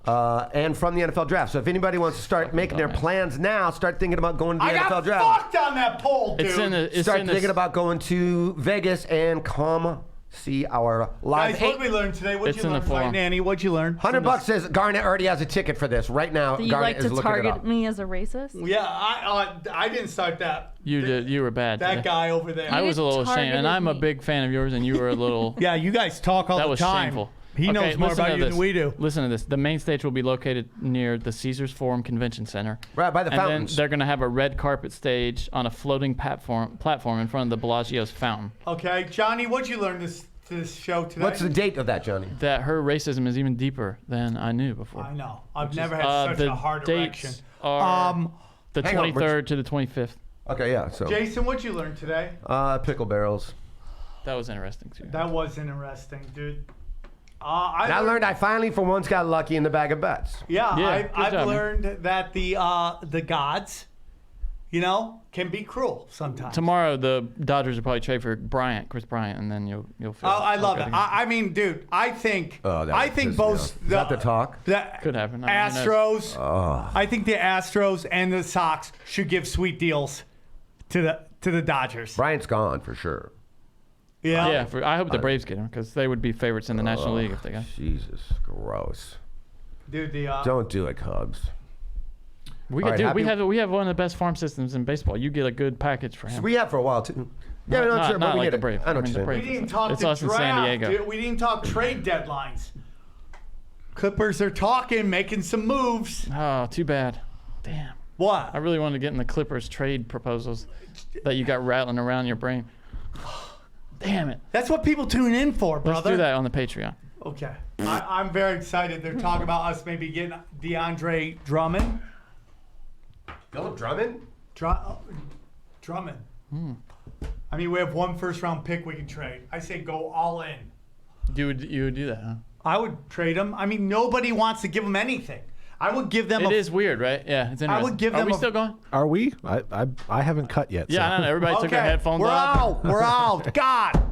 Speaker 5: And from the NFL draft. So if anybody wants to start making their plans now, start thinking about going to the
Speaker 1: I
Speaker 5: NFL
Speaker 1: got
Speaker 5: draft.
Speaker 1: fucked on that poll, dude.
Speaker 4: It's in the. It's
Speaker 5: Start
Speaker 4: in
Speaker 5: thinking about going to Vegas and come see our live.
Speaker 1: Guys, what did we learn today? What'd
Speaker 4: It's
Speaker 1: you
Speaker 4: in the
Speaker 1: learn, Fight
Speaker 4: forum.
Speaker 1: Nanny? What'd you learn?
Speaker 5: $100 says Garnett already has a ticket for this right now.
Speaker 2: Do you
Speaker 5: Garnett
Speaker 2: like
Speaker 5: is
Speaker 2: to
Speaker 5: looking it
Speaker 2: target
Speaker 5: up.
Speaker 2: me as a racist?
Speaker 1: Yeah, I didn't start that.
Speaker 4: You did. You were bad.
Speaker 1: That
Speaker 4: today.
Speaker 1: guy over there.
Speaker 4: I was a little ashamed, and
Speaker 2: targeted
Speaker 4: I'm a
Speaker 2: me.
Speaker 4: big fan of yours, and you were a little.
Speaker 1: Yeah, you guys talk all
Speaker 4: That
Speaker 1: the
Speaker 4: was
Speaker 1: time.
Speaker 4: shameful.
Speaker 1: He knows
Speaker 4: Okay,
Speaker 1: more
Speaker 4: listen
Speaker 1: about
Speaker 4: to
Speaker 1: you
Speaker 4: this.
Speaker 1: than we do.
Speaker 4: Listen to this. The main stage will be located near the Caesars Forum Convention Center.
Speaker 5: Right, by the
Speaker 4: and
Speaker 5: fountains.
Speaker 4: then they're going to have a red carpet stage on a floating platform in front of the Bellagio's fountain.
Speaker 1: Okay, Johnny, what'd you learn this show today?
Speaker 5: What's the date of that, Johnny?
Speaker 4: That her racism is even deeper than I knew before.
Speaker 1: I know. I've never had such
Speaker 4: the
Speaker 1: a hard
Speaker 4: dates
Speaker 1: erection.
Speaker 4: are the
Speaker 5: hang on,
Speaker 4: 23rd to the 25th.
Speaker 5: Okay, yeah. So
Speaker 1: Jason, what'd you learn today?
Speaker 5: pickle barrels.
Speaker 4: That was interesting too.
Speaker 1: That was interesting, dude.
Speaker 5: And I learned I finally, for once, got lucky in the bag of bets.
Speaker 1: Yeah,
Speaker 4: Yeah, good
Speaker 1: I've
Speaker 4: job, man.
Speaker 1: learned that the gods, can be cruel sometimes.
Speaker 4: Tomorrow the Dodgers will probably trade for Chris Bryant, and then you'll feel.
Speaker 1: I love it.
Speaker 4: again.
Speaker 1: I mean, dude, I think
Speaker 5: That
Speaker 1: I
Speaker 5: would
Speaker 1: think
Speaker 5: piss me
Speaker 1: both
Speaker 5: off. Is that the talk?
Speaker 4: Could happen. I mean, who knows?
Speaker 1: Astros. I think the Astros and the Sox should give sweet deals to the Dodgers.
Speaker 5: Bryant's gone for sure.
Speaker 1: Yeah.
Speaker 4: Yeah, I hope the Braves get him because they would be favorites in the National League if they got.
Speaker 5: Jesus, gross.
Speaker 1: Dude,
Speaker 5: Don't do it, Cubs.
Speaker 4: We
Speaker 5: All
Speaker 4: could
Speaker 5: right,
Speaker 4: do.
Speaker 5: happy-
Speaker 4: We have one of the best farm systems in baseball. You get a good package for him.
Speaker 5: We have for a while too. Yeah,
Speaker 4: Not-
Speaker 5: no,
Speaker 4: not-
Speaker 5: sure,
Speaker 4: not
Speaker 5: but we
Speaker 4: like
Speaker 5: get
Speaker 4: the
Speaker 5: it.
Speaker 4: Braves.
Speaker 5: I know
Speaker 4: I
Speaker 5: what
Speaker 4: mean,
Speaker 5: you're
Speaker 4: the
Speaker 5: saying.
Speaker 1: we
Speaker 4: Braves.
Speaker 1: didn't talk
Speaker 4: It's
Speaker 1: the
Speaker 4: us in
Speaker 1: draft.
Speaker 4: San Diego.
Speaker 1: Dude. We didn't talk trade deadlines. Clippers are talking, making some moves.
Speaker 4: Oh, too bad. Damn.
Speaker 1: What?
Speaker 4: I really wanted to get in the Clippers trade proposals that you got rattling around your brain. Damn it.
Speaker 1: That's what people tune in for, brother.
Speaker 4: Let's do that on the Patreon.
Speaker 1: Okay. I'm very excited. They're talking about us maybe getting DeAndre Drummond.
Speaker 5: Philip Drummond?
Speaker 1: Drummond. I mean, we have one first-round pick we can trade. I say go all in.
Speaker 4: You would do that, huh?
Speaker 1: I would trade him. I mean, nobody wants to give him anything. I would give them
Speaker 4: It is weird, right? Yeah, it's interesting.
Speaker 1: would give
Speaker 4: Are
Speaker 1: them
Speaker 4: we
Speaker 1: a-
Speaker 4: still going?
Speaker 3: Are we? I haven't cut yet.
Speaker 4: Yeah,
Speaker 3: so.
Speaker 4: I don't know. Everybody took their headphones
Speaker 1: we're
Speaker 4: off.
Speaker 1: out. We're out. God.